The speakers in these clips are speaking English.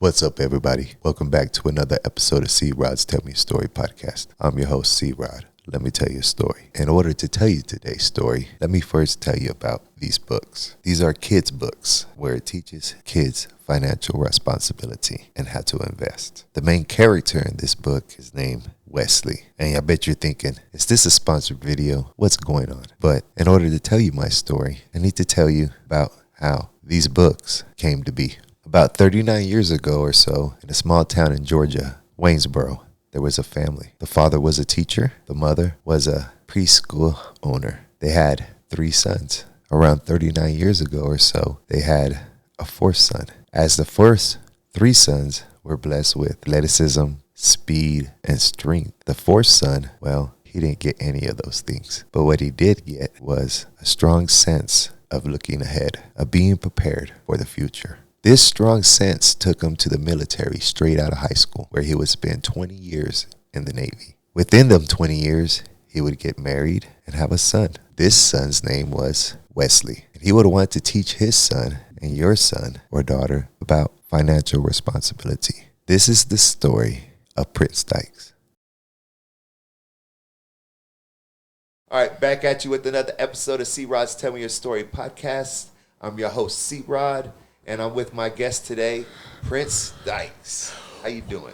What's up, everybody? Welcome back to another episode of C-Rod's Tell Me a Story podcast. I'm your host, C-Rod. Let me tell you a story. In order to tell you today's story, let me first tell you about these books. These are kids' books where it teaches kids financial responsibility and how to invest. The main character in this book is named Wesley. And I bet you're thinking, is this a sponsored video? What's going on? But in order to tell you my story, I need to tell you about how these books came to be. About 39 years ago or so, in a small town in Georgia, Waynesboro, there was a family. The father was a teacher. The mother was a preschool owner. They had 3 sons. Around 39 years ago or so, they had a 4th son. As the first 3 sons were blessed with athleticism, speed, and strength, the 4th son, well, he didn't get any of those things. But what he did get was a strong sense of looking ahead, of being prepared for the future. This strong sense took him to the military straight out of high school, where he would spend 20 years in the Navy. Within them 20 years, he would get married and have a son. This son's name was Wesley. And he would want to teach his son and your son or daughter about financial responsibility. This is the story of Prince Dykes. All right, back at you with another episode of C-Rod's Tell Me Your Story podcast. I'm your host, C-Rod. And I'm with my guest today, Prince Dykes. How you doing?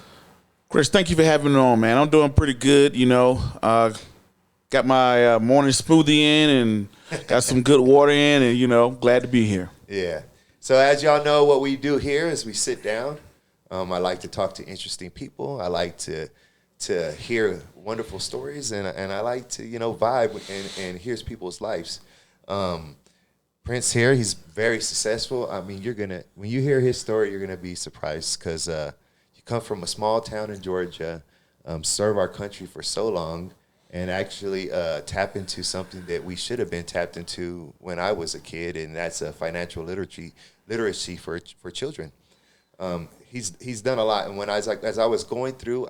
Chris, thank you for having me on, man. I'm doing pretty good, Got my morning smoothie in and got some good water in and, glad to be here. Yeah. So as y'all know, what we do here is we sit down. I like to talk to interesting people. I like to hear wonderful stories, and I like to, vibe and hear people's lives. Prince here, he's very successful. I mean, when you hear his story, you're gonna be surprised because you come from a small town in Georgia, serve our country for so long, and actually tap into something that we should have been tapped into when I was a kid, and that's financial literacy for children. He's done a lot, and as I was going through,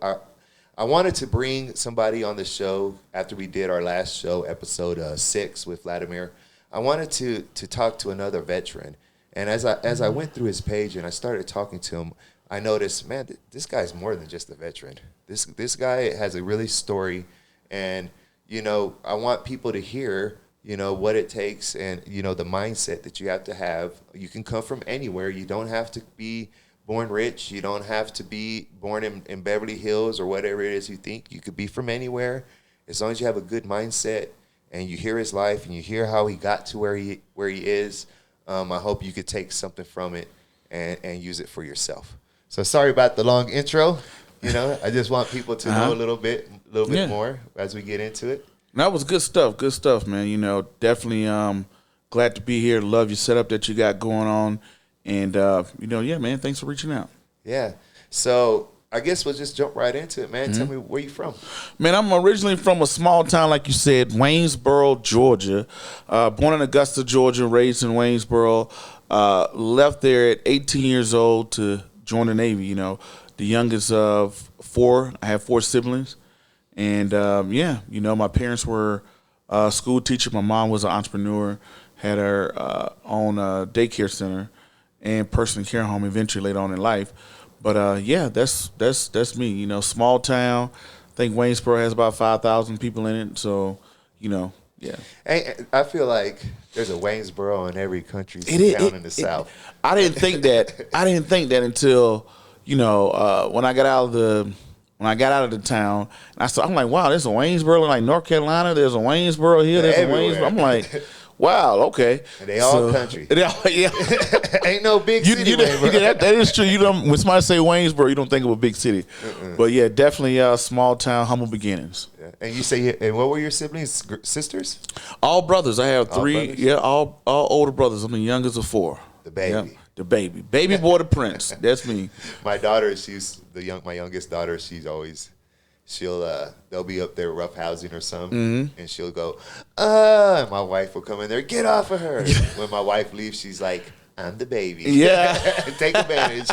I wanted to bring somebody on the show after we did our last show, episode 6 with Vladimir. I wanted to talk to another veteran, and as I went through his page and I started talking to him, I noticed, man, this guy's more than just a veteran. This guy has a really story, and I want people to hear what it takes and the mindset that you have to have. You can come from anywhere. You don't have to be born rich. You don't have to be born in Beverly Hills or whatever it is you think. You could be from anywhere as long as you have a good mindset. And you hear his life, and you hear how he got to where he is. I hope you could take something from it and use it for yourself. So sorry about the long intro. I just want people to know a little bit more as we get into it. That was good stuff, man. Definitely glad to be here. Love your setup that you got going on, and man, thanks for reaching out. Yeah. So I guess we'll just jump right into it, man. Tell me where you from. Man, I'm originally from a small town, like you said, Waynesboro, Georgia. Born in Augusta, Georgia, raised in Waynesboro. Left there at 18 years old to join the Navy, The youngest of 4. I have 4 siblings. And, my parents were school teacher. My mom was an entrepreneur, had her own daycare center and personal care home eventually later on in life. But that's me. Small town. I think Waynesboro has about 5,000 people in it. So, yeah. And I feel like there's a Waynesboro in every country town in the South. I didn't think that. Until when I got out of the town, and I'm like, wow, there's a Waynesboro in like North Carolina. There's a Waynesboro here. There's a Waynesboro. I'm like, wow, okay. And they all country. Yeah. Ain't no big city. That is true. When somebody say Waynesboro, you don't think of a big city. But yeah, definitely small town, humble beginnings. Yeah. And you say, and what were your siblings, sisters? All brothers. I have 3. Brothers? Yeah, all older brothers. I'm the youngest of 4. The baby. Yeah, the baby boy, the prince. That's me. My daughter, my youngest daughter. They'll be up there roughhousing or something, and she'll go, and my wife will come in there, get off of her. When my wife leaves, she's like, I'm the baby. Yeah. Take advantage.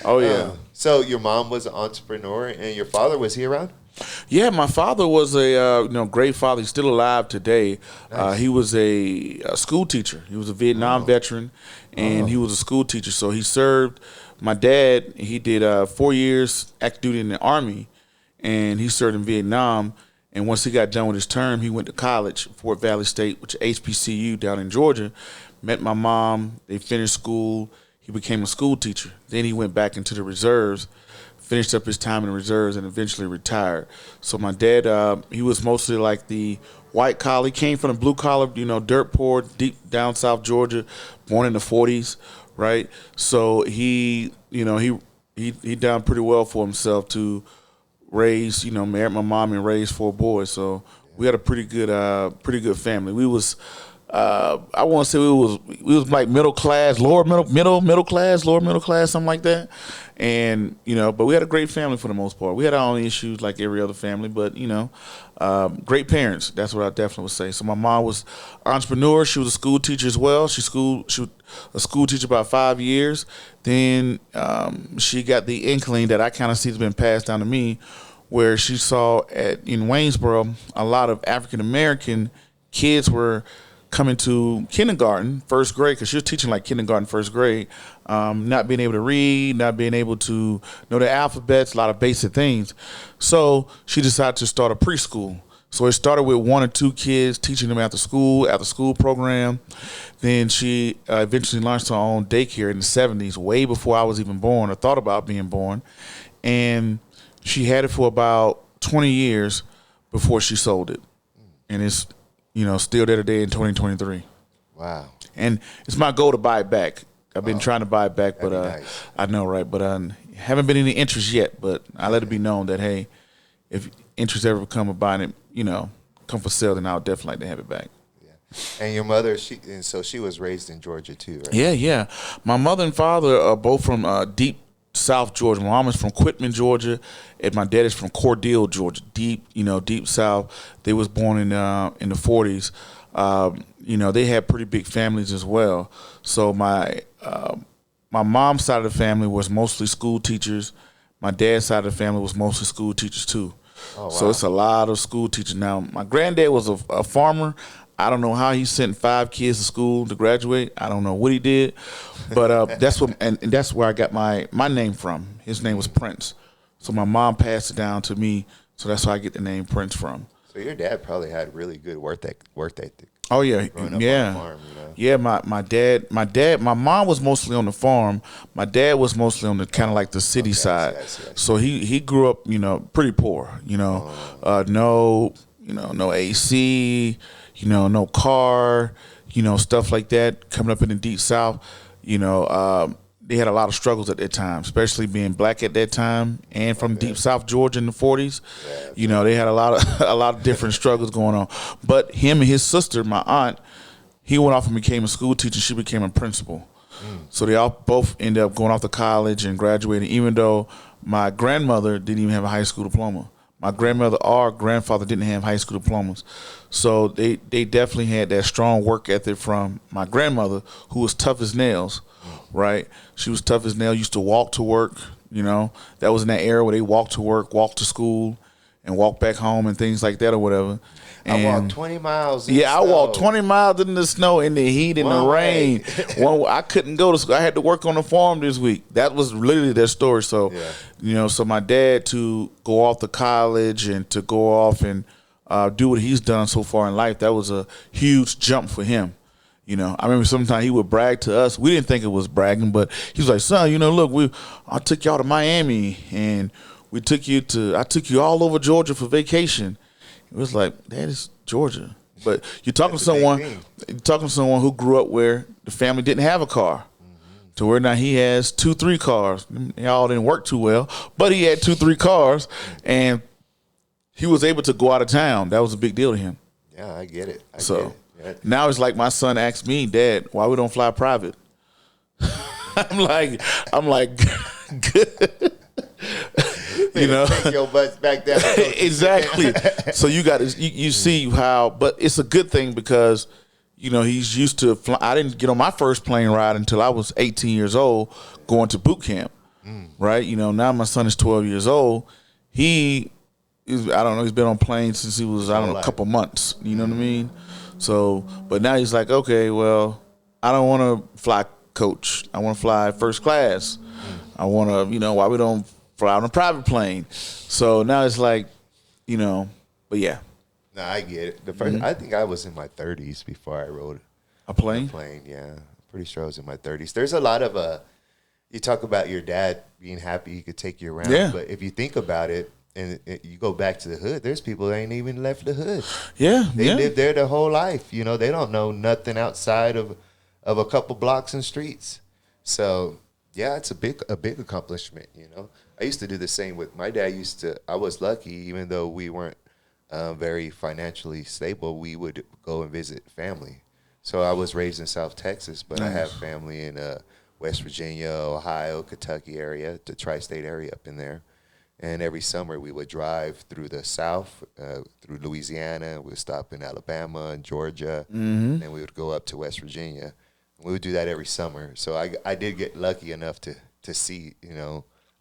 Oh, yeah. So your mom was an entrepreneur, and your father, was he around? Yeah, my father was a great father. He's still alive today. Nice. He was a school teacher. He was a Vietnam veteran, and he was a school teacher. So he served my dad, he did 4 years active duty in the Army, and he served in Vietnam. And once he got done with his term, he went to college, Fort Valley State, which is HBCU down in Georgia. Met my mom. They finished school. He became a school teacher. Then he went back into the reserves, finished up his time in the reserves, and eventually retired. So my dad, he was mostly like the white collar. He came from the blue collar, dirt poor, deep down South Georgia, born in the 40s, right? So he done pretty well for himself to raise, married my mom and raised 4 boys. So we had a pretty good family. We was, I want to say we was like middle class, lower middle class, something like that. And but we had a great family for the most part. We had our own issues like every other family, but great parents. That's what I definitely would say. So my mom was an entrepreneur. She was a school teacher as well. She was a school teacher about 5 years. Then she got the inkling that I kind of see has been passed down to me, where she saw in Waynesboro a lot of African American kids were coming to kindergarten, first grade, because she was teaching like kindergarten, first grade, not being able to read, not being able to know the alphabets, a lot of basic things. So she decided to start a preschool. So it started with 1 or 2 kids, teaching them after school program. Then she eventually launched her own daycare in the 70s, way before I was even born or thought about being born. And she had it for about 20 years before she sold it. And it's still there today in 2023. Wow. And it's my goal to buy it back. I've been trying to buy it back, but nice. I know, right? But haven't been any interest yet. But I let it be known that, hey, if interest ever come about it, come for sale, then I'll definitely like to have it back. Yeah. And your mother, she was raised in Georgia too, right? Yeah. My mother and father are both from deep South Georgia. My mom is from Quitman, Georgia, and my dad is from Cordele, Georgia. Deep South. They was born in the 40s. They had pretty big families as well. So my mom's side of the family was mostly school teachers. My dad's side of the family was mostly school teachers too. Oh, wow. So it's a lot of school teachers. Now, my granddad was a farmer. I don't know how he sent 5 kids to school to graduate. I don't know what he did, but that's where I got my name from. His name was Prince. So my mom passed it down to me, so that's where I get the name Prince from. So your dad probably had really good work ethic. Oh yeah, growing up on the farm, Yeah, my mom was mostly on the farm. My dad was mostly on the kind of like the city side. I see. So he grew up, pretty poor. No AC. No car, stuff like that. Coming up in the deep South, they had a lot of struggles at that time, especially being black at that time and from deep South Georgia in the 40s. Yeah, they had a lot of different struggles going on. But him and his sister, my aunt, he went off and became a school teacher. She became a principal. So they all both ended up going off to college and graduating, even though my grandmother didn't even have a high school diploma. My grandmother or grandfather didn't have high school diplomas. So they definitely had that strong work ethic from my grandmother, who was tough as nails, right? She was tough as nails, used to walk to work, That was in that era where they walked to work, walked to school, and walked back home and things like that or whatever. And I walked 20 miles in the snow. I walked 20 miles in the snow, in the heat, in the rain. I couldn't go to school. I had to work on the farm this week. That was literally their story. So, so my dad to go off to college and to go off and do what he's done so far in life, that was a huge jump for him. I remember sometimes he would brag to us. We didn't think it was bragging, but he was like, son, look, I took y'all to Miami and I took you all over Georgia for vacation. It was like, that is Georgia. But you're talking to someone who grew up where the family didn't have a car. To where now he has 2-3 cars. They all didn't work too well, but he had 2-3 cars, and he was able to go out of town. That was a big deal to him. Yeah, I get it. Now it's like my son asked me, Dad, why we don't fly private? I'm like, good. Take your butts back down. Exactly. So you see how, but it's a good thing because, he's used to fly. I didn't get on my first plane ride until I was 18 years old going to boot camp, right? Now my son is 12 years old. He's been on planes since he was, a couple months. You know what I mean? So, but now he's like, okay, well, I don't want to fly coach. I want to fly first class. I want to, why we don't fly on a private plane. So now it's like, but yeah. No, I get it. The first, I think I was in my 30s before I rode a plane. Yeah, pretty sure I was in my 30s. There's a lot of you talk about your dad being happy he could take you around, but if you think about it, and you go back to the hood, there's people that ain't even left the hood. Yeah, they lived there their whole life. They don't know nothing outside of a couple blocks and streets. So yeah, it's a big accomplishment. I used to do the same with my dad. I was lucky, even though we weren't very financially stable, we would go and visit family. So I was raised in South Texas, but I have family in West Virginia, Ohio, Kentucky area, the tri-state area up in there. And every summer we would drive through the South, through Louisiana. We would stop in Alabama and Georgia, and we would go up to West Virginia. We would do that every summer. So I did get lucky enough to see,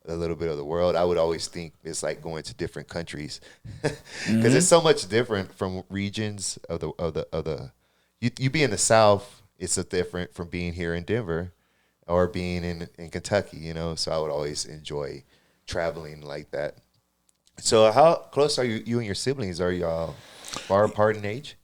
a little bit of the world. I would always think it's like going to different countries because it's so much different from regions of the. You be in the South, it's so different from being here in Denver or being in Kentucky. So I would always enjoy traveling like that. So how close are you and your siblings? Are y'all far apart in age?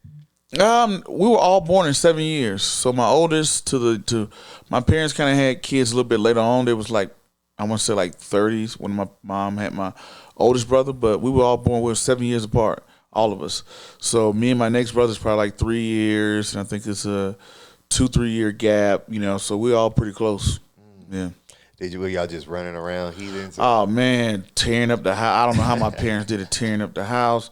We were all born in 7 years. So my oldest to my parents kind of had kids a little bit later on. They was like, I want to say like 30s when my mom had my oldest brother, but we were all born, we were 7 years apart, all of us. So me and my next brother's probably like 3 years, and I think it's a 2-3 year gap, so we're all pretty close. Yeah. Were y'all just running around heathens? Oh, man, tearing up the house. I don't know how my parents did it, tearing up the house.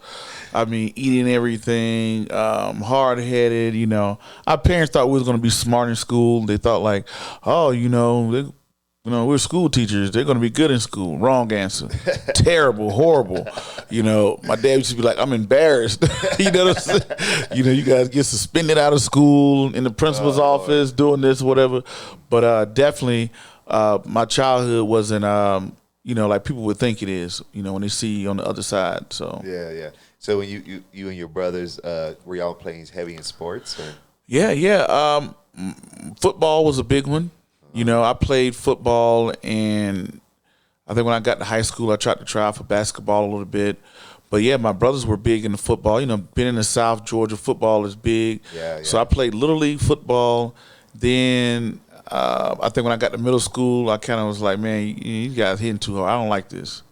I mean, eating everything, hard-headed, Our parents thought we was going to be smart in school. They thought like, we're school teachers. They're going to be good in school. Wrong answer. Terrible, horrible. My dad used to be like, I'm embarrassed. You know what I'm saying? You guys get suspended out of school in the principal's office doing this, whatever. But definitely my childhood wasn't, like people would think it is, when they see you on the other side. So yeah. So when you and your brothers, were y'all playing heavy in sports? Or? Yeah. Football was a big one. I played football, and I think when I got to high school, I tried to try out for basketball a little bit. But, yeah, my brothers were big in the football. Being in the South, Georgia, football is big. Yeah. So I played Little League football. Then I think when I got to middle school, I kind of was like, man, you guys hitting too hard. I don't like this,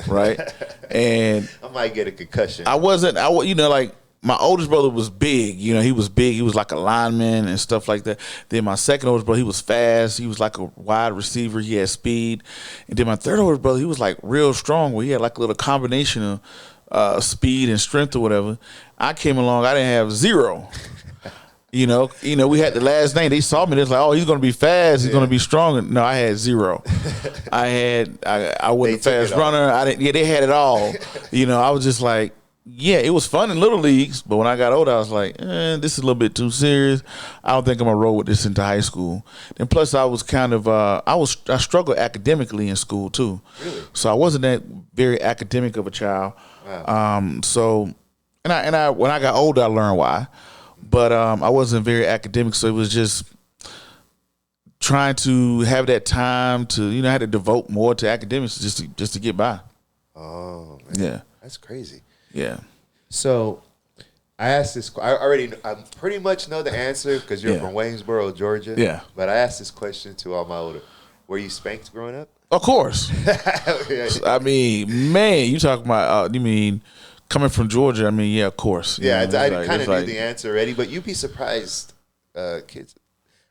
right? And I might get a concussion. My oldest brother was big. He was big. He was like a lineman and stuff like that. Then my second oldest brother, he was fast. He was like a wide receiver. He had speed. And then my third oldest brother, he was like real strong, where he had like a little combination of speed and strength or whatever. I came along, I didn't have zero. We had the last name. They saw me. They're like, oh, he's going to be fast. He's going to be strong. No, I had zero. I wasn't a fast runner. I didn't. Yeah, they had it all. I was just like, yeah, it was fun in little leagues, but when I got older, I was like, this is a little bit too serious. I don't think I'm gonna roll with this into high school. And plus, I was kind of I struggled academically in school too. Really? So I wasn't that very academic of a child. Wow. When I got older, I learned why. But I wasn't very academic, so it was just trying to have that time to I had to devote more to academics just to get by. Oh, man. Yeah, that's crazy. Yeah. So I asked this. I pretty much know the answer because you're from Waynesboro, Georgia. Yeah. But I asked this question to all my older. Were you spanked growing up? Of course. I mean, man, you talking about? You mean coming from Georgia? I mean, yeah, of course. Yeah, I kind of knew the answer already. But you'd be surprised, kids.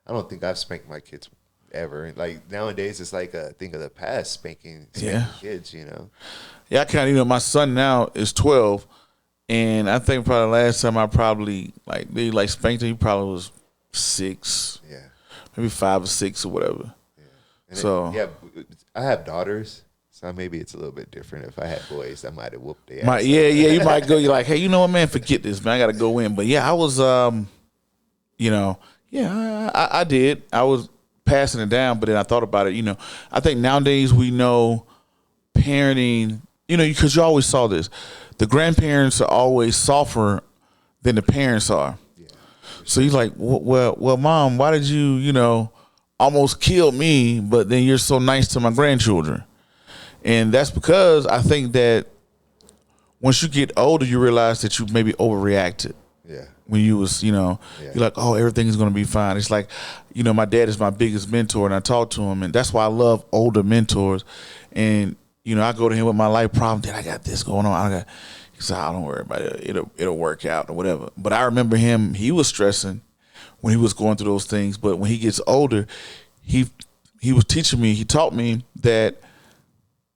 I don't think I've spanked my kids ever. Like nowadays, it's like a thing of the past, spanking kids. Yeah, I kind of, my son now is 12, and I think probably last time I probably they spanked him, he probably was 6, maybe 5 or 6 or whatever. Yeah. So I have daughters, so maybe it's a little bit different. If I had boys, I might have whooped their ass. You might go. You're like, hey, you know what, man? Forget this, man. I got to go in. But yeah, I was, I did. I was passing it down, but then I thought about it. I think nowadays we know parenting. Because you always saw this. The grandparents are always softer than the parents are. Yeah. So he's like, well, Mom, why did you, almost killed me, but then you're so nice to my grandchildren. And that's because I think that once you get older, you realize that you maybe overreacted. Yeah. When you was, you're like, oh, everything's going to be fine. It's like, my dad is my biggest mentor, and I talk to him, and that's why I love older mentors. And, I go to him with my life problem. Dad, I got this going on. He said, oh, don't worry about it. It'll work out or whatever. But I remember him, he was stressing when he was going through those things. But when he gets older, he was teaching me, he taught me that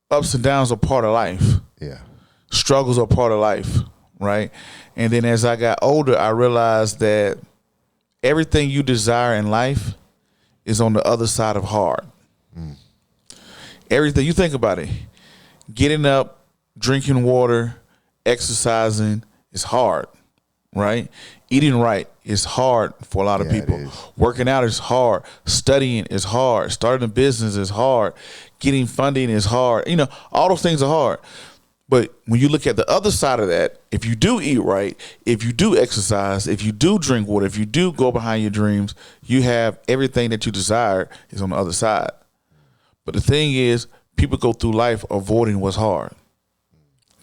ups and downs are part of life. Yeah. Struggles are part of life, right? And then as I got older, I realized that everything you desire in life is on the other side of hard. Everything, you think about it, getting up, drinking water, exercising is hard, right? Eating right is hard for a lot of people. Working out is hard. Studying is hard. Starting a business is hard. Getting funding is hard. All those things are hard. But when you look at the other side of that, if you do eat right, if you do exercise, if you do drink water, if you do go behind your dreams, you have everything that you desire is on the other side. But the thing is, people go through life avoiding what's hard,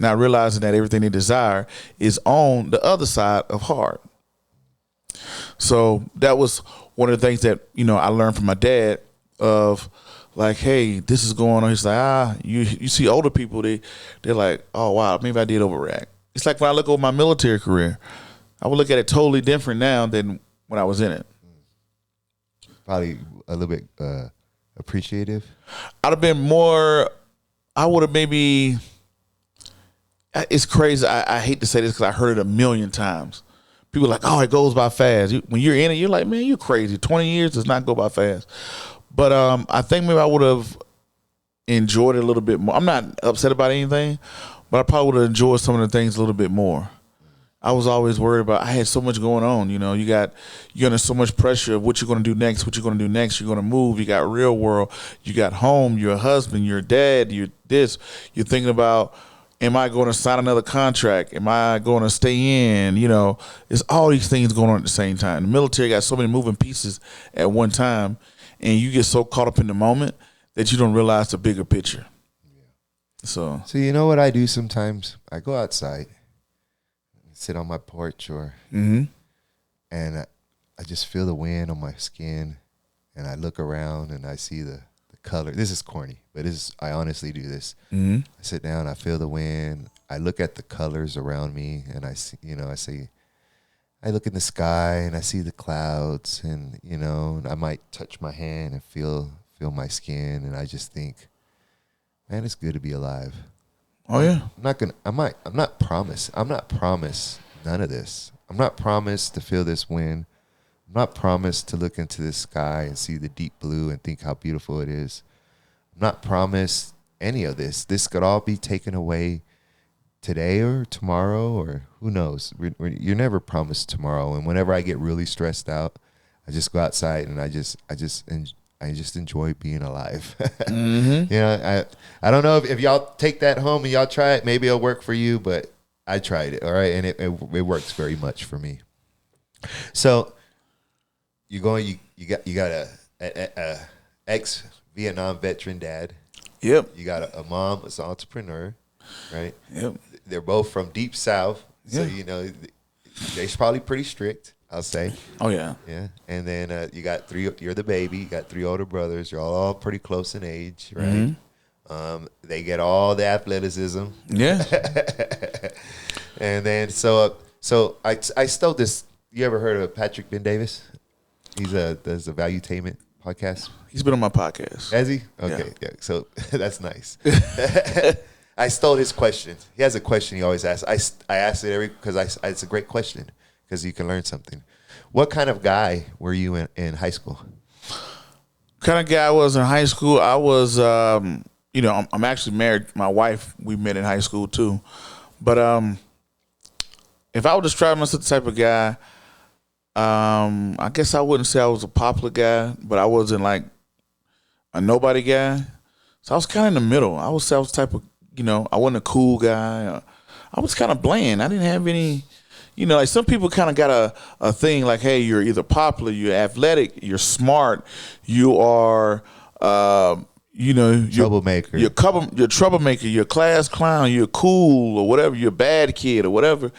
not realizing that everything they desire is on the other side of hard. So that was one of the things that, I learned from my dad of like, hey, this is going on. He's like, you see older people, they're like, oh, wow, maybe I did overreact. It's like when I look over my military career, I would look at it totally different now than when I was in it. Probably a little bit appreciative. I'd have been more, I would have maybe, it's crazy. I hate to say this because I heard it a million times. People are like, oh, it goes by fast. When you're in it, you're like, man, you're crazy. 20 years does not go by fast. But I think maybe I would have enjoyed it a little bit more. I'm not upset about anything, but I probably would have enjoyed some of the things a little bit more. I was always worried about, I had so much going on. You're under so much pressure of what you're going to do next, what you're going to do next. You're going to move. You got real world. You got home. You're a husband. You're a dad. You're this. You're thinking about, am I going to sign another contract? Am I going to stay in? It's all these things going on at the same time. The military got so many moving pieces at one time, and you get so caught up in the moment that you don't realize the bigger picture. So you know what I do sometimes? I go outside, sit on my porch, and I just feel the wind on my skin, and I look around and I see the color. This is corny, but I honestly do this. I sit down, I feel the wind, I look at the colors around me, and I see, I look in the sky and I see the clouds, and I might touch my hand and feel my skin, and I just think, man, it's good to be alive. Oh yeah. I'm not promised none of this. I'm not promised to feel this wind. I'm not promised to look into the sky and see the deep blue and think how beautiful it is. I'm not promised any of this. This could all be taken away today or tomorrow, or who knows. You're never promised tomorrow. And whenever I get really stressed out, I just go outside and I just enjoy being alive. I don't know if y'all take that home and y'all try it. Maybe it'll work for you, but I tried it, all right, and it works very much for me. So you got a ex-Vietnam veteran dad. Yep. You got a mom that's an entrepreneur, right? Yep. They're both from deep south, so Yeah. they're probably pretty strict, I'll say. Oh yeah. Yeah. And then you got you're the baby, you got three older brothers, you're all pretty close in age, right? They get all the athleticism. Yeah. And then so I stole this. You ever heard of Patrick Ben Davis? Does a Valuetainment podcast. He's been on my podcast. Has he? Okay, yeah. So that's nice. I stole his question. He has a question he always asks. I asked it because it's a great question because you can learn something. What kind of guy were you in high school? Kind of guy I was in high school. I was, I'm actually married. My wife, we met in high school too. But if I would describe myself the type of guy, I guess I wouldn't say I was a popular guy, but I wasn't like a nobody guy. So I was kind of in the middle. I would say I was the type of, I wasn't a cool guy. I was kind of bland. I didn't have any, like some people kind of got a thing like, hey, you're either popular, you're athletic, you're smart, you are, Troublemaker. You're troublemaker, you're a class clown, you're cool or whatever, you're a bad kid or whatever.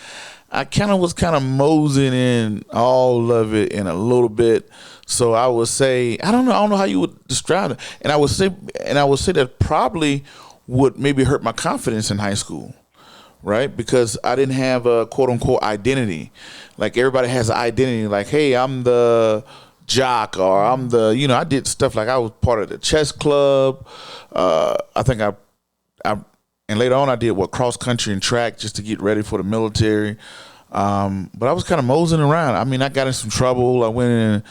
I was moseying in all of it in a little bit. So I would say, I don't know how you would describe it. And I would say that probably would maybe hurt my confidence in high school, right? Because I didn't have a quote unquote identity. Like everybody has an identity, like, hey, I'm the jock, or I'm the, I did stuff like I was part of the chess club. I think and later on I did cross country and track just to get ready for the military. But I was kind of moseying around. I mean, I got in some trouble. I went in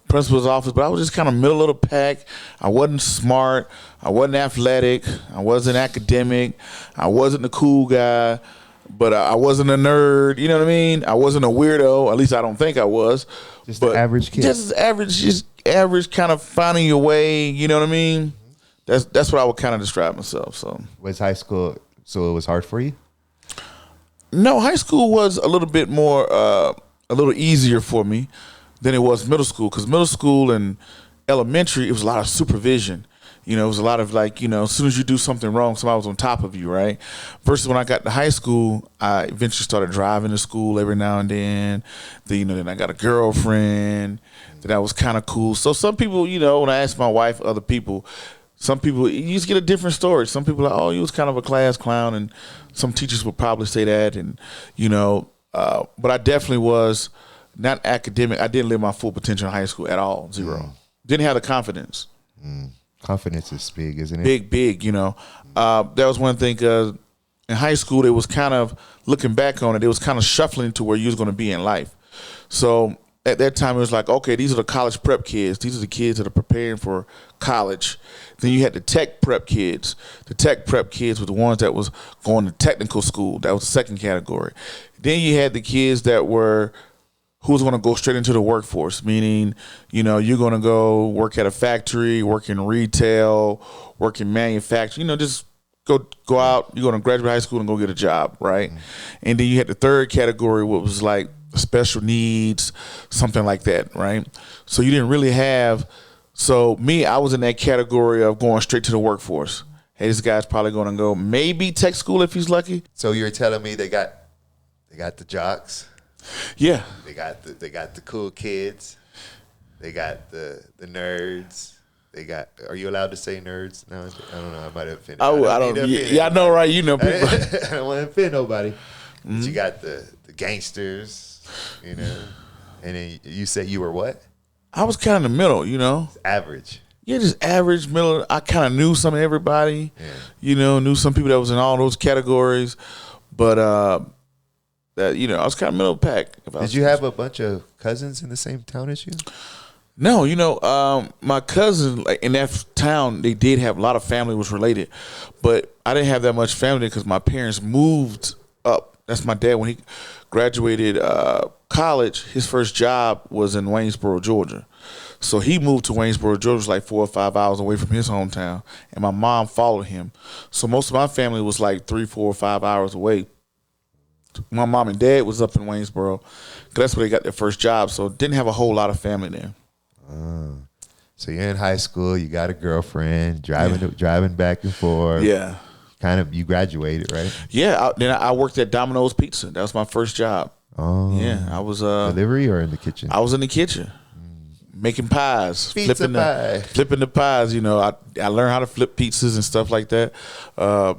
principal's office, but I was just kind of middle of the pack. I wasn't smart. I wasn't athletic. I wasn't academic. I wasn't the cool guy, but I wasn't a nerd. You know what I mean? I wasn't a weirdo. At least I don't think I was. Just an average kid. Just average, kind of finding your way. You know what I mean? That's what I would kind of describe myself. So was high school, so it was hard for you? No, high school was a little bit more, a little easier for me than it was middle school. Because middle school and elementary, it was a lot of supervision. It was a lot of as soon as you do something wrong, somebody was on top of you, right? Versus when I got to high school, I eventually started driving to school every now and then. Then I got a girlfriend. That was kind of cool. So some people, when I ask my wife, other people, some people, you just get a different story. Some people are like, oh, you was kind of a class clown, and some teachers would probably say that, and but I definitely was not academic. I didn't live my full potential in high school at all, zero. Didn't have the confidence. Confidence is big, isn't it? Big. That was one thing. In high school, it was kind of looking back on it. It was kind of shuffling to where you was going to be in life. So at that time, it was like, okay, these are the college prep kids. These are the kids that are preparing for college. Then you had the tech prep kids. The tech prep kids were the ones that was going to technical school. That was the second category. Then you had the kids that were who was going to go straight into the workforce, meaning, you're going to go work at a factory, work in retail, work in manufacturing, just go out. You're going to graduate high school and go get a job, right? And then you had the third category, what was like special needs, something like that, right? So you didn't really have. So me, I was in that category of going straight to the workforce. Hey, this guy's probably going to go maybe tech school if he's lucky. So you're telling me they got the jocks? Yeah. They got the cool kids. They got the nerds. They got. Are you allowed to say nerds? No, I don't know. I might have offended. Oh, I don't. Yeah, I know, right? People. I don't want to offend nobody. But you got the gangsters, And then you said you were what? I was kind of in the middle, Average. Yeah, just average, middle. I kind of knew some of everybody. Yeah. Knew some people that was in all those categories, but that I was kind of middle of the pack. Did you have a bunch of cousins in the same town as you? No, my cousin in that town, they did have a lot of family was related, but I didn't have that much family because my parents moved up. That's my dad when he graduated college. His first job was in Waynesboro, Georgia. So he moved to Waynesboro, Georgia, was like 4 or 5 hours away from his hometown, and my mom followed him. So most of my family was like 3, 4, or 5 hours away. My mom and dad was up in Waynesboro because that's where they got their first job. So didn't have a whole lot of family there. So you're in high school. You got a girlfriend. Driving back and forth. Yeah. You graduated, right? Yeah. Then I worked at Domino's Pizza. That was my first job. Oh. Yeah. I was delivery or in the kitchen? I was in the kitchen. Making pies, flipping the pies. I learned how to flip pizzas and stuff like that.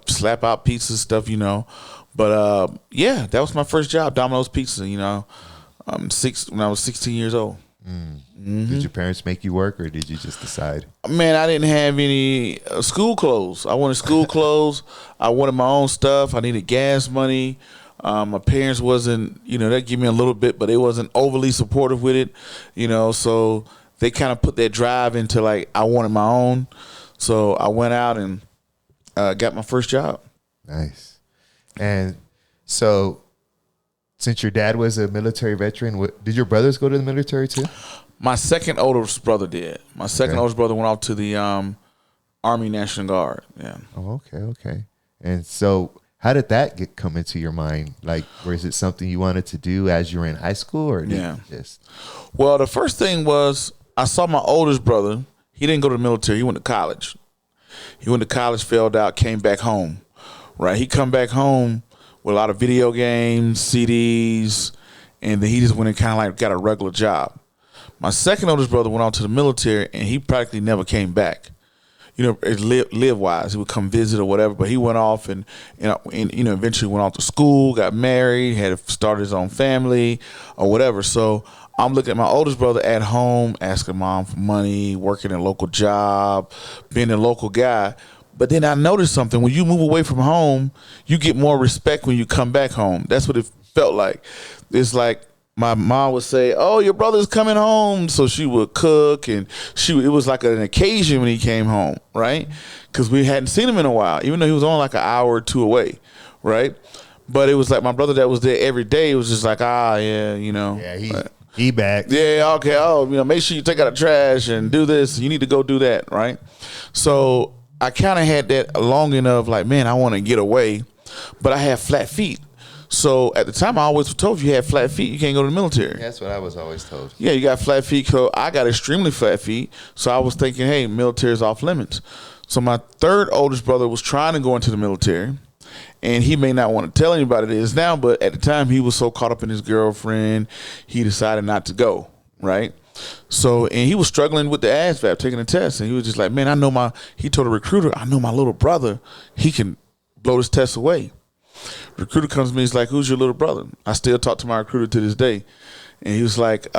Slap out pizzas, stuff. But that was my first job, Domino's Pizza. When I was 16 years old. Did your parents make you work, or did you just decide? Man, I didn't have any school clothes. I wanted school clothes. I wanted my own stuff. I needed gas money. My parents wasn't, they give me a little bit, but they wasn't overly supportive with it, so they kind of put that drive into I wanted my own. So I went out and got my first job. Nice. And so since your dad was a military veteran, did your brothers go to the military too? My second oldest brother did. My second oldest brother went off to the Army National Guard. Yeah. Oh, okay. And so How did that come into your mind? Like, was it something you wanted to do as you were in high school, or did you just? Well, the first thing was I saw my oldest brother. He didn't go to the military. He went to college. He went to college, failed out, came back home. Right? He come back home with a lot of video games, CDs, and then he just went and kind of like got a regular job. My second oldest brother went on to the military, and he practically never came back. You know, live wise, he would come visit or whatever. But he went off and eventually went off to school, got married, had started his own family or whatever. So I'm looking at my oldest brother at home, asking mom for money, working a local job, being a local guy. But then I noticed something. When you move away from home, you get more respect when you come back home. That's what it felt like. It's like my mom would say, "Oh, your brother's coming home," so she would cook, and it was like an occasion when he came home, right? Because we hadn't seen him in a while, even though he was only like an hour or two away, right? But it was like my brother that was there every day. It was just like, yeah, he back. Yeah, okay. Oh, make sure you take out the trash and do this. You need to go do that, right? So I kind of had that long enough, like, man, I want to get away, but I have flat feet. So at the time, I always was told if you had flat feet, you can't go to the military. That's what I was always told. Yeah, you got flat feet. So I got extremely flat feet. So I was thinking, hey, military is off limits. So my third oldest brother was trying to go into the military, and he may not want to tell anybody this now, but at the time, he was so caught up in his girlfriend, he decided not to go, right? So, and he was struggling with the ASVAB, taking the test, and he was just like, man, he told a recruiter, I know my little brother, he can blow this test away. Recruiter comes to me, he's like, who's your little brother? I still talk to my recruiter to this day. And he was like,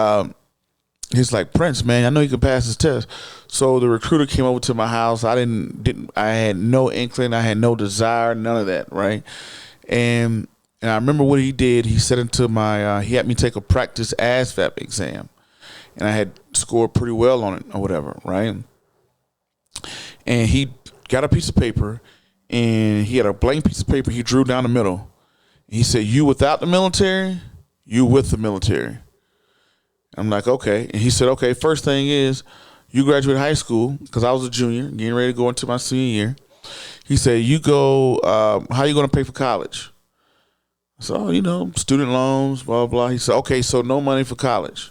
Prince, man, I know you can pass this test. So the recruiter came over to my house. I had no inkling, I had no desire, none of that, right? And I remember what he did. He said he had me take a practice ASVAB exam. And I had scored pretty well on it or whatever, right? And he got a piece of paper, and he had a blank piece of paper. He drew down the middle. He said, you without the military, you with the military. I'm like, okay. And he said, okay, first thing is you graduate high school, because I was a junior, getting ready to go into my senior year. He said, you go, how are you going to pay for college? So, student loans, blah, blah. He said, okay, so no money for college.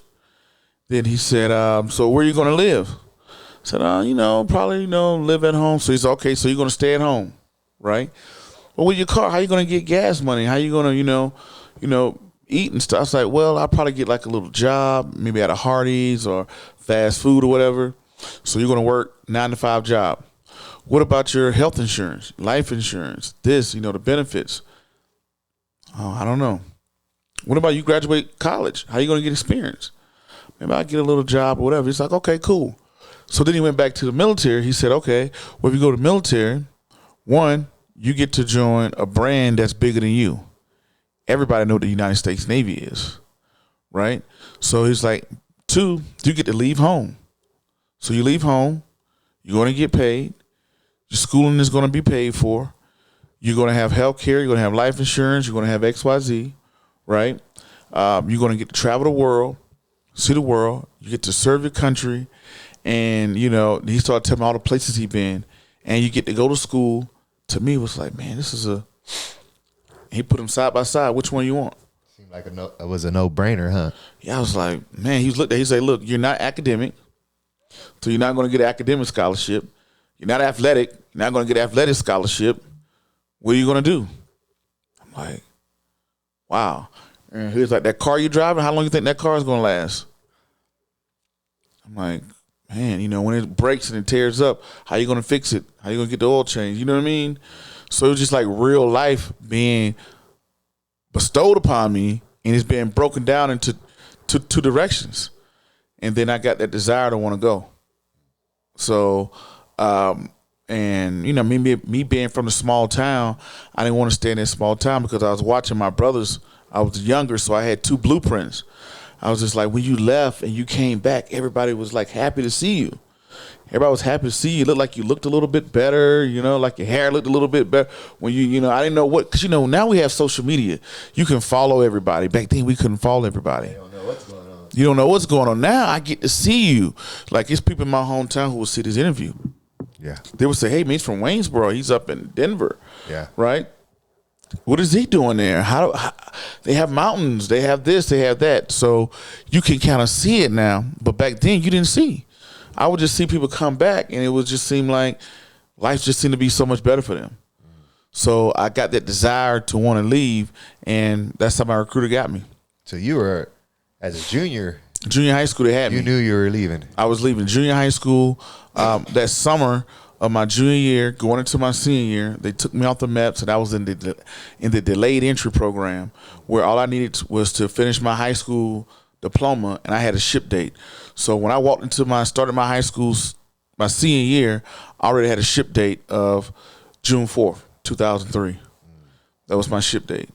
Then he said, so where are you going to live? I said, probably, live at home. So he said, okay, so you're going to stay at home, right? Well, with your car, how you going to get gas money? How you going to, eat and stuff? I was like, well, I'll probably get like a little job, maybe at a Hardee's or fast food or whatever. So you're going to work 9-to-5 job. What about your health insurance, life insurance, the benefits? Oh, I don't know. What about you graduate college? How you going to get experience? Maybe I'll get a little job or whatever. He's like, okay, cool. So then he went back to the military. He said, okay, well, if you go to the military, one, you get to join a brand that's bigger than you. Everybody know what the United States Navy is, right? So he's like, two, you get to leave home. So you leave home, you're going to get paid. Your schooling is going to be paid for. You're going to have health care. You're going to have life insurance. You're going to have XYZ, right? You're going to get to travel the world, see the world. You get to serve your country. And, he started telling me all the places he'd been. And you get to go to school. To me, it was like, man, he put them side by side. Which one you want? Seemed like it was a no-brainer, huh? Yeah, I was like, man, he said, look, you're not academic, so you're not going to get an academic scholarship. You're not athletic. You're not going to get an athletic scholarship. What are you going to do? I'm like, wow. And he was like, that car you driving, how long you think that car is going to last? I'm like, man, when it breaks and it tears up, how you going to fix it? How you going to get the oil change? You know what I mean? So it was just like real life being bestowed upon me, and it's being broken down into two directions. And then I got that desire to want to go. So, me being from a small town, I didn't want to stay in that small town because I was watching my brothers. I was younger, so I had two blueprints. I was just like, when you left and you came back, everybody was like happy to see you. Everybody was happy to see you. It looked like you looked a little bit better, like your hair looked a little bit better. When I didn't know what, because, now we have social media. You can follow everybody. Back then, we couldn't follow everybody. You don't know what's going on. You don't know what's going on. Now, I get to see you. Like, it's people in my hometown who will see this interview. Yeah. They would say, hey, man, he's from Waynesboro. He's up in Denver. Yeah. Right? what is he doing there? How they have mountains, they have this, they have that. So you can kind of see it now. But back then you didn't see. I would just see people come back, and it would just seem like life just seemed to be so much better for them. So I got that desire to want to leave, and that's how my recruiter got me. So you were, as a junior high school, they had me. You knew you were leaving. I was leaving junior high school. That summer of my junior year, going into my senior year, they took me off the maps, and I was in the delayed entry program, where all I needed was to finish my high school diploma, and I had a ship date. So when I started my high school, my senior year, I already had a ship date of June 4th, 2003. That was my ship date.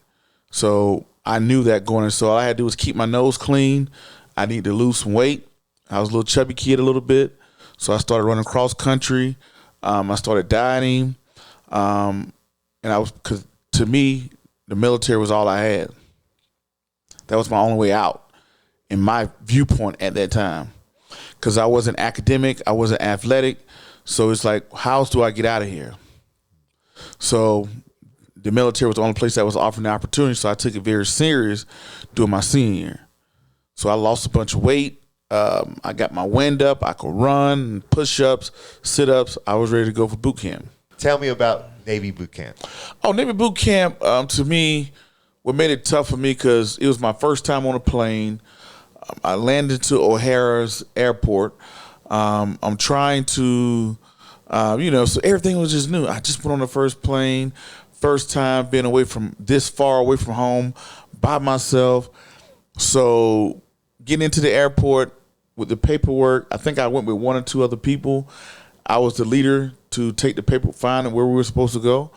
So I knew that going in. So all I had to do was keep my nose clean. I needed to lose some weight. I was a little chubby kid a little bit. So I started running cross country. I started dieting. Because to me, the military was all I had. That was my only way out in my viewpoint at that time. Because I wasn't academic. I wasn't athletic. So it's like, how else do I get out of here? So the military was the only place that was offering the opportunity. So I took it very serious during my senior year. So I lost a bunch of weight. I got my wind up. I could run, push-ups, sit-ups. I was ready to go for boot camp. Tell me about Navy boot camp. Oh, Navy boot camp, to me, what made it tough for me, because it was my first time on a plane. I landed to O'Hara's airport. I'm trying to, so everything was just new. I just went on the first plane, first time being this far away from home by myself. So getting into the airport with the paperwork, I think I went with one or two other people. I was the leader to take the paper, find where we were supposed to go.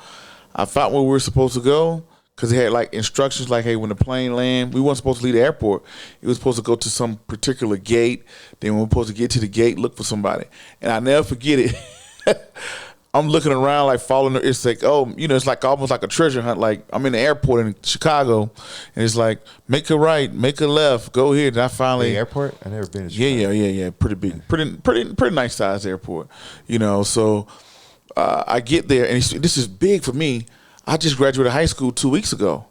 I found where we were supposed to go, because they had like instructions like, hey, when the plane land, we weren't supposed to leave the airport. It was supposed to go to some particular gate. Then we were supposed to get to the gate, look for somebody. And I never forget it. I'm looking around like following. It's like, it's like almost like a treasure hunt. Like I'm in the airport in Chicago, and it's like, make a right, make a left, go here. And I finally the airport. I never been to Chicago. Yeah. Pretty big, pretty nice sized airport. So I get there, and this is big for me. I just graduated high school 2 weeks ago.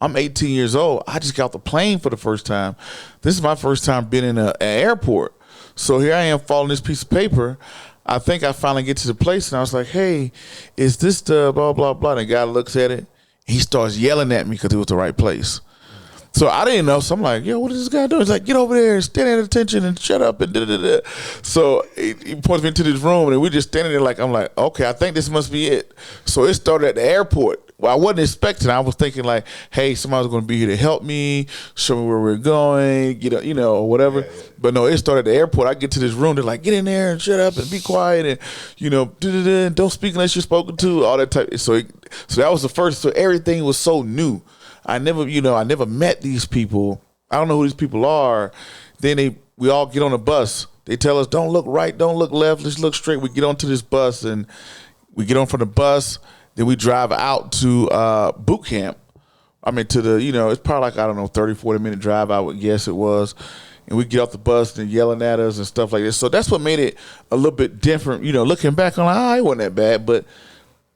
I'm 18 years old. I just got off the plane for the first time. This is my first time being in an airport. So here I am following this piece of paper. I think I finally get to the place, and I was like, hey, is this the blah, blah, blah? And the guy looks at it. He starts yelling at me because it was the right place. So I didn't know. So I'm like, yo, what is this guy doing? He's like, get over there and stand at attention and shut up and da-da-da. So he points me into this room, and we're just standing there like, I'm like, okay, I think this must be it. So it started at the airport. Well, I wasn't expecting. I was thinking like, hey, somebody's going to be here to help me, show me where we're going, or whatever. Yeah. But no, it started at the airport. I get to this room. They're like, get in there and shut up and be quiet and, da-da-da, don't speak unless you're spoken to, all that type. So that was the first. So everything was so new. I never met these people. I don't know who these people are. Then we all get on a bus. They tell us, don't look right, don't look left, let's look straight. We get onto this bus, and we get on from the bus. Then we drive out to boot camp. I mean, to the, it's probably like, I don't know, 30, 40-minute drive, I would guess it was. And we get off the bus and yelling at us and stuff like this. So that's what made it a little bit different. Looking back, I'm like, it wasn't that bad. But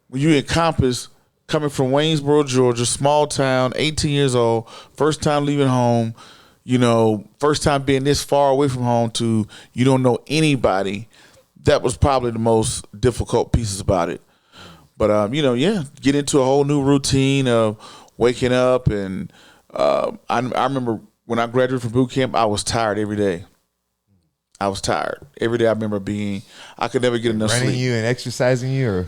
when you encompass coming from Waynesboro, Georgia, small town, 18 years old, first time leaving home, first time being this far away from home to you don't know anybody, that was probably the most difficult pieces about it. But, get into a whole new routine of waking up. And I remember when I graduated from boot camp, I was tired every day. I was tired. Every day I remember I could never get enough sleep. Running you and exercising you? Or?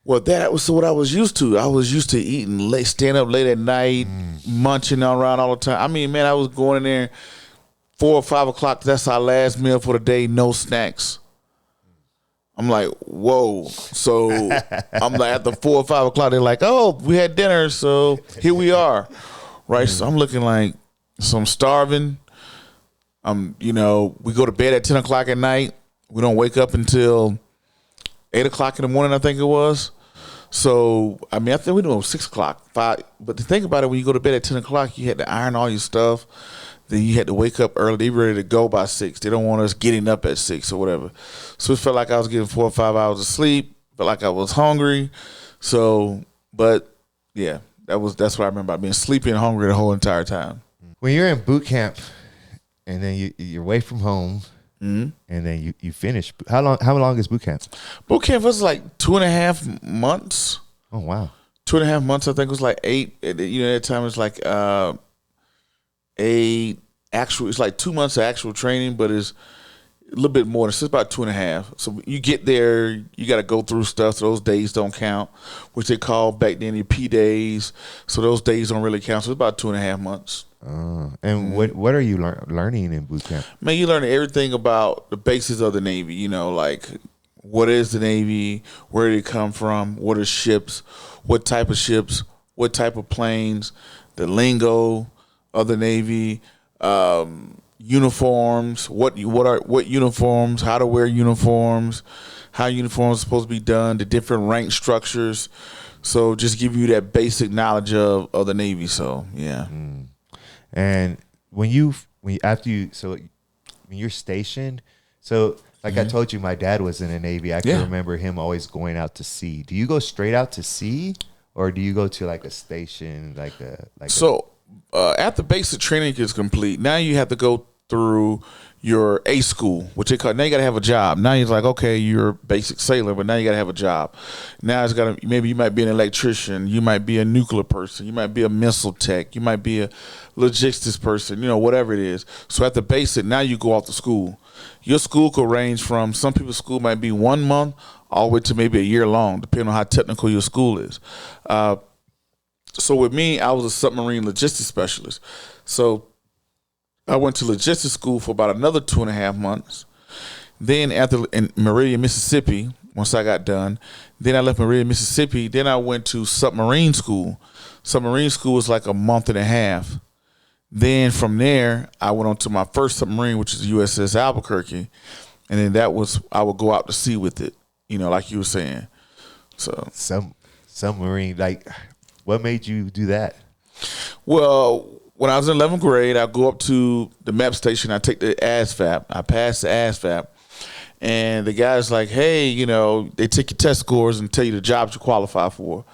Well, that was what I was used to. I was used to eating late, staying up late at night, munching around all the time. I mean, man, I was going in there 4 or 5 o'clock. That's our last meal for the day. No snacks. I'm like, whoa. So I'm like, at the 4 or 5 o'clock, they're like, oh, we had dinner, so here we are. Right? So I'm looking like, so I'm starving. We go to bed at 10 o'clock at night. We don't wake up until 8 o'clock in the morning, I think it was. So, I think we do 6 o'clock, 5. But to think about it, when you go to bed at 10 o'clock, you had to iron all your stuff. Then you had to wake up early. They ready to go by 6. They don't want us getting up at 6 or whatever. So it felt like I was getting 4 or 5 hours of sleep. Felt like I was hungry. So, but yeah, That's what I remember. I've been sleepy and hungry the whole entire time. When you're in boot camp, and then you're away from home, and then you finish. How long is boot camp? Boot camp was like 2.5 months. Oh wow, 2.5 months. I think it was like 8. At that time it was like it's like 2 months of actual training, but it's a little bit more. It's just about 2.5. So you get there, you got to go through stuff. So those days don't count, which they called back then your P days. So those days don't really count. So it's about 2.5 months. And what are you learning in boot camp? Man, you learn everything about the basics of the Navy. Like what is the Navy? Where did it come from? What are ships? What type of ships? What type of planes? The lingo of the Navy. Uniforms. What uniforms? How to wear uniforms? How uniforms are supposed to be done? The different rank structures. So just give you that basic knowledge of the Navy. So yeah. And when you're stationed, so like I told you, my dad was in the Navy. I can remember him always going out to sea. Do you go straight out to sea, or do you go to like a station, after basic training is complete, now you have to go through your A school, which they call. Now you got to have a job. Now you're like, okay, you're a basic sailor, but now you got to have a job. Now maybe you might be an electrician, you might be a nuclear person, you might be a missile tech, you might be a logistics person, whatever it is. So at the basic, now you go off to school. Your school could range from, some people's school might be 1 month all the way to maybe a year long, depending on how technical your school is. So with me, I was a submarine logistics specialist. So I went to logistics school for about another 2.5 months. Then in Meridian, Mississippi, once I got done, then I left Meridian, Mississippi. Then I went to submarine school. Submarine school was like a month and a half. Then from there, I went on to my first submarine, which is USS Albuquerque. And then I would go out to sea with it, like you were saying. So submarine, like, what made you do that? Well, when I was in 11th grade, I go up to the MEP station. I take the ASVAB. I passed the ASVAB. And the guy's like, hey, they take your test scores and tell you the jobs you qualify for.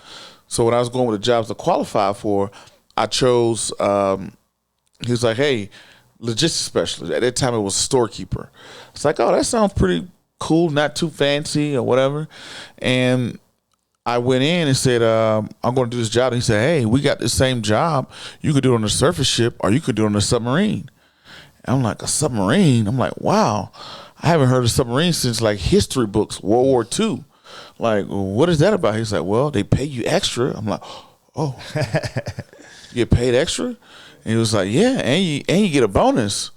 So when I was going with the jobs to qualify for, I chose, he was like, hey, logistics specialist. At that time, it was storekeeper. It's like, oh, that sounds pretty cool, not too fancy or whatever. And I went in and said, I'm going to do this job. And he said, hey, we got the same job. You could do it on a surface ship or you could do it on a submarine. And I'm like, a submarine? I'm like, wow. I haven't heard of submarine since like history books, World War II. Like, what is that about? He's like, well, they pay you extra. I'm like, oh, you get paid extra? And he was like, yeah, and you get a bonus.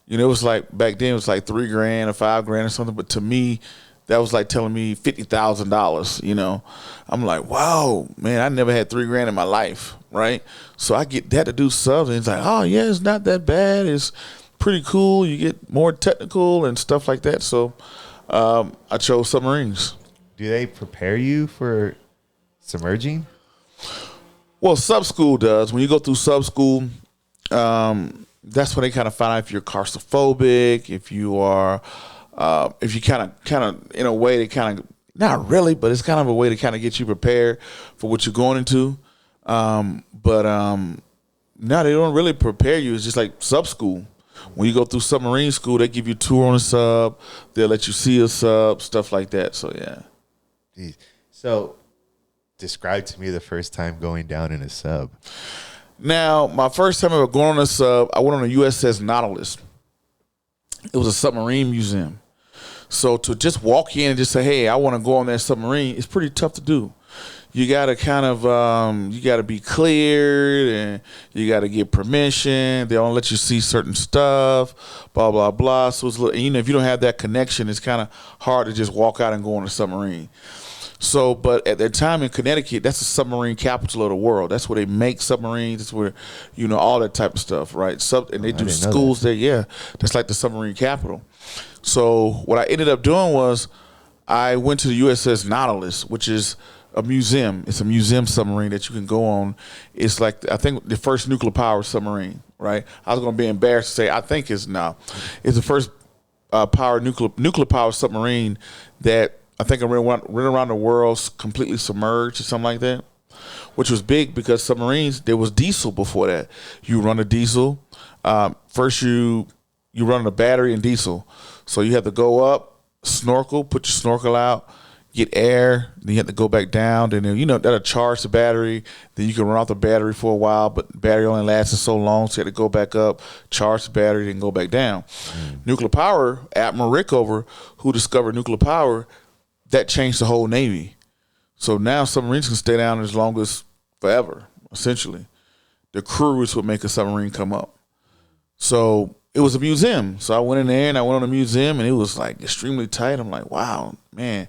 It was like, back then it was like $3,000 or $5,000 or something. But to me, that was like telling me $50,000, I'm like, wow, man, I never had $3,000 in my life, right? So I get that to do subs, and it's like, oh, yeah, it's not that bad. It's pretty cool. You get more technical and stuff like that. So I chose submarines. Do they prepare you for submerging? Well, sub school does. When you go through sub school, that's when they kind of find out if you're claustrophobic, if you are... if you kind of, in a way, they kind of, not really, but it's kind of a way to kind of get you prepared for what you're going into. No, they don't really prepare you. It's just like sub school. When you go through submarine school, they give you a tour on a sub. They'll let you see a sub, stuff like that. So, yeah. Jeez. So, describe to me the first time going down in a sub. Now, my first time ever going on a sub, I went on a USS Nautilus. It was a submarine museum. So to just walk in and just say, hey, I want to go on that submarine, it's pretty tough to do. You got to kind of, you got to be cleared and you got to get permission. They don't let you see certain stuff, blah, blah, blah. So it's, if you don't have that connection, it's kind of hard to just walk out and go on a submarine. So, but at that time in Connecticut, that's the submarine capital of the world. That's where they make submarines. That's where, all that type of stuff, right? And they do schools there. Yeah, that's like the submarine capital. So what I ended up doing was I went to the USS Nautilus, which is a museum. It's a museum submarine that you can go on. It's like, I think, the first nuclear powered submarine, right? I was going to be embarrassed to say I think it's the first nuclear powered submarine that I think I ran around the world completely submerged or something like that. which was big because submarines, there was diesel before that. You run a diesel. First, you run a battery and diesel. So you have to go up, snorkel, put your snorkel out, get air, then you have to go back down. Then, that'll charge the battery. Then you can run off the battery for a while, but the battery only lasts so long, so you have to go back up, charge the battery, then go back down. Nuclear power, Admiral Rickover, who discovered nuclear power, that changed the whole Navy. So now submarines can stay down as long as forever, essentially. The crew is what make a submarine come up. So it was a museum. So I went in there and I went on a museum and it was like extremely tight. I'm like, wow, man.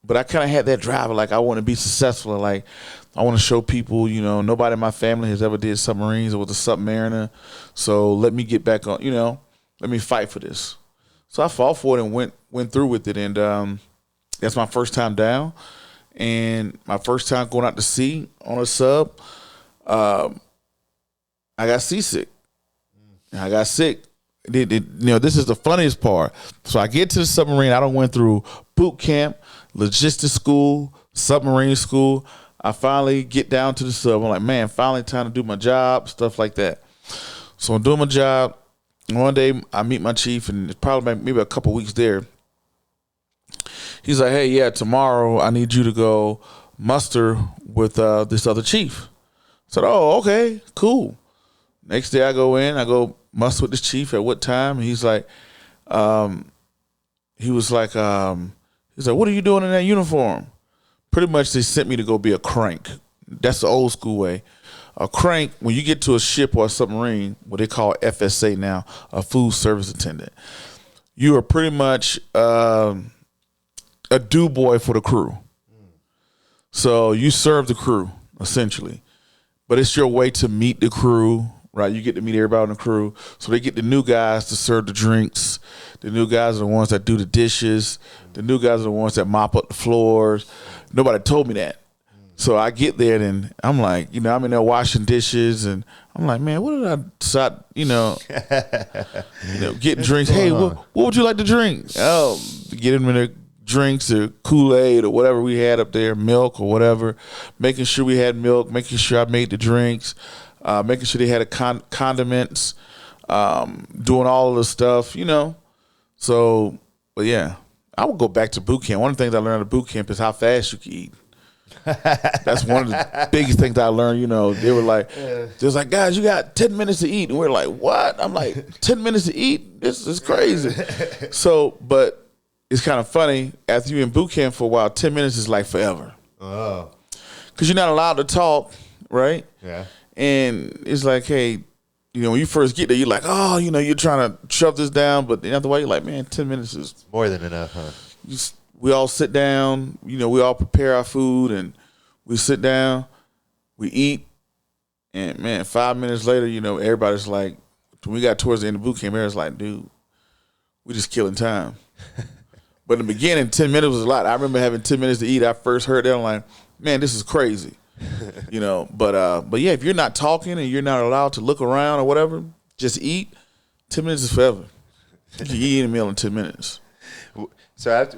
But I kind of had that drive of like, I want to be successful. Like, I want to show people, nobody in my family has ever did submarines or was a submariner. So let me get back on, let me fight for this. So I fought for it and went through with it. And that's my first time down. And my first time going out to sea on a sub, I got seasick. I got sick. This is the funniest part. So I get to the submarine. I done went through boot camp, logistics school, submarine school. I finally get down to the sub. I'm like, man, finally time to do my job, stuff like that. So I'm doing my job. One day I meet my chief, and it's probably maybe a couple weeks there. He's like, hey, yeah, tomorrow I need you to go muster with this other chief. I said, oh, okay, cool. Next day I go in, I go muster with this chief at what time? And he's like, what are you doing in that uniform? Pretty much they sent me to go be a crank. That's the old school way. A crank, when you get to a ship or a submarine, what they call FSA now, a food service attendant, you are pretty much a do boy for the crew. So you serve the crew, essentially. But it's your way to meet the crew, right? You get to meet everybody on the crew. So they get the new guys to serve the drinks. The new guys are the ones that do the dishes. The new guys are the ones that mop up the floors. Nobody told me that. So I get there and I'm like, I'm in there washing dishes and I'm like, man, what did I decide, getting drinks. Hey, what would you like to drink? Oh, get them in their drinks or Kool-Aid or whatever we had up there, milk or whatever, making sure we had milk, making sure I made the drinks, making sure they had condiments, doing all of the stuff, So, but yeah, I would go back to boot camp. One of the things I learned at boot camp is how fast you can eat. That's one of the biggest things I learned. They were like, guys, you got 10 minutes to eat. And we're like, what? I'm like, 10 minutes to eat? This is crazy. So, but it's kind of funny. After you're in boot camp for a while, 10 minutes is like forever. Oh. Because you're not allowed to talk, right? Yeah. And it's like, hey, when you first get there, you're like, oh, you're trying to shove this down. But after a while, you're like, man, 10 minutes is more than enough, huh? We all sit down, we all prepare our food and we sit down, we eat, and man, 5 minutes later, everybody's like, when we got towards the end of boot camp, everybody's like, dude, we just killing time. But in the beginning, 10 minutes was a lot. I remember having 10 minutes to eat. I first heard that, I'm like, man, this is crazy. But yeah, if you're not talking and you're not allowed to look around or whatever, just eat, 10 minutes is forever. You can eat a meal in 10 minutes. So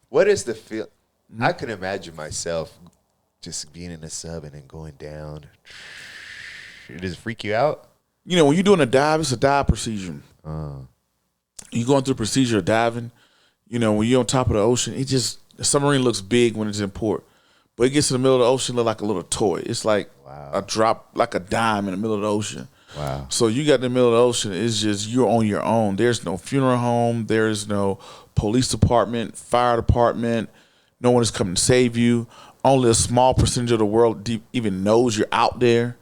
what is the feel? I can imagine myself just being in a sub and then going down. Does it freak you out? When you're doing a dive, it's a dive procedure. You're going through a procedure of diving. When you're on top of the ocean, the submarine looks big when it's in port. But it gets to the middle of the ocean, look like a little toy. It's like a drop, like a dime in the middle of the ocean. Wow. So you got in the middle of the ocean, it's just you're on your own. There's no funeral home. There is no police department, fire department. No one is coming to save you. Only a small percentage of the world even knows you're out there,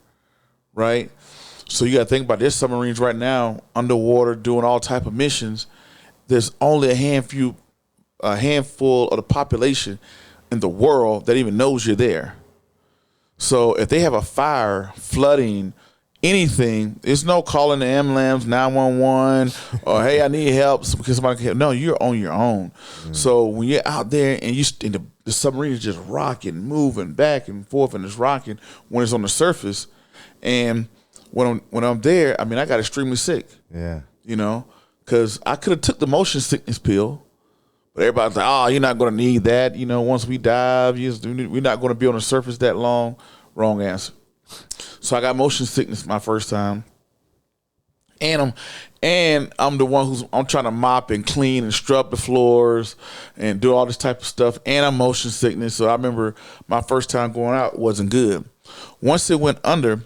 right? So you got to think about there's submarines right now underwater doing all type of missions. There's only a handful of the population in the world that even knows you're there. So if they have a fire, flooding, anything, there's no calling the ambulance, 911, or hey, I need help because somebody can help. No, you're on your own. Mm-hmm. So when you're out there and the submarine is just rocking, moving back and forth, and it's rocking when it's on the surface. And when I'm there, I mean, I got extremely sick. Yeah, because I could have took the motion sickness pill. But everybody's like, oh, you're not going to need that. Once we dive, we're not going to be on the surface that long, Wrong answer. So I got motion sickness my first time. And I'm the one I'm trying to mop and clean and scrub the floors and do all this type of stuff. And I'm motion sickness. So I remember my first time going out wasn't good. Once it went under,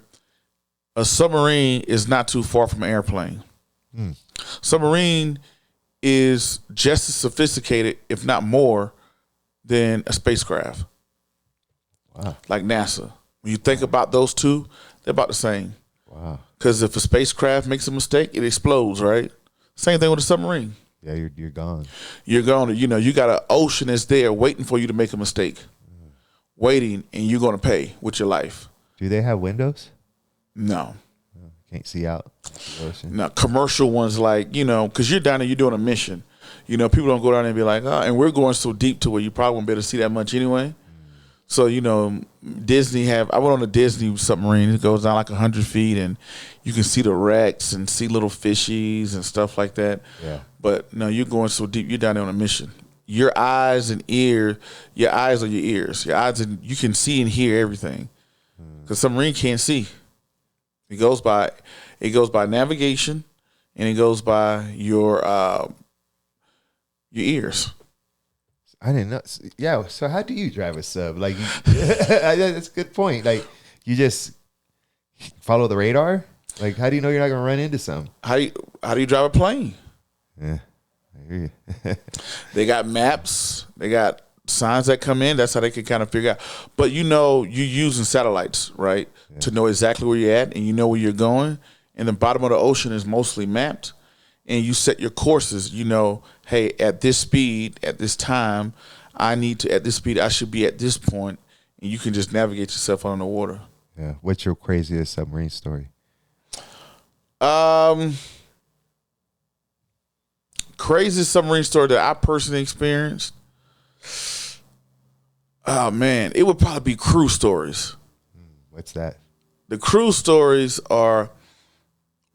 a submarine is not too far from an airplane. Submarine is just as sophisticated, if not more, than a spacecraft. Wow. Like NASA. When you think about those two, they're about the same. Wow. Because if a spacecraft makes a mistake, it explodes, right? Same thing with a submarine. Yeah, you're gone. You're going to, you got an ocean that's there waiting for you to make a mistake. Waiting, and you're going to pay with your life. Do they have windows? No. Can't see out the ocean. Now, commercial ones like, because you're down there, you're doing a mission. People don't go down there and be like, oh, and we're going so deep to where you probably won't be able to see that much anyway. So, Disney I went on a Disney submarine. It goes down like 100 feet, and you can see the wrecks and see little fishies and stuff like that. Yeah. But, no, you're going so deep, you're down there on a mission. Your eyes and ears, your eyes are your ears. Your eyes, you can see and hear everything. Because submarine can't see. It goes by navigation, and it goes by your ears. I didn't know. Yeah. So how do you drive a sub? Like, that's a good point. Like, you just follow the radar. Like, how do you know you're not gonna run into some? How do you drive a plane? Yeah, I hear you. They got maps. They got signs that come in. That's how they can kind of figure out. But you're using satellites, right, to know exactly where you're at, and you know where you're going. And the bottom of the ocean is mostly mapped. And you set your courses, hey, at this speed, at this time, at this speed, I should be at this point, and you can just navigate yourself on the water. Yeah. What's your craziest submarine story? Craziest submarine story that I personally experienced? Oh, man, it would probably be cruise stories. What's that? The cruise stories are,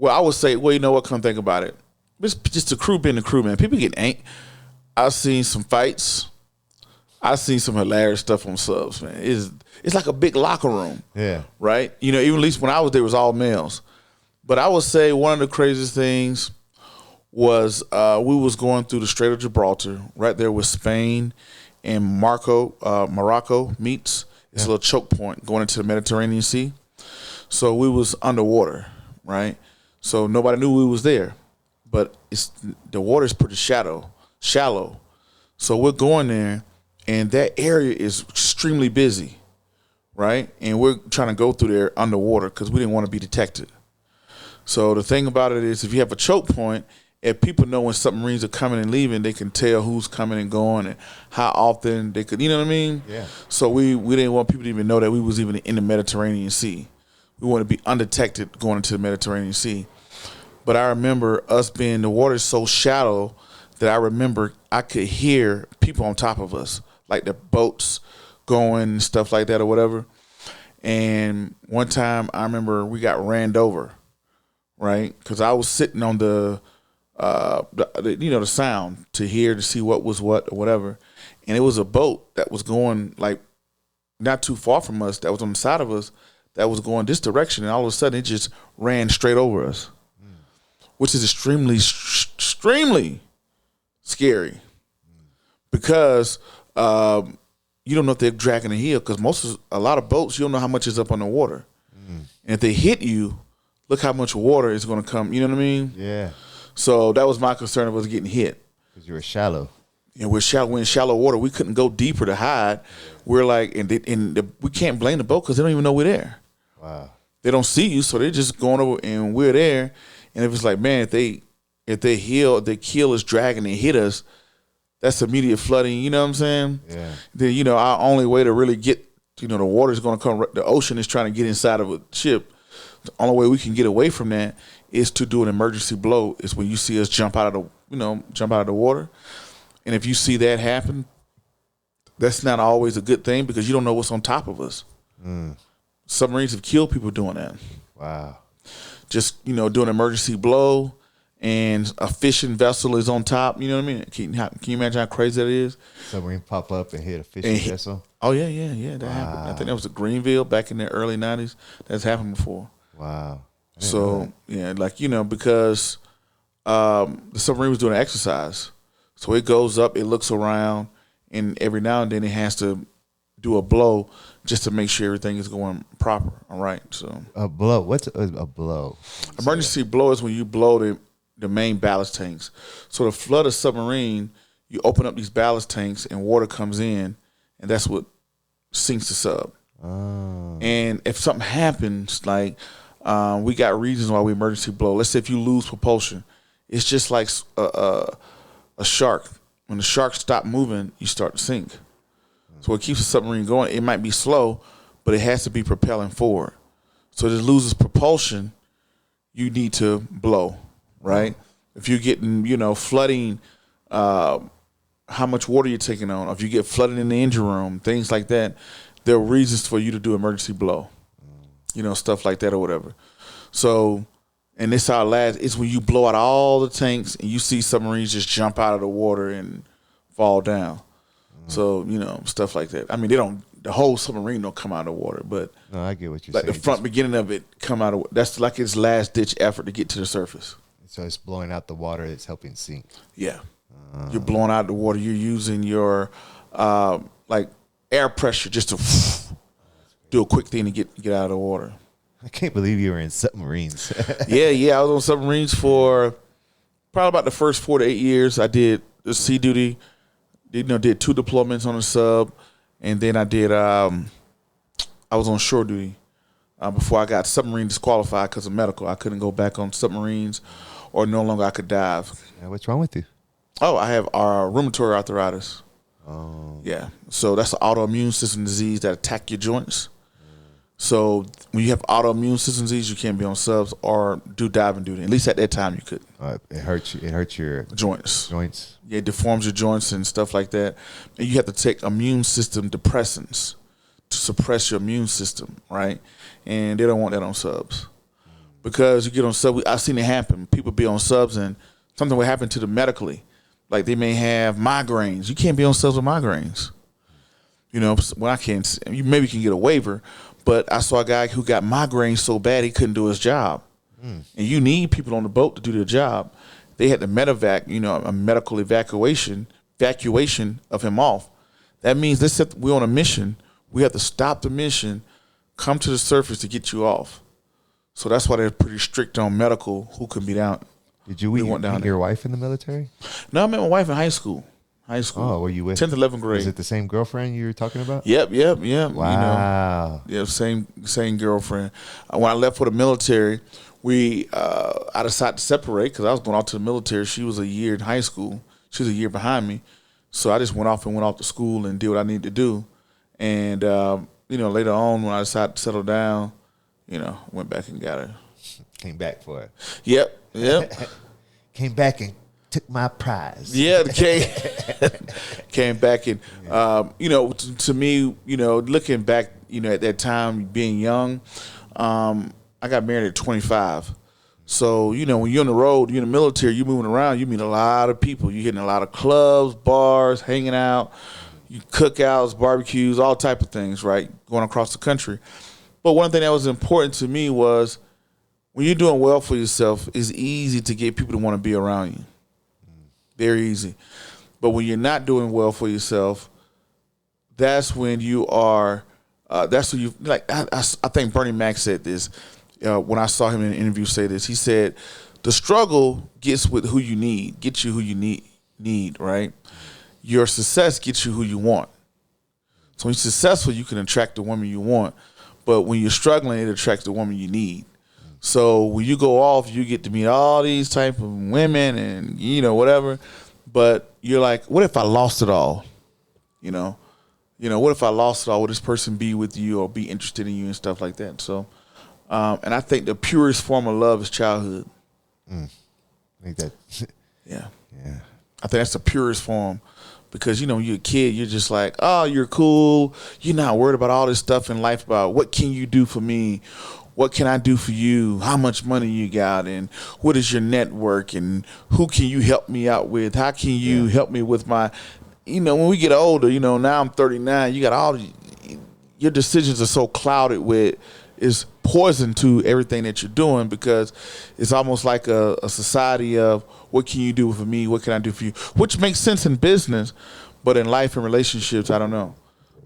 I would say, you know what, come think about it. It's just the crew being the crew, man. People get angry. I've seen some fights. I've seen some hilarious stuff on subs, man. It's like a big locker room. Yeah. Right? Even at least when I was there, it was all males. But I would say one of the craziest things was we was going through the Strait of Gibraltar, right there with Spain and Morocco meets. It's a little choke point going into the Mediterranean Sea. So we was underwater, right? So nobody knew we was there. But the water is pretty shallow. So we're going there, and that area is extremely busy, right? And we're trying to go through there underwater because we didn't want to be detected. So the thing about it is, if you have a choke point, if people know when submarines are coming and leaving, they can tell who's coming and going and how often they could, you know what I mean? Yeah. So we didn't want people to even know that we was even in the Mediterranean Sea. We want to be undetected going into the Mediterranean Sea. But I remember the water is so shallow that I remember I could hear people on top of us, like the boats going and stuff like that or whatever. And one time I remember we got ran over, right? Because I was sitting on the sound to see what was what or whatever. And it was a boat that was going like not too far from us that was on the side of us that was going this direction. And all of a sudden it just ran straight over us. Which is extremely scary because you don't know if they're dragging a heel because a lot of boats, you don't know how much is up on the water. And if they hit you, look how much water is going to come. You know what I mean? Yeah. So that was my concern of us getting hit. Because you were shallow. And we're in shallow water. We couldn't go deeper to hide. We're like, we can't blame the boat because they don't even know we're there. Wow. They don't see you, so they're just going over and we're there. And if it's like, man, if their keel is dragging and hit us, that's immediate flooding. You know what I'm saying? Yeah. Then our only way to really get, the water is going to come. The ocean is trying to get inside of a ship. The only way we can get away from that is to do an emergency blow. Is when you see us jump out of the water. And if you see that happen, that's not always a good thing because you don't know what's on top of us. Submarines have killed people doing that. Wow. Just, do an emergency blow and a fishing vessel is on top. You know what I mean? Can you imagine how crazy that is? Submarine pop up and hit a fishing vessel. Oh yeah. That happened. I think that was at Greenville back in the early '90s. That's happened before. Wow. So yeah, like because the submarine was doing an exercise, so it goes up, it looks around, and every now and then it has to do a blow just to make sure everything is going proper. All right. So A blow. What's a blow? emergency blow is when you blow the main ballast tanks. So to flood a submarine, you open up these ballast tanks and water comes in, and that's what sinks the sub. Oh. And if something happens, like we got reasons why we emergency blow. Let's say if you lose propulsion, it's just like a shark. When the shark stops moving, you start to sink. So what keeps the submarine going, it might be slow, but it has to be propelling forward. So if it loses propulsion, you need to blow, right? If you're getting, flooding, how much water you're taking on, or if you get flooded in the engine room, things like that, there are reasons for you to do emergency blow, stuff like that or whatever. So, and this it's when you blow out all the tanks and you see submarines just jump out of the water and fall down. So, stuff like that. I mean, the whole submarine don't come out of the water, but No, I get what you're like saying. the front beginning of it come out of, that's like its last ditch effort to get to the surface. So it's blowing out the water that's helping sink. Yeah. You're blowing out the water. You're using your like air pressure just to do a quick thing to get out of the water. I can't believe you were in submarines. Yeah. I was on submarines for probably about the first 4 to 8 years. I did the sea duty. Did 2 deployments on the sub, and then I did. I was on shore duty before I got submarine disqualified because of medical. I couldn't go back on submarines, or no longer I could dive. What's wrong with you? Oh, I have rheumatoid arthritis. Oh. Yeah, so that's an autoimmune system disease that attack your joints. So when you have autoimmune system disease, you can't be on subs or do diving duty. At least at that time, you could. It hurts you. It hurts your Joints. Yeah, it deforms your joints and stuff like that. And you have to take immune system depressants to suppress your immune system, right? And they don't want that on subs. Because you get on subs, I've seen it happen. People be on subs and something will happen to them medically. Like they may have migraines. You can't be on subs with migraines. When I can't, you maybe can get a waiver, but I saw a guy who got migraines so bad he couldn't do his job. And you need people on the boat to do their job. They had to medevac, a medical evacuation of him off. That means let's say we're on a mission. We have to stop the mission, come to the surface to get you off. So that's why they're pretty strict on medical who can be down. Did you meet your wife in the military? No, I met my wife in high school. Oh, were you with 10th, 11th grade? Is it the same girlfriend you were talking about? Yep. Wow. Same girlfriend. When I left for the military, I decided to separate because I was going off to the military. She was a year in high school. She was a year behind me. So I just went off to school and did what I needed to do. And, later on when I decided to settle down, went back and got her. Came back for it. Yep. Came back and took my prize. Yeah, came back and to me, looking back, at that time being young, I got married at 25. So, when you're on the road, you're in the military, you're moving around, you meet a lot of people. You're hitting a lot of clubs, bars, hanging out, you cookouts, barbecues, all type of things, right? Going across the country. But one thing that was important to me was when you're doing well for yourself, it's easy to get people to want to be around you. Very easy. But when you're not doing well for yourself, that's when you are, that's when you, like, I think Bernie Mac said this when I saw him in an interview say this. He said, the struggle gets you who you need, right? Your success gets you who you want. So when you're successful, you can attract the woman you want. But when you're struggling, it attracts the woman you need. So when you go off, you get to meet all these type of women and, whatever. But you're like, what if I lost it all? What if I lost it all? Would this person be with you or be interested in you and stuff like that? So, and I think the purest form of love is childhood. Like that. Yeah. Yeah. I think that's the purest form because, when you're a kid, you're just like, oh, you're cool. You're not worried about all this stuff in life about what can you do for me? what can I do for you? How much money you got? And what is your network? And who can you help me out with? How can you help me with my, when we get older, now I'm 39, you got your decisions are so clouded with, is poison to everything that you're doing, because it's almost like a society of what can you do for me? What can I do for you? Which makes sense in business, but in life and relationships, I don't know.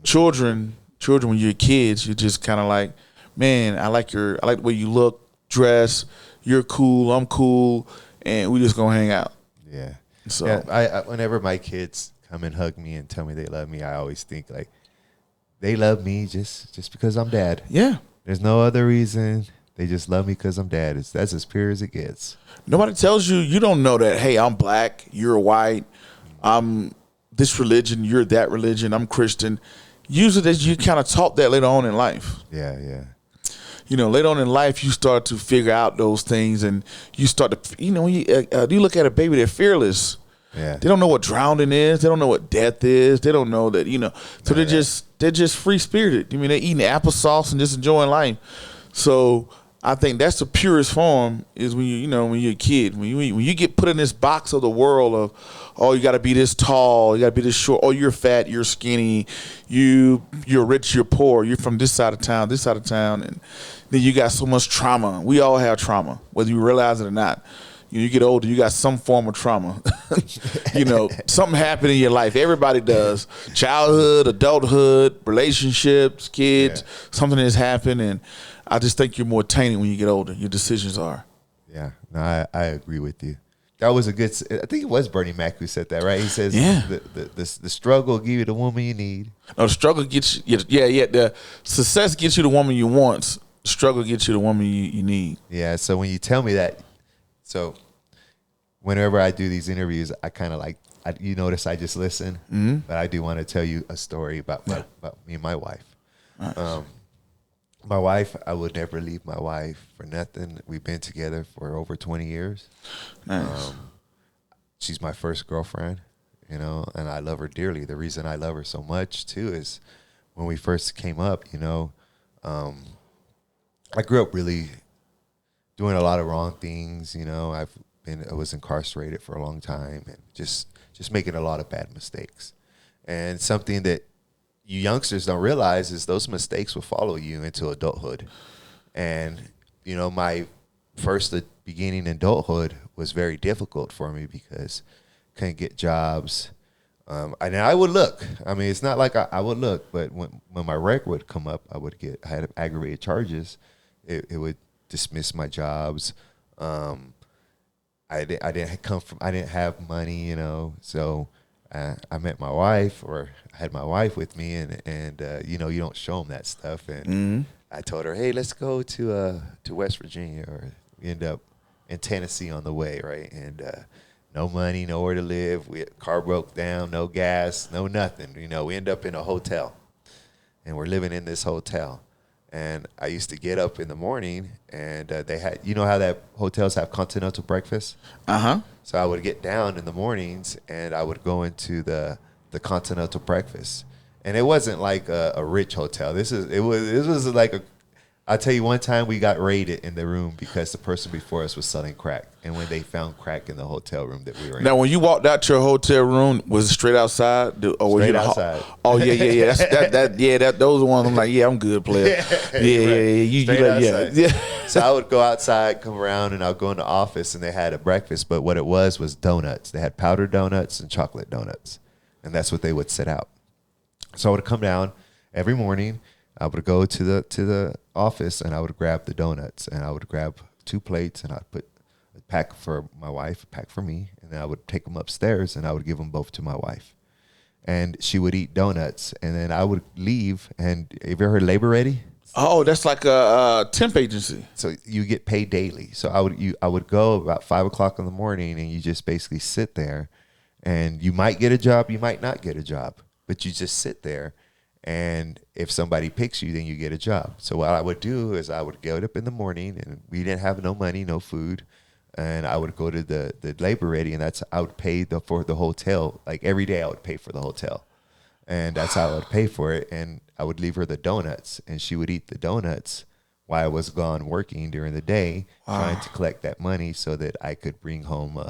Children, when you're kids, you're just kind of like, man, I like the way you look, dress, you're cool, I'm cool, and we just gonna hang out. Yeah. So I whenever my kids come and hug me and tell me they love me, I always think like they love me just because I'm dad. Yeah. There's no other reason. They just love me because I'm dad. That's as pure as it gets. Nobody tells you don't know that, hey, I'm black, you're white, I'm this religion, you're that religion, I'm Christian. Usually that you kind of taught that later on in life. Yeah, yeah. Later on in life, you start to figure out those things, and you start to, when you look at a baby, they're fearless. Yeah. They don't know what drowning is. They don't know what death is. They don't know that, so they're just free spirited. I mean, they're eating applesauce and just enjoying life. So I think that's the purest form, is when when you're a kid, when you get put in this box of the world of, oh, you got to be this tall, you got to be this short, oh, you're fat, you're skinny, you're rich, you're poor, you're from this side of town, and then you got so much trauma. We all have trauma, whether you realize it or not. You get older, you got some form of trauma. Something happened in your life. Everybody does. Childhood, adulthood, relationships, kids, something has happened, and I just think you're more tainted when you get older. Your decisions are. Yeah, no, I agree with you. That was a good. I think it was Bernie Mac who said that, right? He says, the struggle will give you the woman you need. No, the struggle gets you. Yeah. The success gets you the woman you want. The struggle gets you the woman you need. Yeah. So when you tell me that, so whenever I do these interviews, I kind of like. You notice I just listen, but I do want to tell you a story about me and my wife. Nice. My wife, I would never leave my wife for nothing. We've been together for over 20 years. Nice. She's my first girlfriend, and I love her dearly. The reason I love her so much, too, is when we first came up, I grew up really doing a lot of wrong things. I was incarcerated for a long time, and just making a lot of bad mistakes. And something that you youngsters don't realize is those mistakes will follow you into adulthood. And, my first beginning in adulthood was very difficult for me because I couldn't get jobs. And I would look. I mean, it's not like I would look, but when my record would come up, I had aggravated charges. It would dismiss my jobs. I didn't have money, so I met my wife, or I had my wife with me, and you don't show them that stuff. And I told her, hey, let's go to West Virginia, or we end up in Tennessee on the way, right? And no money, nowhere to live. Car broke down, no gas, no nothing. We end up in a hotel, and we're living in this hotel. And I used to get up in the morning, and they had, how that hotels have continental breakfast? Uh-huh. So I would get down in the mornings, and I would go into the continental breakfast. And it wasn't like a rich hotel. This was like I'll tell you, one time we got raided in the room because the person before us was selling crack. And when they found crack in the hotel room that we were in. Now, when you walked out your hotel room, was it straight outside? Straight outside. Oh, yeah. Those are ones I'm like, yeah, I'm good, player. Yeah. Yeah. So I would go outside, come around, and I'll go in the office, and they had a breakfast. But what it was donuts. They had powdered donuts and chocolate donuts. And that's what they would set out. So I would come down every morning. I would go to the office, and I would grab the donuts, and I would grab 2 plates, and I'd put a pack for my wife, a pack for me, and then I would take them upstairs, and I would give them both to my wife. And she would eat donuts, and then I would leave. And have you ever heard Labor Ready? Oh, that's like a temp agency. So you get paid daily. So I would go about 5 o'clock in the morning, and you just basically sit there, and you might get a job, you might not get a job, but you just sit there. And if somebody picks you, then you get a job. So what I would do is I would get up in the morning, and we didn't have no money, no food. And I would go to the Labor Ready, and I would pay for the hotel. Like every day I would pay for the hotel. And that's how I would pay for it. And I would leave her the donuts, and she would eat the donuts while I was gone working during the day, trying to collect that money so that I could bring home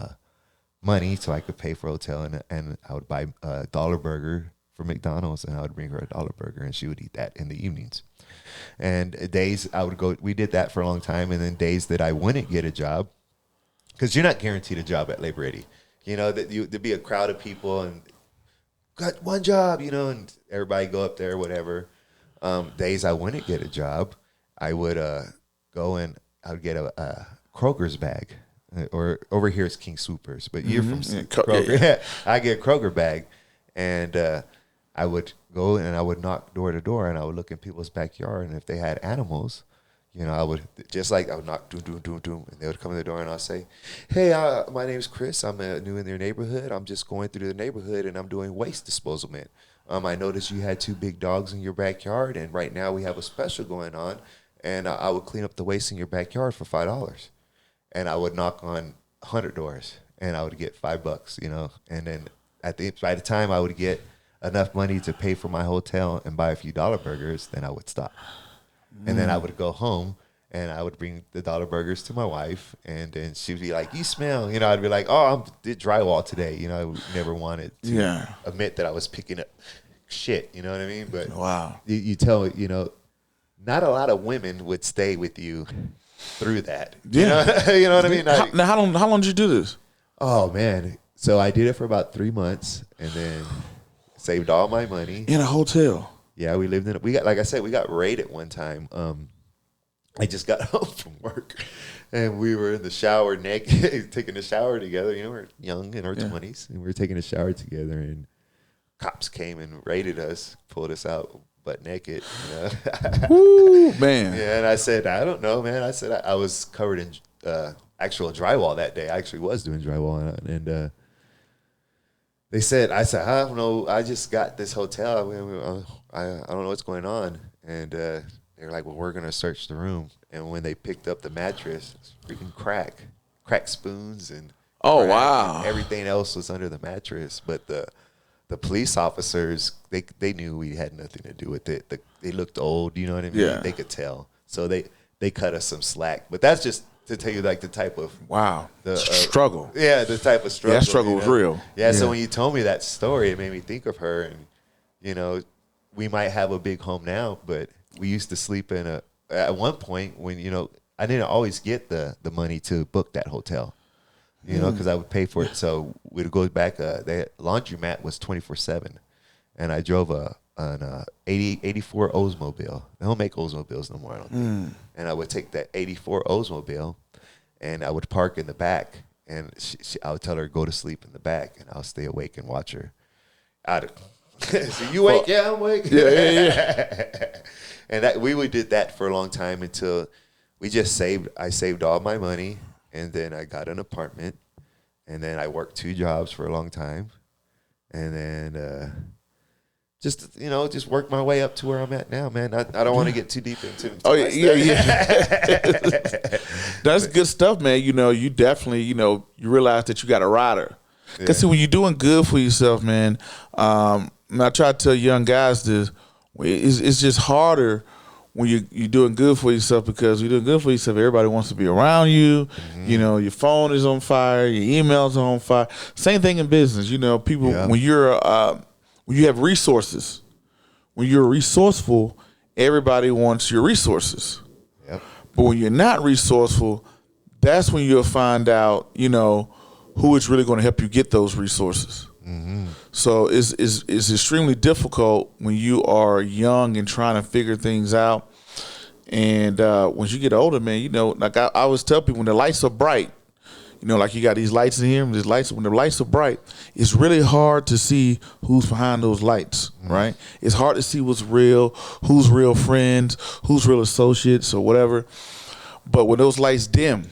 money so I could pay for hotel, and I would buy a dollar burger from McDonald's, and I would bring her a dollar burger, and she would eat that in the evenings. And days I would go, we did that for a long time, and then days that I wouldn't get a job, because you're not guaranteed a job at Labor Ready. You know, that there'd be a crowd of people and got one job, you know, and everybody go up there, whatever. Days I wouldn't get a job, I would go and I would get a Kroger's bag. Or over here it's King Soopers, but you're from Kroger. Yeah. I get a Kroger bag, and I would go and I would knock door to door, and I would look in people's backyard, and if they had animals, you know, I would knock, doom, doom, doom, doom, and they would come to the door, and I'll say, "Hey, my name's Chris. I'm new in your neighborhood. I'm just going through the neighborhood, and I'm doing waste disposal. I noticed you had 2 big dogs in your backyard, and right now we have a special going on, and I would clean up the waste in your backyard for $5. And I would knock on 100 doors, and I would get $5, you know. And then by the time I would get enough money to pay for my hotel and buy a few dollar burgers, then I would stop. And then I would go home, and I would bring the dollar burgers to my wife, and then she'd be like, "You smell," you know. I'd be like, "Oh, I did drywall today," you know. I never wanted to admit that I was picking up shit, you know what I mean? But wow, you tell, you know, not a lot of women would stay with you through that. Yeah. You know what I mean? Now, how long did you do this? Oh, man. So I did it for about 3 months, and then saved all my money. In a hotel? Yeah, we lived in it. Like I said, we got raided one time. I just got home from work, and we were in the shower naked, taking a shower together. You know, we're young in our 20s, and we were taking a shower together, and cops came and raided us, pulled us out butt naked. You know? Woo, man. Yeah, and I said, "I don't know, man." I said I was covered in actual drywall that day. I actually was doing drywall, and I said, "I don't know. I just got this hotel. I don't know what's going on." And they're like, "Well, we're gonna search the room." And when they picked up the mattress, it's freaking crack spoons, and wow, and everything else was under the mattress. But the police officers, they knew we had nothing to do with it. They looked old, you know what I mean? Yeah. They could tell. So they cut us some slack. But that's just to tell you, like, the type of struggle. Yeah, the type of struggle. Yeah, that struggle was real. Yeah, so when you told me that story, it made me think of her. And, you know, we might have a big home now, but we used to sleep in at one point when, you know, I didn't always get the money to book that hotel. You know, because I would pay for it. So we'd go back. The laundromat was 24/7, and I drove an 84 Oldsmobile. They don't make Oldsmobiles no more, I don't think. And I would take that 84 Oldsmobile, and I would park in the back, and I would tell her to go to sleep in the back, and I'll stay awake and watch her. So you awake? Yeah, I'm awake. Yeah. And we did that for a long time until I saved all my money. And then I got an apartment, and then I worked 2 jobs for a long time, and then just work my way up to where I'm at now, man. I don't want to get too deep into it. Oh yeah. That's good stuff, man. You know, you definitely, you know, you realize that you got a rider. Because see, when you're doing good for yourself, man, and I try to tell young guys this, it's just harder when you're doing good for yourself, because you're doing good for yourself, everybody wants to be around you. Mm-hmm. You know, your phone is on fire, your emails are on fire. Same thing in business. You know, people, when you have resources, when you're resourceful, everybody wants your resources. Yep. But when you're not resourceful, that's when you'll find out, you know, who is really going to help you get those resources. Mm-hmm. So it's extremely difficult when you are young and trying to figure things out. And once you get older, man, you know, like I always tell people, when the lights are bright, you know, like you got these lights in here, and when the lights are bright, it's really hard to see who's behind those lights, right? It's hard to see what's real, who's real friends, who's real associates or whatever. But when those lights dim,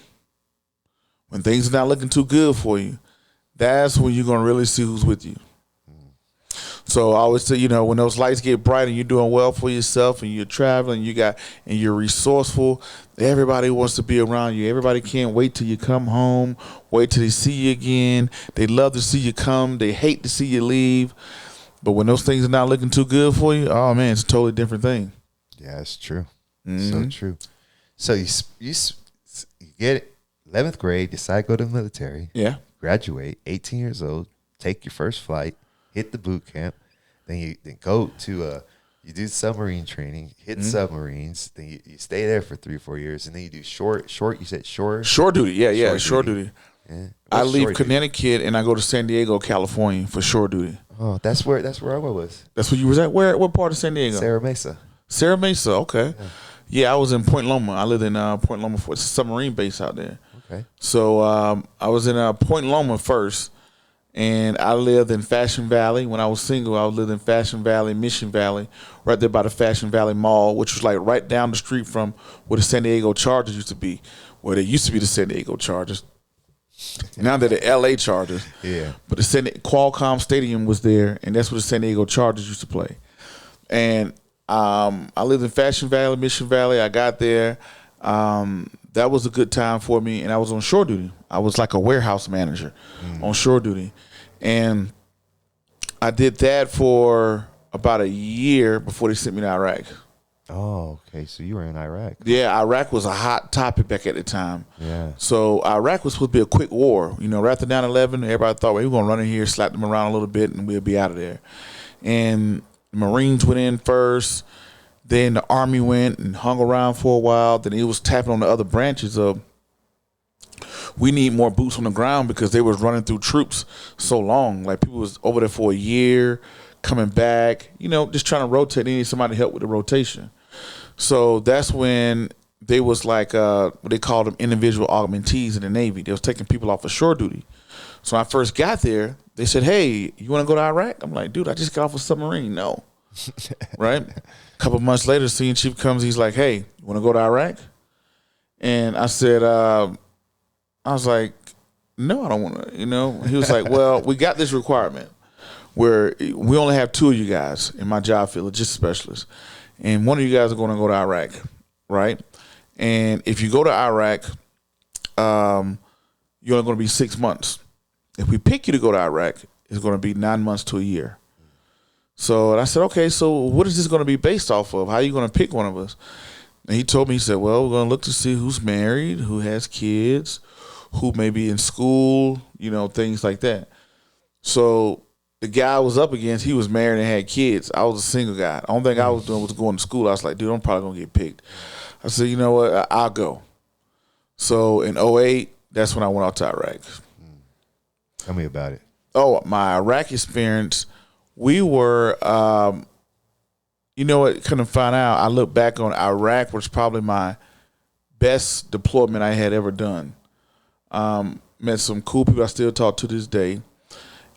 when things are not looking too good for you, that's when you're going to really see who's with you. So I always say, you know, when those lights get bright and you're doing well for yourself and you're traveling, and you're resourceful, everybody wants to be around you. Everybody can't wait till you come home, wait till they see you again. They love to see you come. They hate to see you leave. But when those things are not looking too good for you, oh man, it's a totally different thing. Yeah, it's true. Mm-hmm. So true. So you get 11th grade, decide to go to the military. Yeah. Graduate, 18 years old, take your first flight, hit the boot camp, then go to you do submarine training, hit submarines, then you stay there for 3 or 4 years, and then you do shore. You said shore duty. Yeah, shore duty. Yeah. I leave shore Connecticut duty? And I go to San Diego, California for shore duty. Oh, that's where I was. That's where you was at. What part of San Diego? Sarah Mesa. Okay. Yeah, I was in Point Loma. I lived in Point Loma. It's a submarine base out there. Okay. So I was in Point Loma first, and I lived in Fashion Valley. When I was single, I lived in Fashion Valley, Mission Valley, right there by the Fashion Valley Mall, which was like right down the street from where the San Diego Chargers used to be, where they used to be the San Diego Chargers. Now they're the L.A. Chargers. Yeah. But the Qualcomm Stadium was there, and that's where the San Diego Chargers used to play. And I lived in Fashion Valley, Mission Valley. I got there. That was a good time for me, and I was on shore duty. I was like a warehouse manager on shore duty. And I did that for about a year before they sent me to Iraq. Oh, okay. So you were in Iraq. Yeah, Iraq was a hot topic back at the time. Yeah. So Iraq was supposed to be a quick war. You know, right after 9/11, everybody thought, well, we're going to run in here, slap them around a little bit, and we'll be out of there. And the Marines went in first. Then the Army went and hung around for a while. Then it was tapping on the other branches of, we need more boots on the ground because they was running through troops so long. Like people was over there for a year, coming back, you know, just trying to rotate. They needed somebody to help with the rotation. So that's when they was like, what they called them individual augmentees in the Navy. They was taking people off of shore duty. So when I first got there, they said, hey, you want to go to Iraq? I'm like, dude, I just got off a submarine. No. Right? A couple months later, Senior Chief comes. He's like, hey, you want to go to Iraq? And I said, I was like, no, I don't want to, you know. He was like, well, we got this requirement where we only have 2 of you guys in my job field, logistics specialists. And one of you guys are going to go to Iraq, right? And if you go to Iraq, you're only going to be 6 months. If we pick you to go to Iraq, it's going to be 9 months to a year. So I said, okay, so what is this going to be based off of? How are you going to pick one of us? And he told me, he said, well, we're going to look to see who's married, who has kids, who may be in school, you know, things like that. So the guy I was up against, he was married and had kids. I was a single guy. The only thing I was doing was going to school. I was like, dude, I'm probably going to get picked. I said, you know what, I'll go. So in 2008, that's when I went out to Iraq. Tell me about it. Oh, my Iraq experience, we were, you know what, couldn't find out. I look back on Iraq was probably my best deployment I had ever done. Met some cool people I still talk to this day.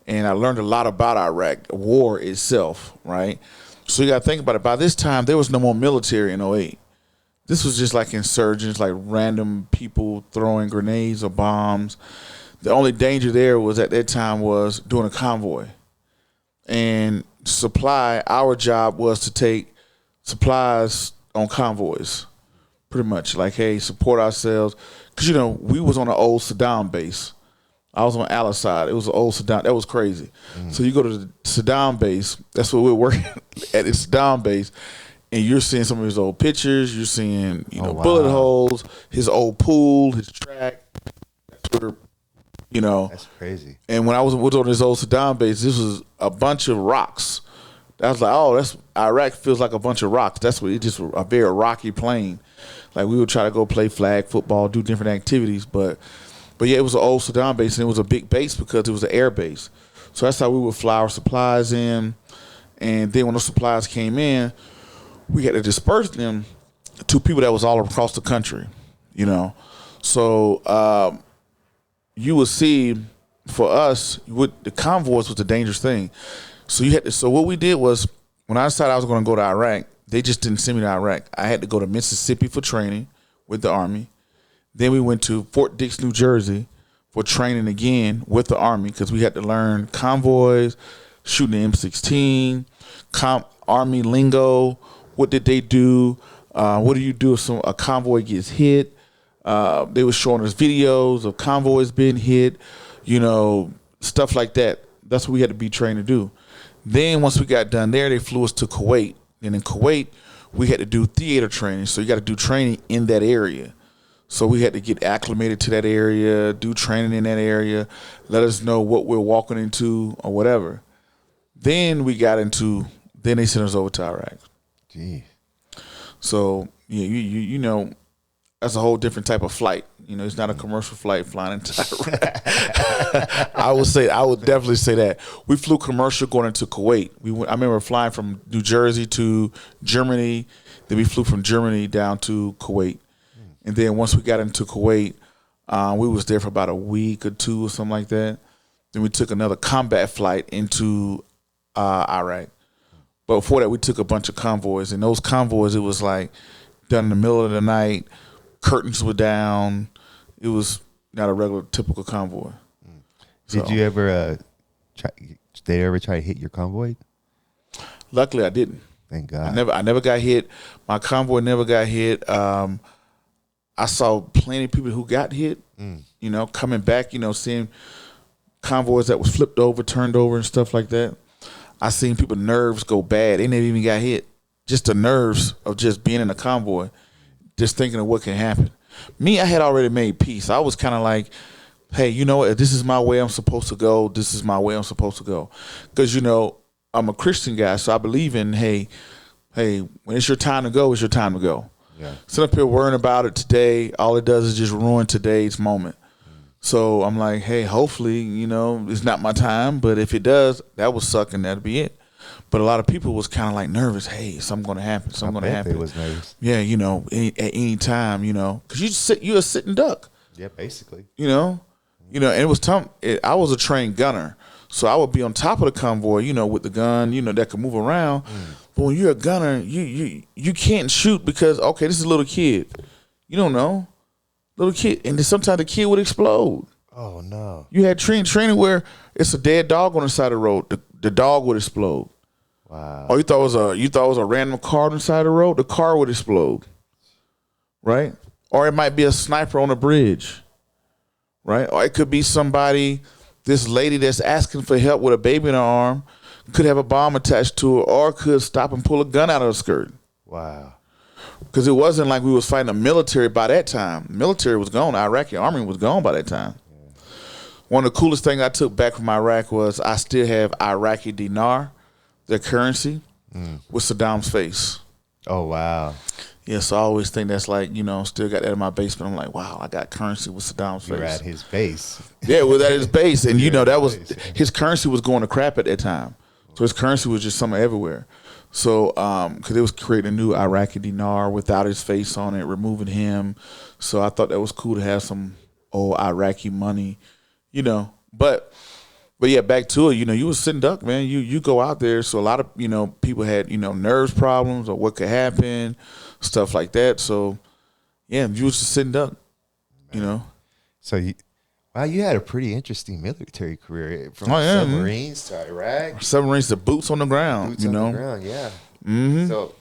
And I learned a lot about Iraq, war itself, right? So you got to think about it. By this time, there was no more military in 2008. This was just like insurgents, like random people throwing grenades or bombs. The only danger there was at that time was doing a convoy. And supply, our job was to take supplies on convoys, pretty much. Like, hey, support ourselves. Because, you know, we was on an old Saddam base. I was on Al-Assad. It was an old Saddam. That was crazy. So you go to the Saddam base. That's what we're working at the Saddam base. And you're seeing some of his old pictures. You're seeing, you know, bullet holes, his old pool, his track. That's where, you know. That's crazy. And when I was on this old Saddam base, this was a bunch of rocks. I was like, oh, that's Iraq feels like a bunch of rocks. That's what it just a very rocky plain. Like we would try to go play flag football, do different activities, but yeah, it was an old Saddam base, and it was a big base because it was an air base. So that's how we would fly our supplies in. And then when those supplies came in, we had to disperse them to people that was all across the country, you know. So you would see, for us, the convoys was a dangerous thing. So you had to. So what we did was, when I decided I was going to go to Iraq, they just didn't send me to Iraq. I had to go to Mississippi for training with the Army. Then we went to Fort Dix, New Jersey for training again with the Army because we had to learn convoys, shooting the M16, Army lingo. What did they do? What do you do if a convoy gets hit? They were showing us videos of convoys being hit, you know, stuff like that. That's what we had to be trained to do. Then once we got done there, they flew us to Kuwait. And in Kuwait, we had to do theater training. So you got to do training in that area. So we had to get acclimated to that area, do training in that area, let us know what we're walking into or whatever. Then then they sent us over to Iraq. Gee. So yeah, you know, that's a whole different type of flight. You know, it's not a commercial flight flying into Iraq. I would definitely say that. We flew commercial going into Kuwait. I remember flying from New Jersey to Germany. Then we flew from Germany down to Kuwait. And then once we got into Kuwait, we was there for about a week or two or something like that. Then we took another combat flight into Iraq. But before that, we took a bunch of convoys. And those convoys, it was like done in the middle of the night. Curtains were down. It was not a regular, typical convoy. Did you ever did they ever try to hit your convoy? Luckily, I didn't. Thank God. I never got hit. My convoy never got hit. I saw plenty of people who got hit, you know, coming back, you know, seeing convoys that was flipped over, turned over and stuff like that. I seen people's nerves go bad. They never even got hit. Just the nerves of just being in a convoy, just thinking of what can happen. Me, I had already made peace. I was kind of like, hey, you know what? If this is my way I'm supposed to go, this is my way I'm supposed to go. Because, you know, I'm a Christian guy, so I believe in, hey, when it's your time to go, it's your time to go. Yeah. Sit up here worrying about it today, all it does is just ruin today's moment. So I'm like, hey, hopefully, you know, it's not my time, but if it does, that would suck and that'll be it. But a lot of people was kind of like nervous. Hey, something going to happen. Something going to happen. They was nervous. Yeah, you know, at any time, you know, because you're a sitting duck. Yeah, basically. You know, and it was tough. I was a trained gunner, so I would be on top of the convoy, you know, with the gun, you know, that could move around. But when you're a gunner, you can't shoot because okay, this is a little kid. You don't know, little kid, and then sometimes the kid would explode. Oh no! You had training where it's a dead dog on the side of the road. The dog would explode. Wow. Or you thought it was a random car on the side of the road. The car would explode. Right? Or it might be a sniper on a bridge. Right? Or it could be somebody, this lady that's asking for help with a baby in her arm, could have a bomb attached to her, or could stop and pull a gun out of her skirt. Wow. Because it wasn't like we was fighting the military by that time. The military was gone. The Iraqi army was gone by that time. Yeah. One of the coolest things I took back from Iraq was I still have Iraqi dinar, their currency, with Saddam's face. Oh, wow. Yeah, so I always think that's like, you know, still got that in my basement. I'm like, wow, I got currency with Saddam's face. You're at his base. Yeah, it was at his base. And, you know, that was his currency was going to crap at that time. So his currency was just somewhere everywhere. So, because it was creating a new Iraqi dinar without his face on it, removing him. So I thought that was cool to have some old Iraqi money, you know. But yeah, back to it, you know, you was sitting duck, man. You go out there. So a lot of, you know, people had, you know, nerves problems or what could happen, stuff like that. So, yeah, you was just sitting duck, you know. So, you had a pretty interesting military career from yeah, submarines to Iraq. Submarines to boots on the ground, Boots you on know. the ground, yeah. Mm-hmm. So,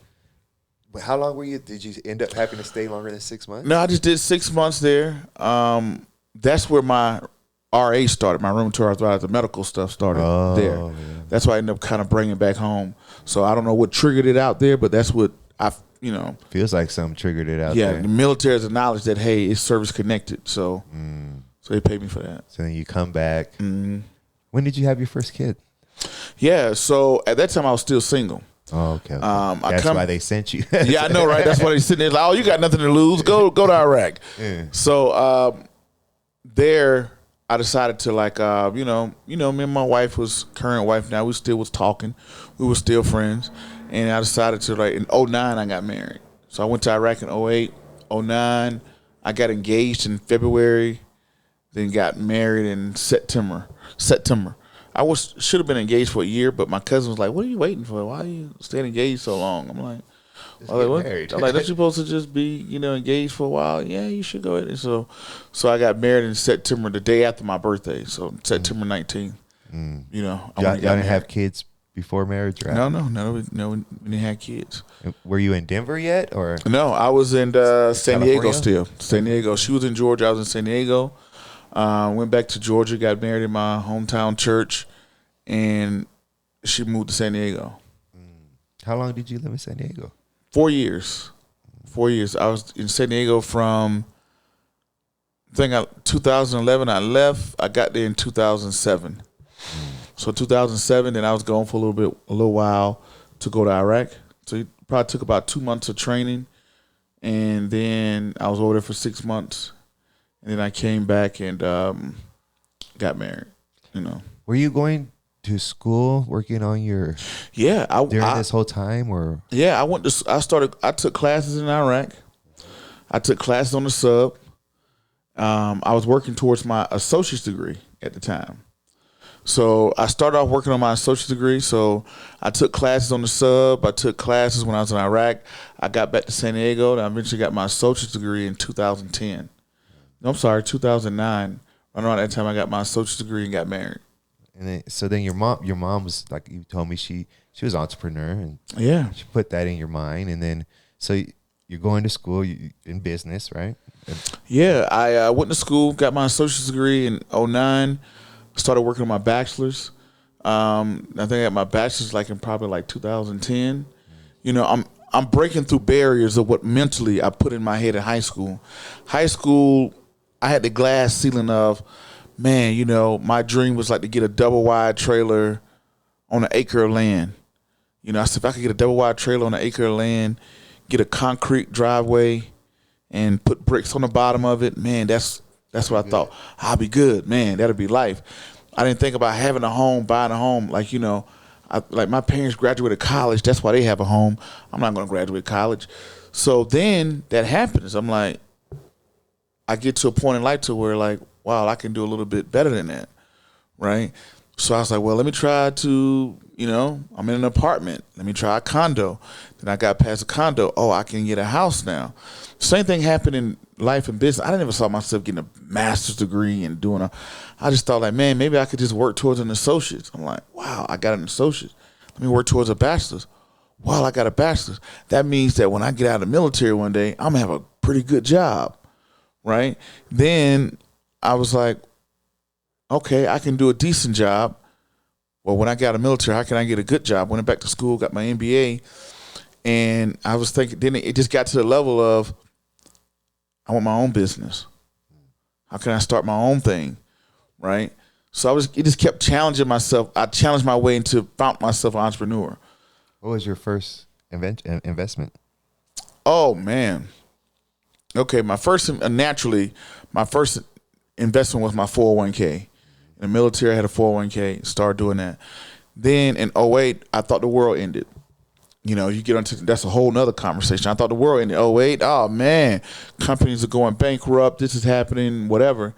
but how long were you? Did you end up having to stay longer than 6 months? No, I just did 6 months there. That's where my RA started, my rheumatoid arthritis, the medical stuff started there. Yeah. That's why I ended up kind of bringing it back home. So I don't know what triggered it out there, but that's what you know. Feels like something triggered it out there. Yeah, the military has acknowledged that, hey, it's service connected. So so they paid me for that. So then you come back. When did you have your first kid? Yeah, so at that time I was still single. Oh, okay. That's why they sent you. Yeah, I know, right? That's why they sitting there like, oh, you got nothing to lose. Go to Iraq. Yeah. So there I decided to like, you know, me and my wife was current wife now. We still was talking. We were still friends. And I decided to like, in 2009, I got married. So I went to Iraq in 2008, 2009. I got engaged in February, then got married in September. I should have been engaged for a year, but my cousin was like, what are you waiting for? Why are you staying engaged so long? I'm like, married. I'm like, aren't you supposed to just be, you know, engaged for a while? Yeah, you should go ahead. And so I got married in September, the day after my birthday. So September 19th. You know, y'all didn't have kids before marriage, right? No, we didn't have kids. Were you in Denver yet, or? No, I was in San Diego California? still. San Diego. She was in Georgia. I was in San Diego. Went back to Georgia, got married in my hometown church, and she moved to San Diego. How long did you live in San Diego? 4 years. 4 years. I was in San Diego from 2011. I left. I got there in 2007. So 2007, then I was gone for a little while to go to Iraq. So it probably took about 2 months of training, and then I was over there for 6 months, and then I came back and got married. Were you going to school, working on your during this whole time, or? Yeah, I took classes in Iraq. I took classes on the sub. I was working towards my associate's degree at the time. So I started off working on my associate's degree. So I took classes on the sub. I took classes when I was in Iraq. I got back to San Diego, and I eventually got my associate's degree in 2010. No, I'm sorry, 2009. Right around that time, I got my associate's degree and got married. And then your mom was, like you told me, she was an entrepreneur, and she put that in your mind. And then so you're going to school in business, right? Yeah, I went to school, got my associate's degree in 2009. Started working on my bachelor's. I think I got my bachelor's in probably 2010. I'm breaking through barriers of what mentally I put in my head in high school. High school, I had the glass ceiling of, man, my dream was to get a double wide trailer on an acre of land. I said, if I could get a double wide trailer on an acre of land, get a concrete driveway, and put bricks on the bottom of it, man, that's what I thought. I'll be good, man. That'll be life. I didn't think about having a home, buying a home. My parents graduated college. That's why they have a home. I'm not going to graduate college. So then that happens. I'm like, I get to a point in life to where wow, I can do a little bit better than that, right? So I was like, well, let me try to, I'm in an apartment. Let me try a condo. Then I got past a condo. Oh, I can get a house now. Same thing happened in life and business. I never saw myself getting a master's degree and I just thought man, maybe I could just work towards an associate's. I'm like, wow, I got an associate's. Let me work towards a bachelor's. Wow, I got a bachelor's. That means that when I get out of the military one day, I'm going to have a pretty good job, right? Then I was like, okay, I can do a decent job. Well, when I got out of the military, how can I get a good job? Went back to school, got my MBA, and I was thinking, then it just got to the level of, I want my own business. How can I start my own thing, right? So it just kept challenging myself. I challenged my way into found myself an entrepreneur. What was your first investment? Oh, man. Okay, my first investment was my 401k. In the military, I had a 401k, started doing that. Then in 2008, I thought the world ended. You get into, that's a whole nother conversation. I thought the world ended. 2008, oh man, companies are going bankrupt. This is happening, whatever.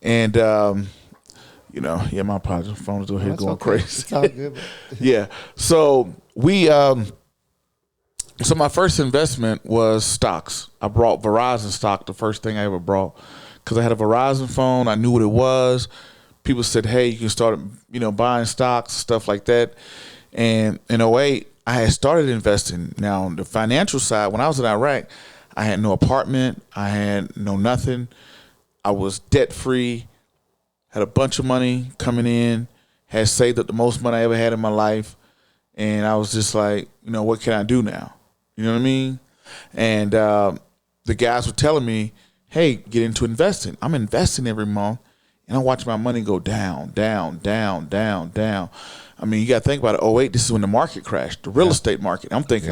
And, my apologies. Phone is over here going crazy. It's all good. Yeah. So so my first investment was stocks. I brought Verizon stock, the first thing I ever brought, because I had a Verizon phone. I knew what it was. People said, hey, you can start, buying stocks, stuff like that. And in 2008, I had started investing. Now, on the financial side, when I was in Iraq, I had no apartment. I had no nothing. I was debt-free, had a bunch of money coming in, had saved up the most money I ever had in my life. And I was just like, what can I do now? You know what I mean? And the guys were telling me, hey, get into investing. I'm investing every month, and I'm watching my money go down, down, down, down, down. I mean, you got to think about it. 2008, this is when the market crashed, the real estate market. I'm thinking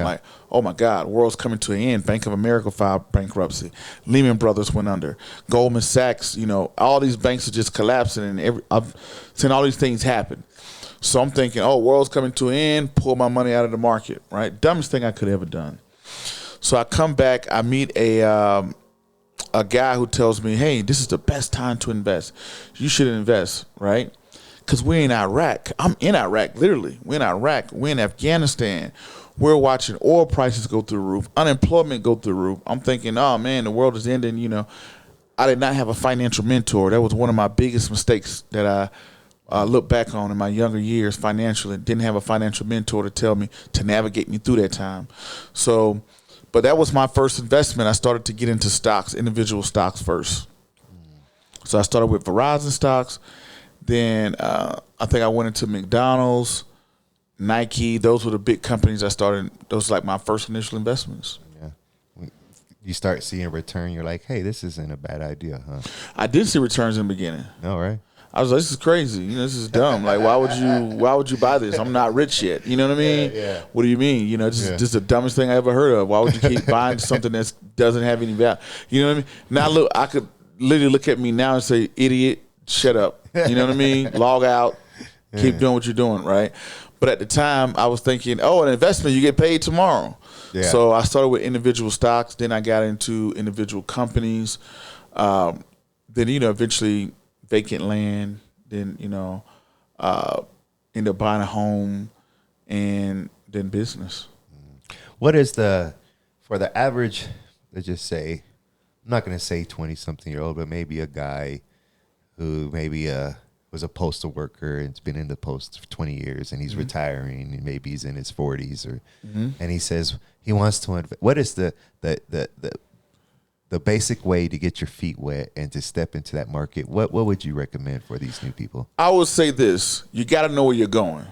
oh, my God, world's coming to an end. Bank of America filed bankruptcy. Lehman Brothers went under. Goldman Sachs, all these banks are just collapsing, and I've seen all these things happen. So I'm thinking, oh, world's coming to an end, pull my money out of the market, right? Dumbest thing I could have ever done. So I come back, I meet a guy who tells me, hey, this is the best time to invest. You should invest, right? Because we're in Iraq. I'm in Iraq, literally. We're in Iraq. We're in Afghanistan. We're watching oil prices go through the roof, unemployment go through the roof. I'm thinking, oh, man, the world is ending. I did not have a financial mentor. That was one of my biggest mistakes that I look back on in my younger years financially. Didn't have a financial mentor to tell me, to navigate me through that time. So, but that was my first investment. I started to get into stocks, individual stocks first. So I started with Verizon stocks. Then I think I went into McDonald's, Nike. Those were the big companies I started. Those were like my first initial investments. Yeah. You start seeing return. You're like, hey, this isn't a bad idea, huh? I did see returns in the beginning. No, right? I was like, this is crazy. You know, this is dumb. Like, why would you buy this? I'm not rich yet. You know what I mean? Yeah. What do you mean? You know, this is the dumbest thing I ever heard of. Why would you keep buying something that doesn't have any value? You know what I mean? Now look, I could literally look at me now and say, idiot, shut up. You know what I mean? Log out. Keep doing what you're doing, right? But at the time, I was thinking, oh, an investment, you get paid tomorrow. Yeah. So I started with individual stocks. Then I got into individual companies. Then, you know, eventually vacant land. Then, you know, end up buying a home and then business. What is for the average, let's just say, I'm not going to say 20-something-year-old, but maybe a guy who maybe was a postal worker and has been in the post for 20 years and he's retiring and maybe he's in his 40s and he says he wants to invest. What is the basic way to get your feet wet and to step into that market? What would you recommend for these new people? I would say this. You got to know where you're going.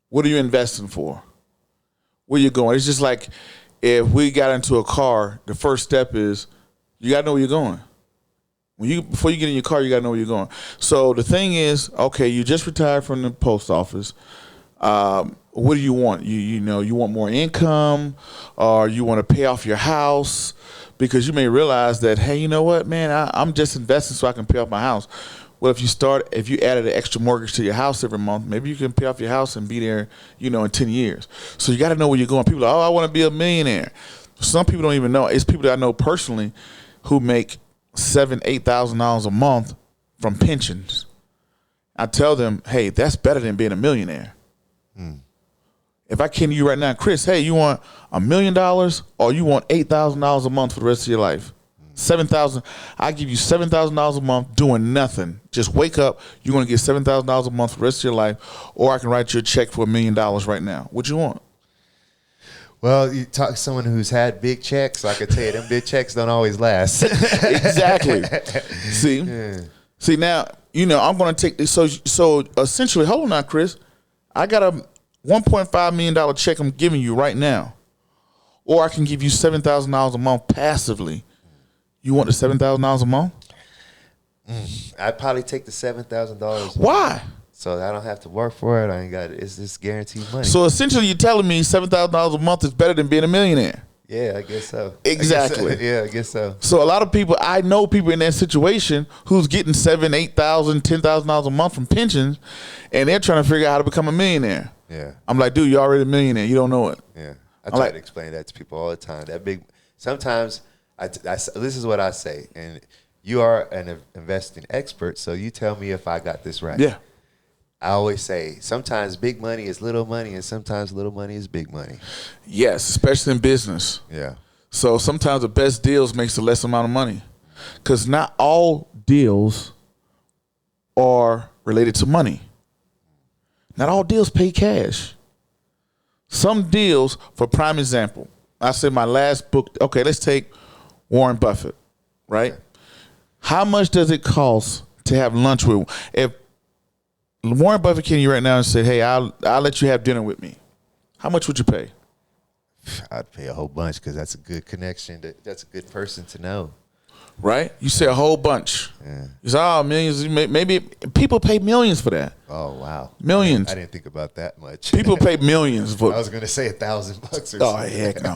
What are you investing for? Where you're going. It's just like if we got into a car, the first step is you got to know where you're going. Before you get in your car, you got to know where you're going. So the thing is, okay, you just retired from the post office. What do you want? You want more income, or you want to pay off your house? Because you may realize that, hey, you know what, man, I'm just investing so I can pay off my house. Well, if you added an extra mortgage to your house every month, maybe you can pay off your house and be there, in 10 years. So you got to know where you're going. People are, I want to be a millionaire. Some people don't even know. It's people that I know personally who make $7,000-8,000 a month from pensions. I tell them, hey, that's better than being a millionaire. If I came to you right now, Chris, hey, you want $1 million or you want $8,000 a month for the rest of your life? $7,000. I give you $7,000 a month doing nothing. Just wake up. You're going to get $7,000 a month for the rest of your life, or I can write you a check for $1 million right now. What you want? Well, you talk to someone who's had big checks, I can tell you them big checks don't always last. Exactly. See now, I'm going to take this. So essentially, hold on now, Chris. I got a $1.5 million check I'm giving you right now, or I can give you $7,000 a month passively. You want the $7,000 a month? I'd probably take the $7,000. Why? So I don't have to work for it. I ain't got it. It's just guaranteed money. So essentially, you're telling me $7,000 a month is better than being a millionaire? Yeah, I guess so. Exactly. I guess so. So a lot of people, I know people in that situation who's getting $7,000, $8,000, $10,000 a month from pensions, and they're trying to figure out how to become a millionaire. Yeah. I'm like, dude, you're already a millionaire. You don't know it. Yeah. I try to explain that to people all the time. Sometimes this is what I say, and you are an investing expert, so you tell me if I got this right. Yeah. I always say sometimes big money is little money, and sometimes little money is big money. Yes, especially in business. Yeah. So sometimes the best deals makes the less amount of money, because not all deals are related to money. Not all deals pay cash. Some deals, for prime example, I said my last book. Okay, let's take Warren Buffett, right? How much does it cost to have lunch with? If Warren Buffett came to you right now and said, hey, I'll let you have dinner with me, how much would you pay? I'd pay a whole bunch because that's a good connection. That's a good person to know. Right? You say a whole bunch. Yeah. You say, oh, millions. Maybe people pay millions for that. Oh, wow. Millions. I didn't think about that much. People pay millions for. I was going to say $1,000 or something. Oh, heck no.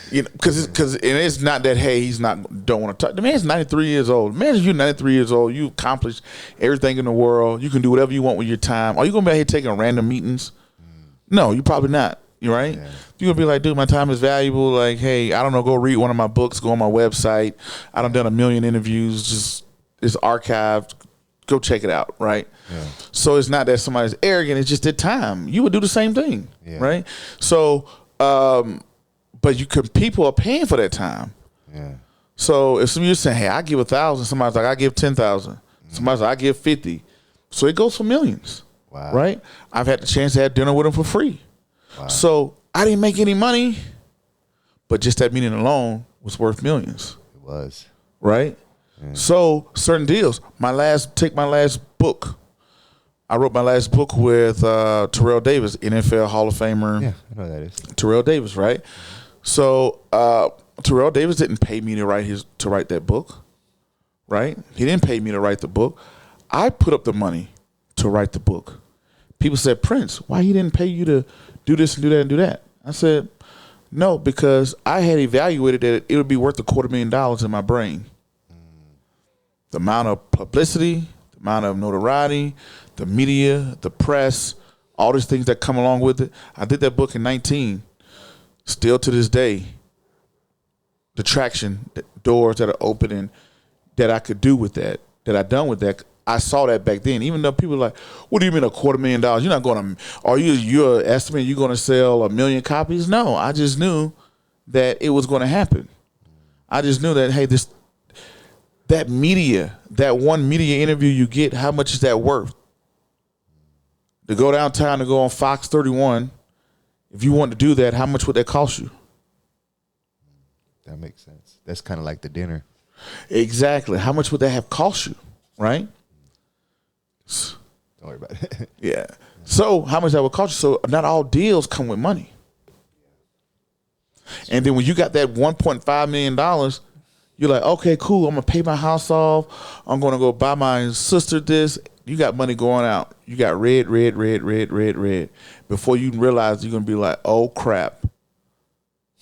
Because it's not that, hey, don't want to talk. The man's 93 years old. Man, you're 93 years old. You accomplished everything in the world. You can do whatever you want with your time. Are you going to be out here taking random meetings? No, you're probably not. You right? Yeah. You're going to be like, dude, my time is valuable. Like, hey, I don't know, go read one of my books, go on my website. I done 1 million interviews. Just it's archived. Go check it out, right? Yeah. So it's not that somebody's arrogant. It's just their time. You would do the same thing, right? So, but people are paying for that time. Yeah. So if you're saying, hey, I give 1,000, somebody's like, I give 10,000. Somebody's like, I give 50. So it goes for millions, right? I've had the chance to have dinner with them for free. Wow. So I didn't make any money, but just that meeting alone was worth millions. It was. Right? So certain deals. Take my last book. I wrote my last book with Terrell Davis, NFL Hall of Famer. Yeah, I know who that is. Terrell Davis, right? So Terrell Davis didn't pay me to write that book, right? He didn't pay me to write the book. I put up the money to write the book. People said, Prince, why he didn't pay you to do this and do that and do that? I said, no, because I had evaluated that it would be worth $250,000 in my brain. The amount of publicity, the amount of notoriety, the media, the press, all these things that come along with it. I did that book in 19. Still to this day, the traction, the doors that are opening that I could do with that I done with that. I saw that back then. Even though people are like, what do you mean $250,000? You're not going to, are you're estimating you're going to sell 1 million copies? No, I just knew that it was going to happen. I just knew that, hey, that media, that one media interview you get, how much is that worth? To go downtown to go on Fox 31, if you want to do that, how much would that cost you? That makes sense. That's kind of like the dinner. Exactly. How much would that have cost you, right? Don't worry about it. Yeah. So how much that would cost you? So not all deals come with money. And then when you got that $1.5 million, you're like, okay, cool. I'm going to pay my house off. I'm going to go buy my sister this. You got money going out. You got red. Before you realize, you're going to be like, oh, crap.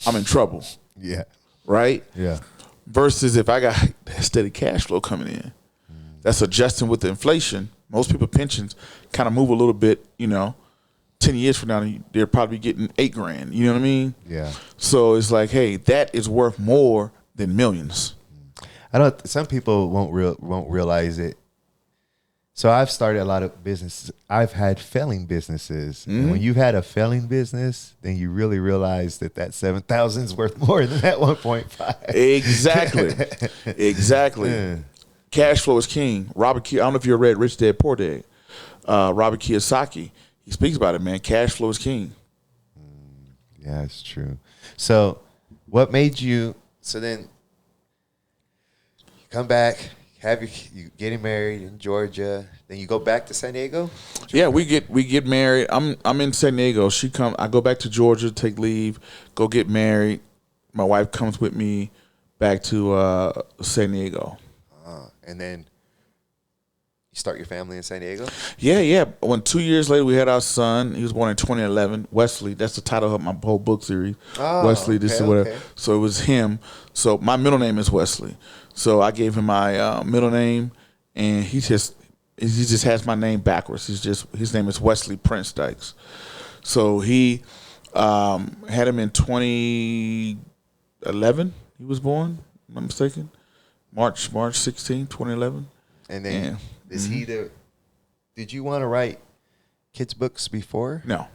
I'm in trouble. Yeah. Right? Yeah. Versus if I got that steady cash flow coming in, that's adjusting with the inflation. Most people pensions kind of move a little bit, 10 years from now, they're probably getting $8,000. You know what I mean? Yeah. So it's like, hey, that is worth more than millions. Some people won't realize it. So I've started a lot of businesses. I've had failing businesses. Mm-hmm. And when you've had a failing business, then you really realize that 7,000 is worth more than that 1.5. Exactly. Yeah. Cash flow is king. Robert Kiyosaki, I don't know if you read Rich Dad Poor Dad. Robert Kiyosaki, he speaks about it, man. Cash flow is king. Yeah, it's true. So what made you, so then you come back, you getting married in Georgia, then you go back to San Diego? Yeah, we get married. I'm in San Diego. I go back to Georgia, take leave, go get married. My wife comes with me back to San Diego. And then you start your family in San Diego? Yeah. When 2 years later we had our son, he was born in 2011, Wesley. That's the title of my whole book series. Oh, Wesley, this is whatever. Okay. So it was him. So my middle name is Wesley. So I gave him my middle name, and he just has my name backwards. His name is Wesley Prince Dykes. So he had him in 2011. He was born. Am I mistaken? March 16, 2011. And then did you want to write kids books before? No.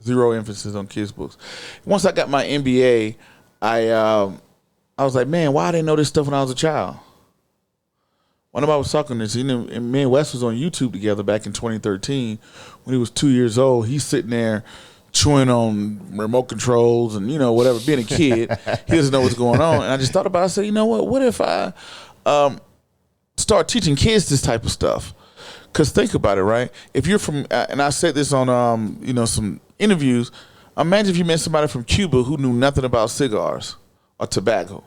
Zero emphasis on kids books. Once I got my MBA, I was like, man, why I didn't know this stuff when I was a child? One of I was talking this, and me and Wes was on YouTube together back in 2013 when he was 2 years old. He's sitting there chewing on remote controls and, whatever, being a kid. He doesn't know what's going on. And I just thought about it. I said, you know what if I start teaching kids this type of stuff? Because think about it, right? If you're from, and I said this on, some interviews, imagine if you met somebody from Cuba who knew nothing about cigars or tobacco.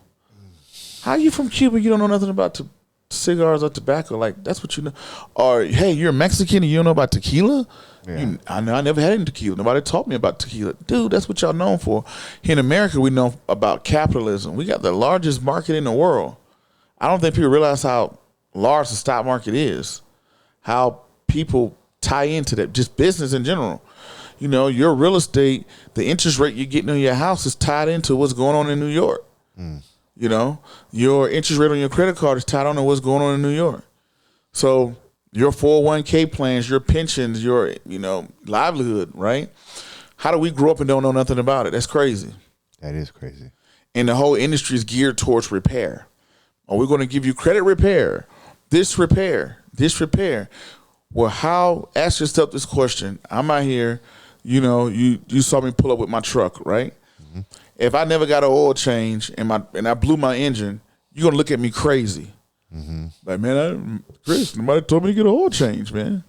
How are you from Cuba? You don't know nothing about cigars or tobacco? Like, that's what you know. Or, hey, you're Mexican and you don't know about tequila? Yeah. I never had any tequila. Nobody taught me about tequila. Dude, that's what y'all known for. Here in America, we know about capitalism. We got the largest market in the world. I don't think people realize how large the stock market is, how people tie into that, just business in general. Your real estate, the interest rate you're getting on your house is tied into what's going on in New York. Your interest rate on your credit card is tied on to what's going on in New York. So your 401k plans, your pensions, your, livelihood, right? How do we grow up and don't know nothing about it? That's crazy. That is crazy. And the whole industry is geared towards repair. Are we going to give you credit repair? This repair. Well, ask yourself this question. I'm out here, you saw me pull up with my truck, right? Mm-hmm. If I never got an oil change and I blew my engine, you're going to look at me crazy. Mm-hmm. Like, man, Chris, nobody told me to get an oil change, man.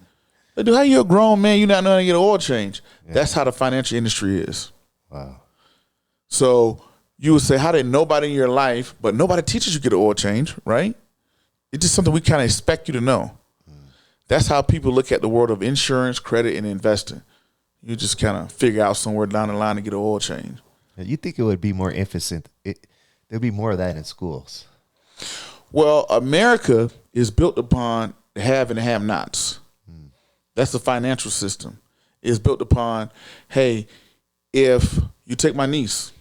Like, dude, how you a grown man? You not know how to get an oil change. Yeah. That's how the financial industry is. Wow. So you would say, how did nobody in your life, but nobody teaches you to get an oil change, right? It's just something we kind of expect you to know. That's how people look at the world of insurance, credit, and investing. You just kind of figure out somewhere down the line to get an oil change. You think it would be more emphasis? There'd be more of that in schools. Well, America is built upon the have and the have-nots. That's the financial system. It's built upon, hey, if you take my niece,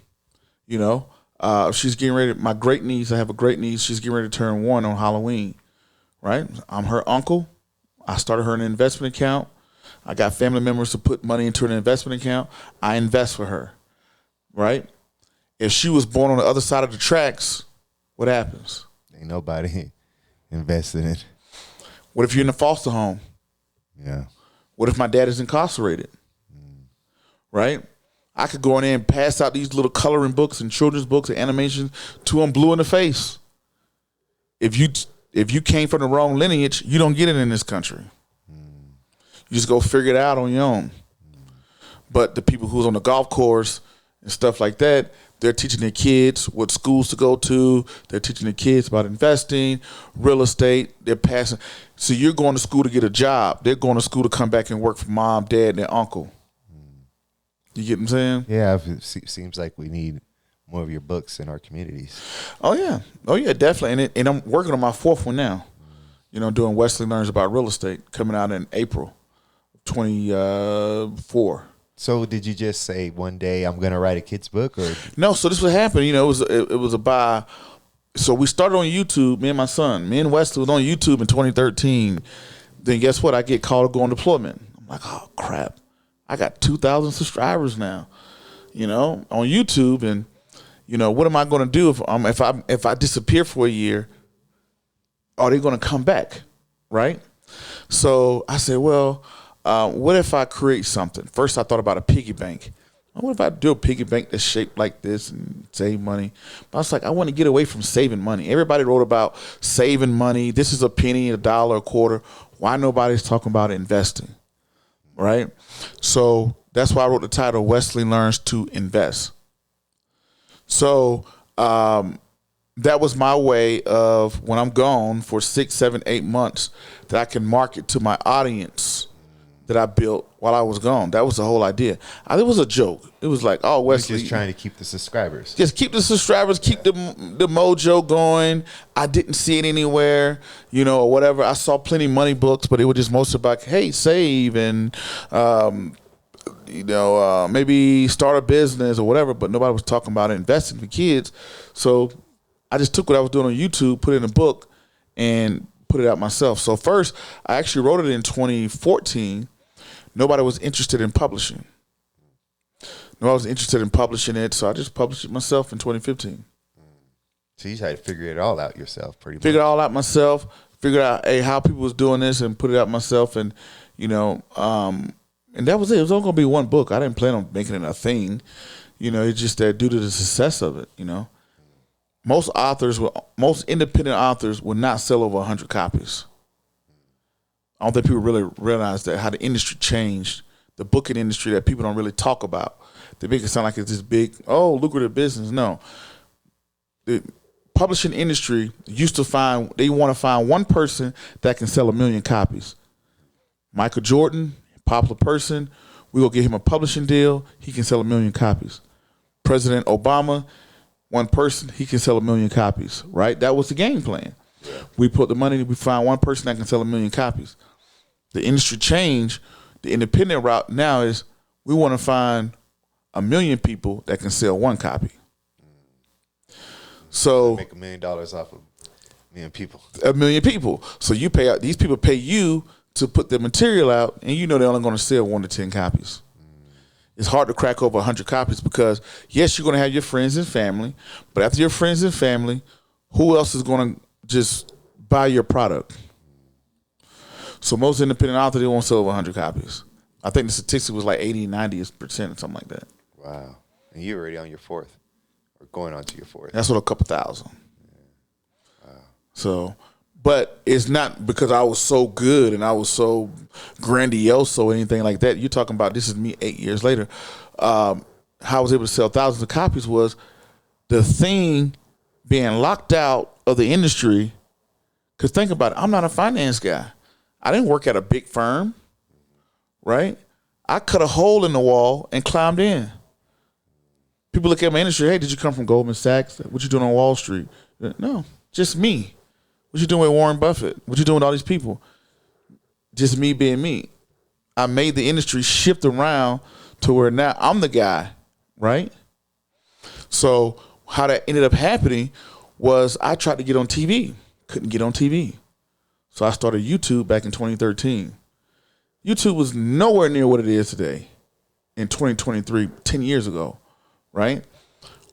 you know, she's getting ready. My great niece, I have a great niece. She's getting ready to turn 1 on Halloween, right? I'm her uncle. I started her in an investment account. I got family members to put money into an investment account. I invest for her, right? If she was born on the other side of the tracks, what happens? Ain't nobody invested in it. What if you're in a foster home? Yeah. What if my dad is incarcerated? Right? I could go in there and pass out these little coloring books and children's books and animations to them blue in the face. If you came from the wrong lineage, you don't get it in this country. You just go figure it out on your own. But the people who's on the golf course and stuff like that, they're teaching their kids what schools to go to. They're teaching their kids about investing, real estate. They're passing. So you're going to school to get a job. They're going to school to come back and work for mom, dad, and their uncle. You get what I'm saying? Yeah, it seems like we need more of your books in our communities. Oh, yeah, definitely. And I'm working on my 4th one now. You know, doing Wesley Learns About Real Estate, coming out in April 24. So did you just say one day I'm going to write a kid's book, or no? So this what happened. You know, it was a buy. So we started on YouTube. Me and my son, me and Wesley was on YouTube in 2013. Then guess what? I get called to go on deployment. I'm like, oh crap! I got 2,000 subscribers now. You know, on YouTube, and you know, what am I going to do if I disappear for a year? Are they going to come back? Right? So I said, well. What if I create something? First, I thought about a piggy bank. What if I do a piggy bank that's shaped like this and save money? But I was like, I want to get away from saving money. Everybody wrote about saving money. This is a penny, a dollar, a quarter. Why nobody's talking about investing, right? So that's why I wrote the title, Wesley Learns to Invest. So that was my way of, when I'm gone for 6, 7, 8 months, that I can market to my audience that I built while I was gone. That was the whole idea. It was a joke. It was like, oh, Wesley. Just trying to keep the subscribers. Just keep the subscribers, keep the mojo going. I didn't see it anywhere, you know, or whatever. I saw plenty of money books, but it was just mostly about, hey, save and, maybe start a business or whatever, but nobody was talking about investing for kids. So I just took what I was doing on YouTube, put it in a book, and put it out myself. So first, I actually wrote it in 2014. Nobody was interested in publishing. Nobody was interested in publishing it, so I just published it myself in 2015. So you had to figure it all out yourself, pretty much. Figured it all out myself. Figured out how people was doing this and put it out myself, and you know, and that was it. It was only gonna be one book. I didn't plan on making it a thing. You know, it's just that due to the success of it, you know. Most independent authors would not sell over 100 copies. I don't think people really realize that, how the industry changed, the booking industry that people don't really talk about. They make it sound like it's this big, lucrative business. No. The publishing industry used to they want to find one person that can sell 1 million copies. Michael Jordan, popular person, we will get him a publishing deal, he can sell 1 million copies. President Obama, one person, he can sell 1 million copies, right? That was the game plan. Yeah. We put the money, we find one person that can sell 1 million copies. The industry changed. The independent route now is we want to find 1 million people that can sell one copy. So make $1 million off of 1 million people. 1 million people. So you pay out. These people pay you to put the material out, and you know they're only going to sell 1 to 10 copies. It's hard to crack over 100 copies because yes, you're going to have your friends and family, but after your friends and family, who else is going to just buy your product? So most independent authors, they won't sell over 100 copies. I think the statistic was like 80, 90% or something like that. Wow. And you're already on your 4th or going on to your 4th. That's what, a couple thousand. Yeah. Wow. So, But it's not because I was so good and I was so grandiose or anything like that. You're talking about this is me 8 years later. How I was able to sell thousands of copies was the thing being locked out of the industry. Because think about it, I'm not a finance guy. I didn't work at a big firm, right? I cut a hole in the wall and climbed in. People look at my industry, hey, did you come from Goldman Sachs? What you doing on Wall Street? No, just me. What you doing with Warren Buffett? What you doing with all these people? Just me being me. I made the industry shift around to where now I'm the guy, right? So how that ended up happening was I tried to get on TV. Couldn't get on TV. So I started YouTube back in 2013. YouTube was nowhere near what it is today in 2023, 10 years ago, right?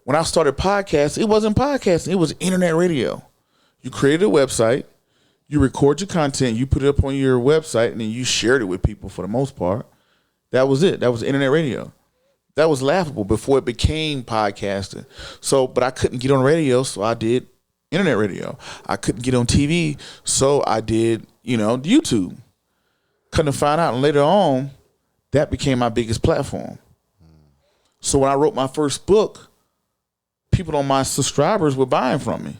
When I started podcasting, it wasn't podcasting. It was internet radio. You created a website, you record your content, you put it up on your website, and then you shared it with people for the most part. That was it. That was internet radio. That was laughable before it became podcasting. So, but I couldn't get on radio, so I did internet radio. I couldn't get on TV, so I did, YouTube. Couldn't find out, and later on, that became my biggest platform. So when I wrote my first book, people on my subscribers were buying from me.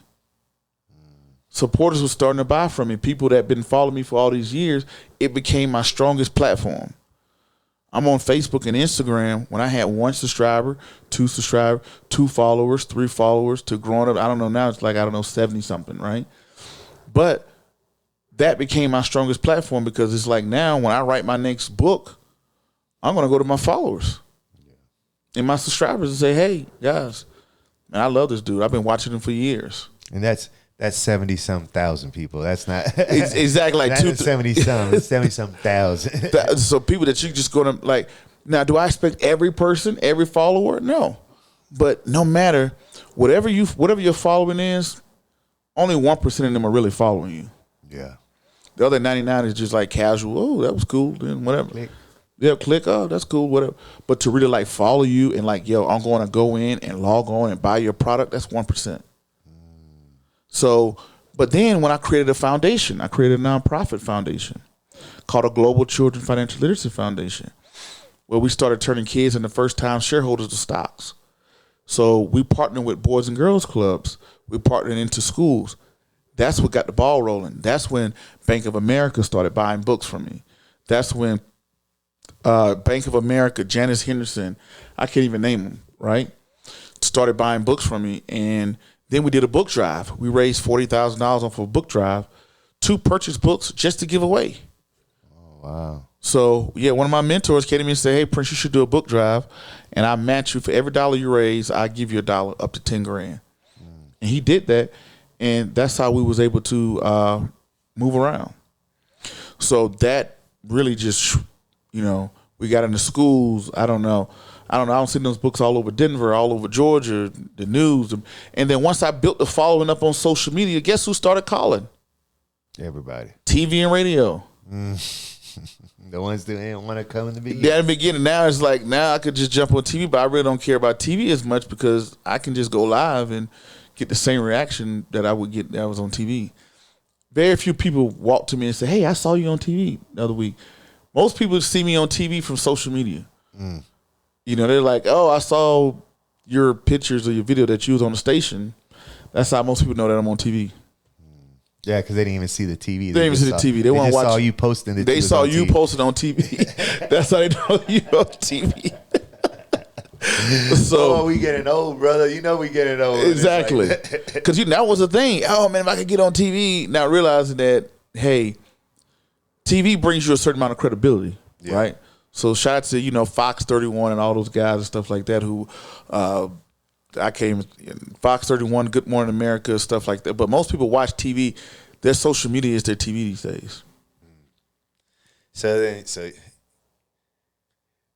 Supporters were starting to buy from me. People that had been following me for all these years, it became my strongest platform. I'm on Facebook and Instagram when I had 1 subscriber, 2 subscribers, 2 followers, 3 followers, to growing up. I don't know, now it's like, 70 something, right? But that became my strongest platform because it's like now when I write my next book, I'm going to go to my followers and my subscribers and say, hey, guys, man, I love this dude. I've been watching him for years. And that's 70-some thousand people. That's not it's exactly like 70-some. It's 70-some thousand. So people that you just gonna like. Now, do I expect every person, every follower? No, but no matter whatever your following is, only 1% of them are really following you. Yeah. The other 99 is just like casual. Oh, that was cool. Then whatever. Click. Yeah, click. Oh, that's cool. Whatever. But to really like follow you and like, yo, I'm going to go in and log on and buy your product. That's 1%. So, but then when I created a foundation, I created a nonprofit foundation called a Global Children Financial Literacy Foundation, where we started turning kids into first-time shareholders of stocks. So we partnered with Boys and Girls Clubs. We partnered into schools. That's what got the ball rolling. That's when Bank of America started buying books from me. That's when Bank of America, Janice Henderson, I can't even name them, right, started buying books from me. And then we did a book drive. We raised $40,000 off of a book drive to purchase books just to give away. Oh, wow. So, yeah, one of my mentors came to me and said, hey, Prince, you should do a book drive. And I match you for every dollar you raise, I give you $1 up to $10,000. And he did that. And that's how we was able to move around. So that really just, we got into schools. I don't know. I don't see those books all over Denver, all over Georgia, the news. And then once I built the following up on social media, guess who started calling? Everybody. TV and radio. The ones that didn't want to come in the beginning. Yeah, in the beginning. Now it's like, now I could just jump on TV, but I really don't care about TV as much because I can just go live and get the same reaction that I would get that I was on TV. Very few people walk to me and say, hey, I saw you on TV the other week. Most people see me on TV from social media. They're like, oh, I saw your pictures or your video that you was on the station. That's how most people know that I'm on TV. Yeah, because they didn't even see the TV. They didn't even see the TV. They want to watch. Saw you posting it. They saw you posted on TV. That's how they know you on TV. So we getting old, brother. We getting old. Exactly. Because that was the thing. Oh man, if I could get on TV, now realizing that, hey, TV brings you a certain amount of credibility, right? So shout out to Fox 31 and all those guys and stuff like that who Fox 31, Good Morning America, stuff like that. But most people watch TV. Their social media is their TV these days. So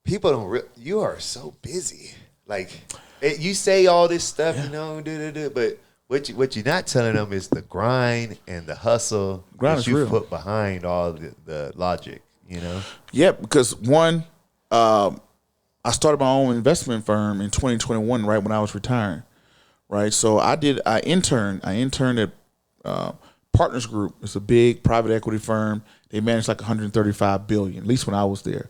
people don't. You are so busy. Like you say all this stuff, but what you're not telling them is the grind and the hustle that you put behind all the logic. Yeah, because one, I started my own investment firm in 2021, right when I was retiring, right. So I interned at Partners Group. It's a big private equity firm. They manage like 135 billion, at least when I was there.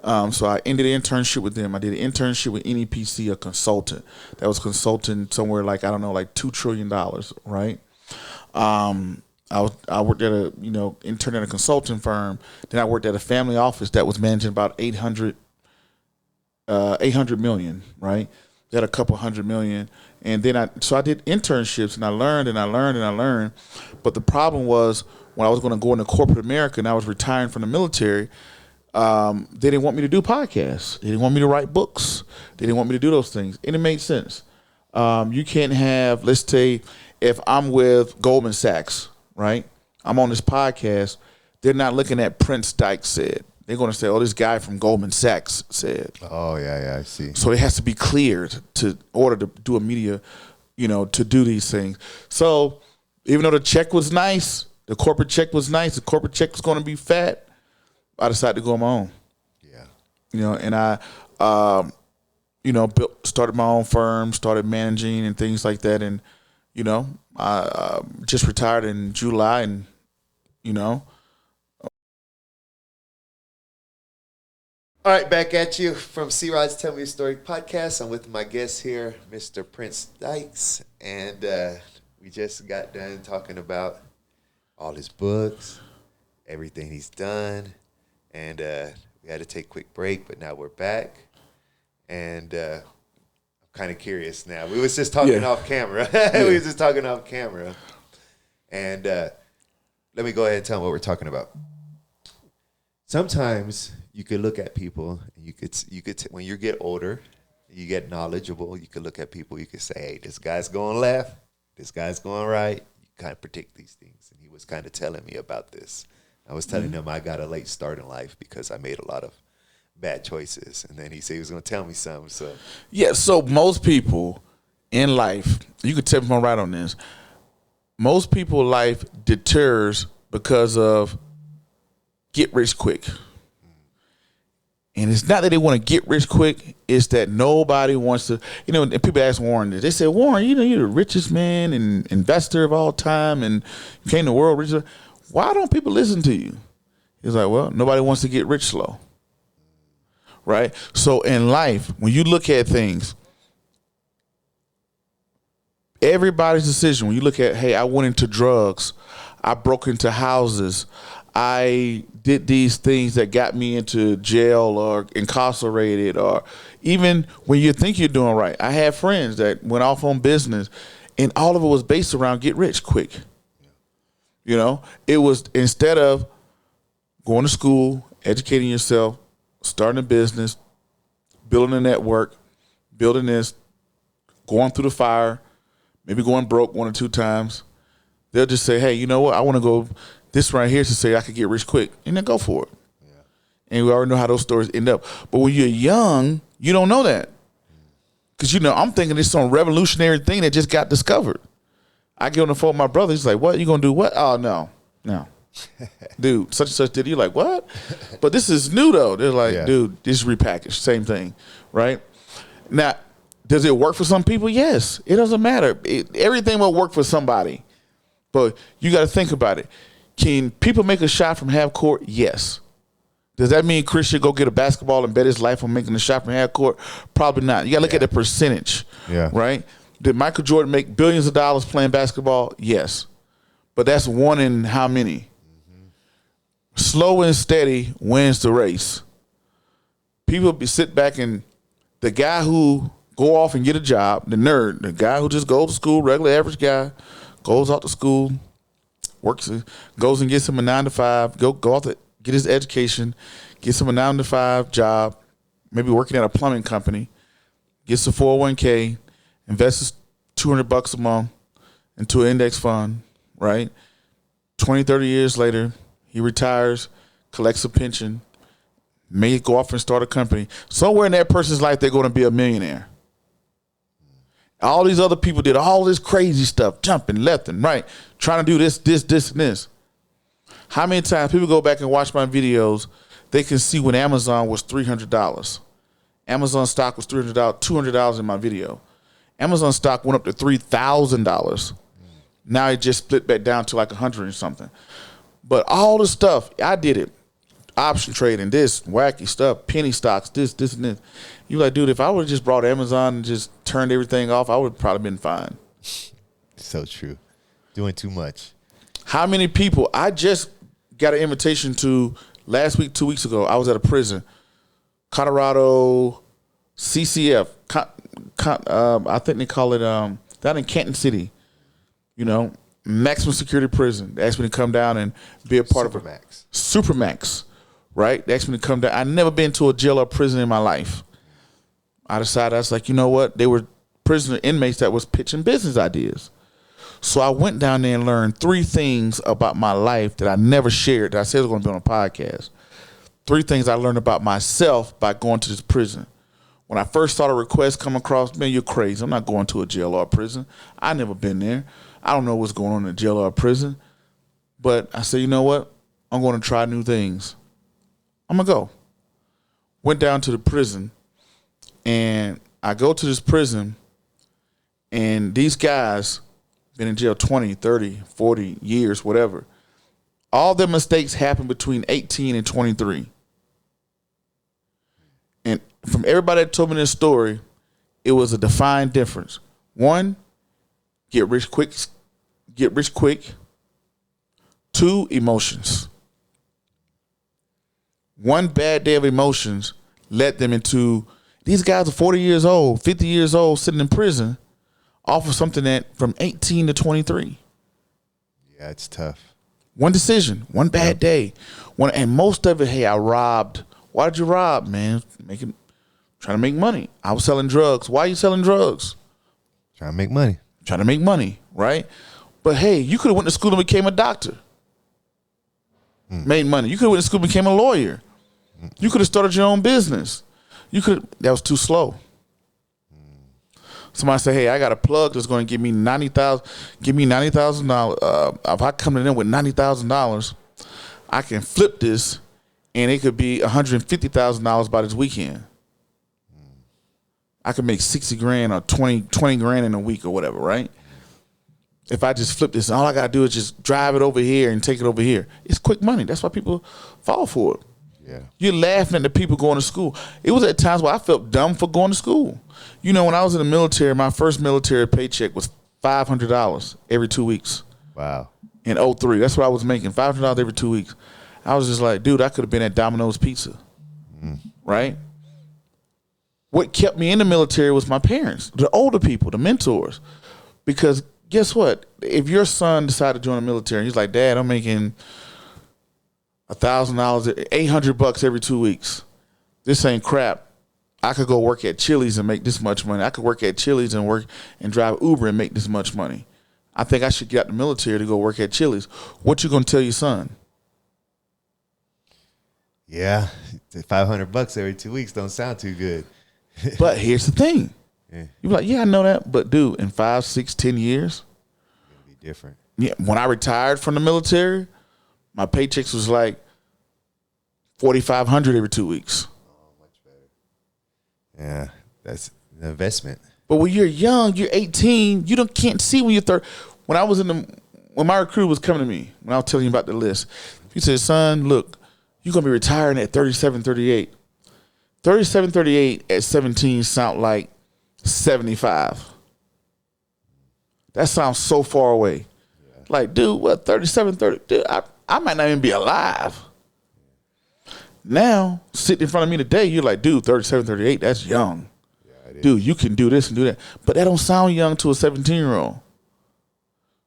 So I ended an internship with them. I did an internship with NEPC, a consultant that was consulting somewhere like, I don't know, like $2 trillion, right? I worked at a, intern at a consulting firm. Then I worked at a family office that was managing about 800 million, right? They had a couple $100 million. And then I did internships, and I learned. But the problem was, when I was going to go into corporate America and I was retiring from the military, they didn't want me to do podcasts. They didn't want me to write books. They didn't want me to do those things. And it made sense. You can't have, let's say, if I'm with Goldman Sachs, right? I'm on this podcast. They're not looking at Prince Dykes said. They're going to say, oh, this guy from Goldman Sachs said. Oh, yeah, I see. So it has to be cleared in order to do a media, to do these things. So even though the check was nice, the corporate check was nice, the corporate check was going to be fat, I decided to go on my own. Yeah. And I, started my own firm, started managing and things like that. And, I just retired in July and, All right, back at you from C-Rod's Tell Me a Story podcast. I'm with my guest here, Mr. Prince Dykes, and we just got done talking about all his books, everything he's done, and we had to take a quick break, but now we're back, and I'm kind of curious now. We was just talking off camera. We was just talking off camera, and let me go ahead and tell them what we're talking about. Sometimes you could look at people, and you could when you get older, you get knowledgeable. You could look at people. You could say, "Hey, this guy's going left. This guy's going right." You kind of predict these things, and he was kind of telling me about this. I was telling him I got a late start in life because I made a lot of bad choices, and then he said he was going to tell me something. So so most people in life, you could tell me if I'm right on this. Most people, life deters because of get rich quick. And it's not that they want to get rich quick. It's that nobody wants to, and people ask Warren this. They say, Warren, you're the richest man and investor of all time, and you came to the world richest. Why don't people listen to you? He's like, well, nobody wants to get rich slow. Right? So in life, when you look at things, everybody's decision, when you look at, hey, I went into drugs, I broke into houses, I did these things that got me into jail or incarcerated, or even when you think you're doing right. I had friends that went off on business, and all of it was based around get rich quick. It was, instead of going to school, educating yourself, starting a business, building a network, building this, going through the fire, maybe going broke 1 or 2 times, they'll just say, hey, you know what? I want to go this right here to say I could get rich quick, and then go for it. Yeah. And we already know how those stories end up. But when you're young, you don't know that. Because, I'm thinking it's some revolutionary thing that just got discovered. I get on the phone with my brother. He's like, what? You going to do what? Oh, no. Dude, such and such did it. You're like, what? But this is new, though. They're like, dude, this is repackaged. Same thing, right? Now, does it work for some people? Yes. It doesn't matter. Everything will work for somebody. But you got to think about it. Can people make a shot from half court? Yes. Does that mean Chris should go get a basketball and bet his life on making a shot from half court? Probably not. You got to look at the percentage, right? Did Michael Jordan make billions of dollars playing basketball? Yes. But that's one in how many? Mm-hmm. Slow and steady wins the race. People sit back, and the guy who go off and get a job, the nerd, the guy who just goes to school, regular average guy, goes out to school, works, goes and gets him a 9-to-5, go out to get his education, gets him a 9-to-5 job, maybe working at a plumbing company, gets a 401k, invests $200 a month into an index fund, right? 20, 30 years later, he retires, collects a pension, may go off and start a company. Somewhere in that person's life, they're going to be a millionaire. All these other people did all this crazy stuff, jumping left and right, trying to do this, and this. How many times people go back and watch my videos, they can see when Amazon was $300. Amazon stock was $300, $200 in my video. Amazon stock went up to $3,000. Now it just split back down to like 100 or something. But all the stuff, I did it. Option trading, this wacky stuff, penny stocks, this, and this. You like, dude, if I would have just brought Amazon and just turned everything off, I would have probably been fine. So true. Doing too much. How many people? I just got an invitation to last week, 2 weeks ago. I was at a prison, Colorado, CCF. I think they call it down in Canton City. You know, maximum security prison. They asked me to come down and be a part of it. Supermax. Right? They asked me to come down. I've never been to a jail or prison in my life. I decided, I was like, you know what? They were prisoner inmates that was pitching business ideas. So I went down there and learned 3 things about my life that I never shared, that I said I was going to be on a podcast. 3 things I learned about myself by going to this prison. When I first saw the request come across, man, you're crazy. I'm not going to a jail or a prison. I never been there. I don't know what's going on in a jail or a prison. But I said, you know what? I'm going to try new things. I'm going to go. Went down to the prison, and I go to this prison, and these guys been in jail 20, 30, 40 years, whatever. All their mistakes happened between 18 and 23. And from everybody that told me this story, it was a defined difference. 1, get rich quick. 2, emotions. 1 bad day of emotions led them into, these guys are 40 years old, 50 years old, sitting in prison off of something that from 18 to 23. Yeah, it's tough. 1 decision, 1 bad day. And most of it, hey, I robbed. Why did you rob, man? Trying to make money. I was selling drugs. Why are you selling drugs? Trying to make money. Trying to make money, right? But hey, you could have went to school and became a doctor. Made money. You could have went to school and became a lawyer. You could have started your own business. That was too slow. Somebody say, hey, I got a plug that's going to give me $90,000. Give me $90,000. If I come to them with $90,000, I can flip this, and it could be $150,000 by this weekend. I could make 60 grand or 20 grand in a week or whatever, right? If I just flip this, all I got to do is just drive it over here and take it over here. It's quick money. That's why people fall for it. Yeah. You're laughing at the people going to school. It was at times where I felt dumb for going to school. You know, when I was in the military, my first military paycheck was $500 every 2 weeks. Wow. In 2003. That's what I was making, $500 every 2 weeks. I was just like, dude, I could have been at Domino's Pizza. Right? What kept me in the military was my parents, the older people, the mentors. Because guess what? If your son decided to join the military, he's like, Dad, I'm making $1,000, $800 every 2 weeks. This ain't crap. I could go work at Chili's and make this much money. I could work at Chili's and work and drive Uber and make this much money. I think I should get out the military to go work at Chili's. What you gonna tell your son? Yeah, $500 every 2 weeks don't sound too good. But here's the thing. Yeah. You're like, yeah, I know that, but dude, in 5, 6, 10 years, It'll be different. Yeah, when I retired from the military, my paychecks was like $4,500 every 2 weeks. Oh, much better. Yeah, that's an investment. But when you're young, you're 18, you can't see when you're 30. When my recruiter was coming to me, when I was telling you about the list, he said, son, look, you're going to be retiring at 37, 38. 37, 38 at 17 sound like 75. That sounds so far away. Yeah. Like, dude, what, 37, 30? Dude, I might not even be alive. Now, sitting in front of me today, you're like, dude, 37, 38, that's young. Yeah, dude, you can do this and do that. But that don't sound young to a 17-year-old.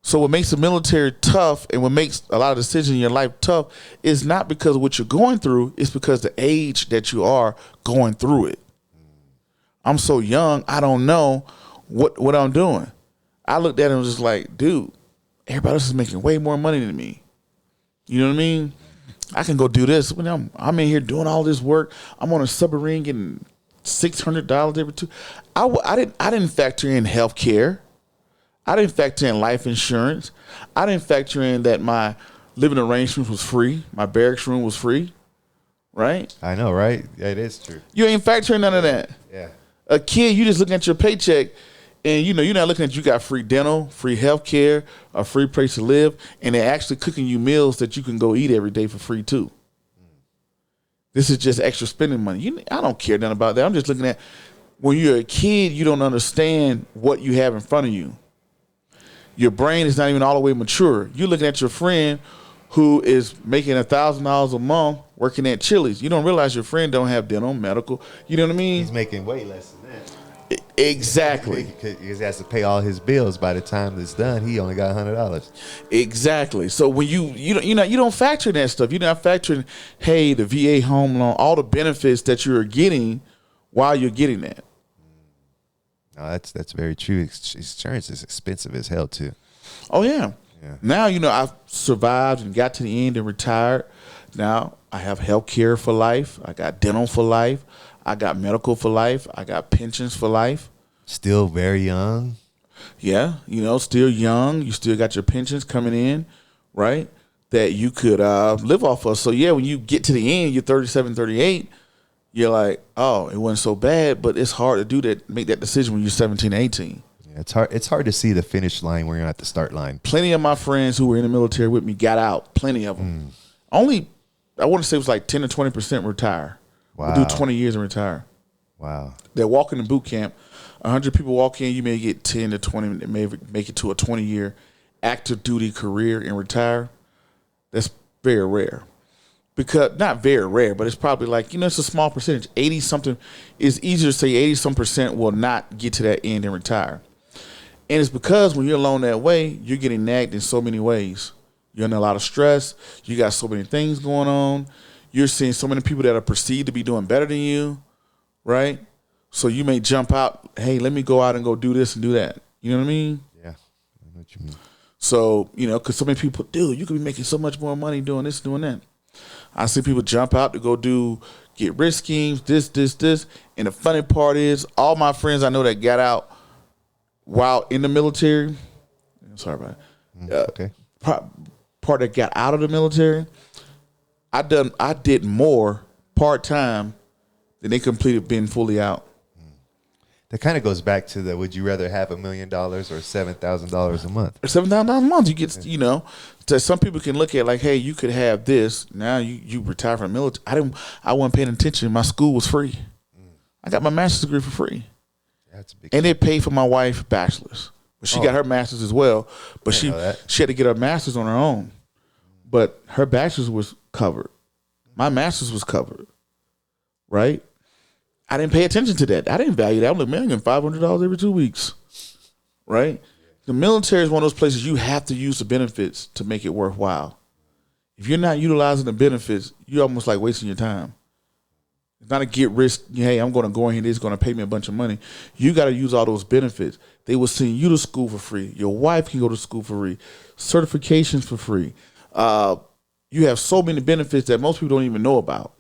So what makes the military tough and what makes a lot of decisions in your life tough is not because of what you're going through, it's because the age that you are going through it. I'm so young, I don't know what I'm doing. I looked at him and was just like, dude, everybody else is making way more money than me. You know what I mean? I can go do this. I'm in here doing all this work. I'm on a submarine getting $600 every 2. I didn't factor in health care. I didn't factor in life insurance. I didn't factor in that my living arrangement was free. My barracks room was free. Right? I know, right? Yeah, it is true. You ain't factoring none of that. Yeah. A kid, you just looking at your paycheck. And you're not looking at, you got free dental, free health care, a free place to live, and they're actually cooking you meals that you can go eat every day for free too. This is just extra spending money. I don't care nothing about that. I'm just looking at, when you're a kid, you don't understand what you have in front of you. Your brain is not even all the way mature. You're looking at your friend who is making $1,000 a month working at Chili's. You don't realize your friend don't have dental, medical. You know what I mean? He's making way less than that. Exactly. Because he has to pay all his bills. By the time it's done, he only got $100. Exactly. So when you don't factor in that stuff. You're not factoring, hey, the VA home loan, all the benefits that you're getting while you're getting that. No, that's very true. Insurance is expensive as hell too. Oh yeah. Yeah. Now I've survived and got to the end and retired. Now I have health care for life. I got dental for life. I got medical for life. I got pensions for life. Still very young. Yeah, still young. You still got your pensions coming in, right? That you could live off of. So, yeah, when you get to the end, you're 37, 38, you're like, oh, it wasn't so bad. But it's hard to do that, make that decision when you're 17, 18. Yeah, it's hard to see the finish line when you're at the start line. Plenty of my friends who were in the military with me got out. Plenty of them. Only, I want to say it was like 10 to 20% retire. Wow. Do 20 years and retire. Wow. They're walking in boot camp. 100 people walk in, you may get 10 to 20, they may make it to a 20-year active duty career and retire. That's very rare. Because, not very rare, but it's probably like, it's a small percentage. 80-something, it's easier to say 80-some% will not get to that end and retire. And it's because when you're alone that way, you're getting nagged in so many ways. You're under a lot of stress. You got so many things going on. You're seeing so many people that are perceived to be doing better than you, right? So you may jump out, hey, let me go out and go do this and do that. You know what I mean? Yeah, I know what you mean. So, because so many people, dude, you could be making so much more money doing this, doing that. I see people jump out to go get rich schemes, this. And the funny part is, all my friends I know that got out while in the military, sorry about it. Okay. Part that got out of the military, I did more part-time than they completed being fully out. That kind of goes back to the, would you rather have $1 million or $7,000 a month? $7,000 a month, you get, so some people can look at like, hey, you could have this. Now you retire from the military. I wasn't paying attention. My school was free. I got my master's degree for free. That's a big. And it paid for my wife's bachelor's. But she got her master's as well. But she had to get her master's on her own. But her bachelor's was covered. My master's was covered. Right? I didn't pay attention to that. I didn't value that. I'm like, man, I'm getting $500 every 2 weeks. Right? The military is one of those places you have to use the benefits to make it worthwhile. If you're not utilizing the benefits, you're almost like wasting your time. It's not a get rich, hey, I'm going to go in here, this is going to pay me a bunch of money. You got to use all those benefits. They will send you to school for free. Your wife can go to school for free. Certifications for free. You have so many benefits that most people don't even know about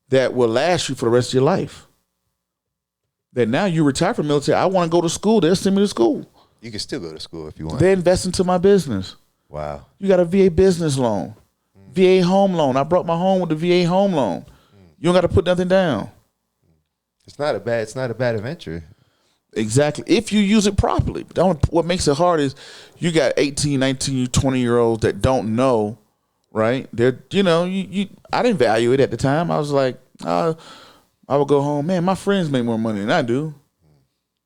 that will last you for the rest of your life. That now you retire from the military, I want to go to school, they'll send me to school. You can still go to school if you want. They invest into my business. Wow. You got a VA business loan, VA home loan. I brought my home with the VA home loan. You don't got to put nothing down. It's not a bad adventure. Exactly. If you use it properly. What makes it hard is you got 18, 19, 20-year-olds that don't know, right? They're, I didn't value it at the time. I was like, I would go home, man, my friends make more money than I do.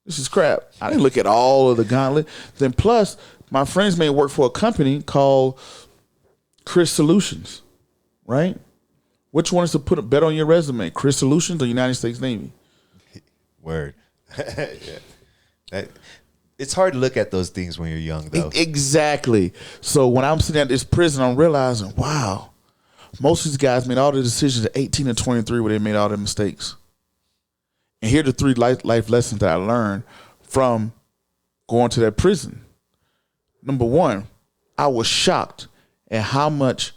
This is crap. I didn't look at all of the gauntlet. Then plus, my friends may work for a company called Chris Solutions, right? Which one is to put a bet on your resume? Chris Solutions or United States Navy? Word. Yeah. It's hard to look at those things when you're young, though. Exactly. So when I'm sitting at this prison, I'm realizing, wow, most of these guys made all the decisions at 18 and 23 where they made all their mistakes. And here are the 3 life lessons that I learned from going to that prison. Number 1, I was shocked at how much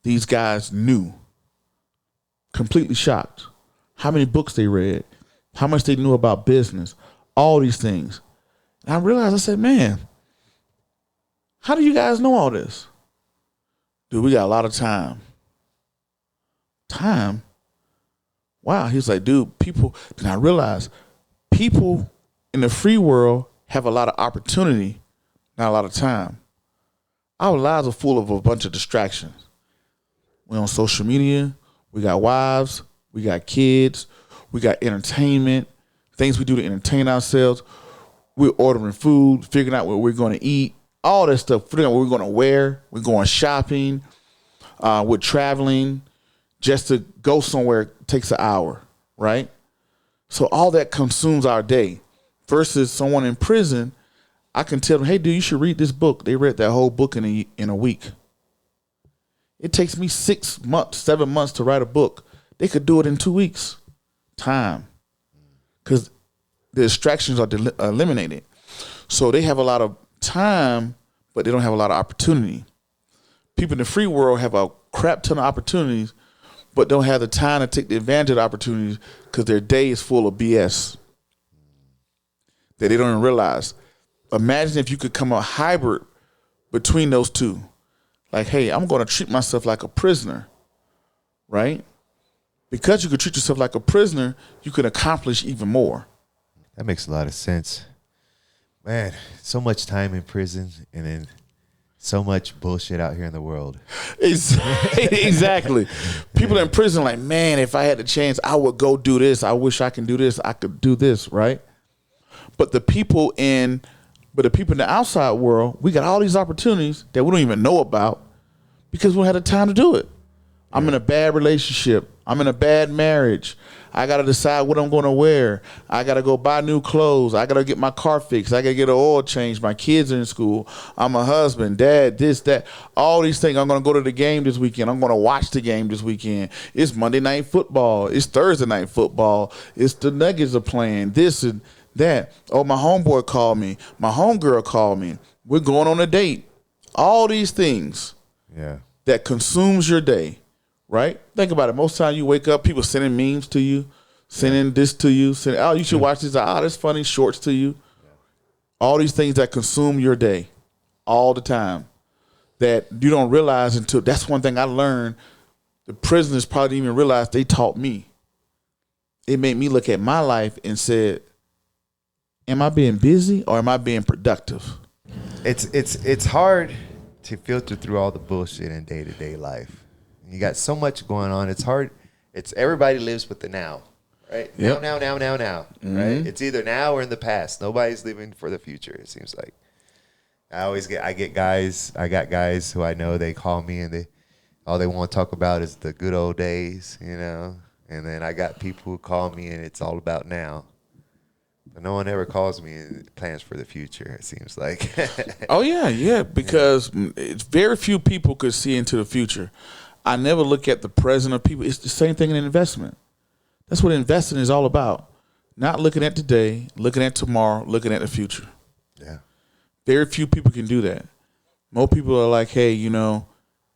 these guys knew. Completely shocked. How many books they read, how much they knew about business, all these things. And I realized, I said, man, how do you guys know all this? Dude, we got a lot of time. Time? Wow. He's like, dude, people, then I realized people in the free world have a lot of opportunity, not a lot of time. Our lives are full of a bunch of distractions. We're on social media. We got wives. We got kids. We got entertainment, things we do to entertain ourselves. We're ordering food, figuring out what we're going to eat, all that stuff, figuring out what we're going to wear. We're going shopping. We're traveling. Just to go somewhere takes an hour, right? So all that consumes our day. Versus someone in prison, I can tell them, hey, dude, you should read this book. They read that whole book in a week. It takes me 6 months, 7 months to write a book. They could do it in 2 weeks. Time. Because the distractions are eliminated. So they have a lot of time, but they don't have a lot of opportunity. People in the free world have a crap ton of opportunities, but don't have the time to take the advantage of the opportunities because their day is full of BS that they don't even realize. Imagine if you could come a hybrid between those two. Like, hey, I'm going to treat myself like a prisoner, right? Because you could treat yourself like a prisoner, you can accomplish even more. That makes a lot of sense. Man, so much time in prison and then so much bullshit out here in the world. Exactly. People in prison like, man, if I had the chance, I would go do this. I wish I can do this. I could do this, right? But the people in the outside world, we got all these opportunities that we don't even know about because we don't have the time to do it. I'm in a bad relationship. I'm in a bad marriage. I got to decide what I'm going to wear. I got to go buy new clothes. I got to get my car fixed. I got to get an oil change. My kids are in school. I'm a husband, dad, this, that, all these things. I'm going to go to the game this weekend. I'm going to watch the game this weekend. It's Monday Night Football. It's Thursday Night Football. It's the Nuggets are playing this and that. Oh, my homeboy called me. My homegirl called me. We're going on a date. All these things that consumes your day. Right? Think about it. Most time you wake up, people sending memes to you, sending this to you, saying, oh, you should watch this. Oh, that's funny. Shorts to you. All these things that consume your day all the time that you don't realize until that's one thing I learned. The prisoners probably didn't even realize they taught me. It made me look at my life and said, am I being busy or am I being productive? It's hard to filter through all the bullshit in day-to-day life. You got so much going on. It's hard. It's everybody lives with the now, right? Yep. Now, Mm-hmm. right? It's either now or in the past. Nobody's living for the future, it seems like. I got guys who I know, they call me and all they want to talk about is the good old days, you know? And then I got people who call me and it's all about now. But no one ever calls me and plans for the future, it seems like. Oh, yeah, because it's very few people could see into the future. I never look at the present of people. It's the same thing in investment. That's what investing is all about. Not looking at today, looking at tomorrow, looking at the future. Yeah. Very few people can do that. Most people are like, hey, you know,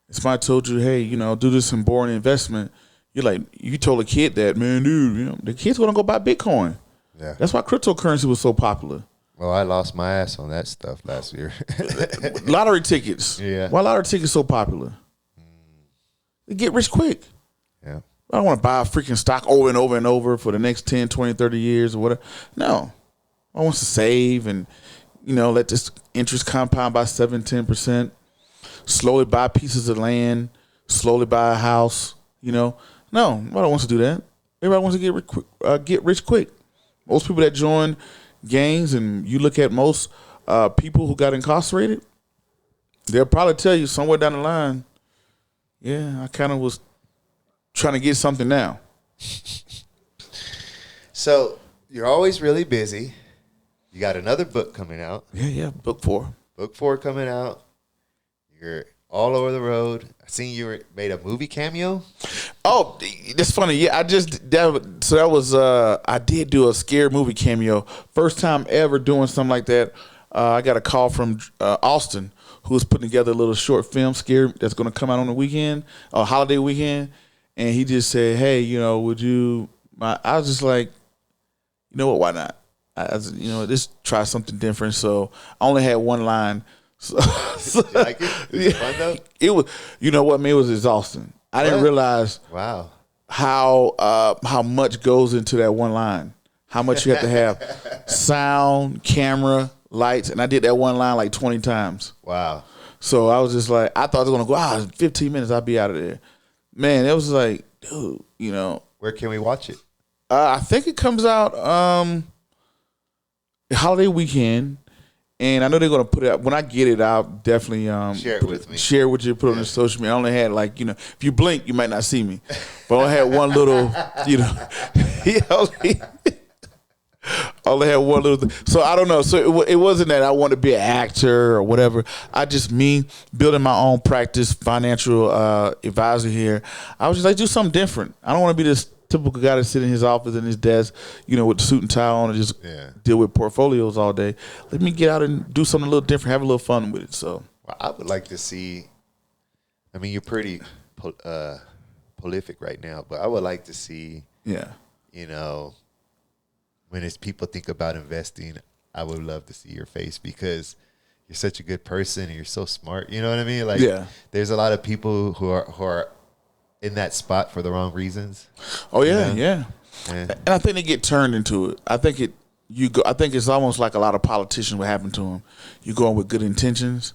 if somebody told you, hey, you know, do this in boring investment, you're like, you told a kid that, man, dude, you know, the kid's going to go buy Bitcoin. Yeah. That's why cryptocurrency was so popular. Well, I lost my ass on that stuff last year. Lottery tickets. Yeah. Why lottery tickets so popular? They get rich quick. Yeah. I don't want to buy a freaking stock over and over and over for the next 10, 20, 30 years or whatever. No. I want to save and, you know, let this interest compound by 7-10%. Slowly buy pieces of land. Slowly buy a house. You know. No, nobody wants to do that. Everybody wants to get rich quick. Most people that join gangs, and you look at most people who got incarcerated, they'll probably tell you somewhere down the line, yeah, I kind of was trying to get something now. So you're always really busy. You got another book coming out. Yeah, book 4. Book 4 coming out. You're all over the road. I seen you made a movie cameo. Oh, that's funny. Yeah, I did do a scary movie cameo. First time ever doing something like that. I got a call from Austin, who was putting together a little short film, scary, that's going to come out on the weekend, holiday weekend. And he just said, hey, you know, would you, I was just like, you know what, why not? You know, just try something different. So I only had one line. So, you like it? It's fun though? It was, you know what, man, it was exhausting. I didn't realize how much goes into that one line. How much you have to have sound, camera, lights, and I did that one line like 20 times. Wow. So I was just like, I thought I was gonna go, 15 minutes, I'll be out of there. Man, it was like, dude, you know. Where can we watch it? I think it comes out holiday weekend, and I know they're gonna put it out. When I get it, I'll definitely share it with me. Share it with you, put it on the social media. I only had like, you know, if you blink, you might not see me, but I only had one little, you know, only had one little thing. So I don't know. So it wasn't that I wanted to be an actor or whatever. I just, me building my own practice, financial advisor here. I was just like, do something different. I don't want to be this typical guy that sit in his office and his desk, you know, with the suit and tie on and just deal with portfolios all day. Let me get out and do something a little different, have a little fun with it. So well, I would like to see, I mean, you're pretty prolific right now, but I would like to see, you know, when it's people think about investing, I would love to see your face because you're such a good person and you're so smart. You know what I mean? Like, there's a lot of people who are in that spot for the wrong reasons. Oh yeah, you know? And I think they get turned into it. I think it's almost like a lot of politicians. What happened to them? You go in with good intentions,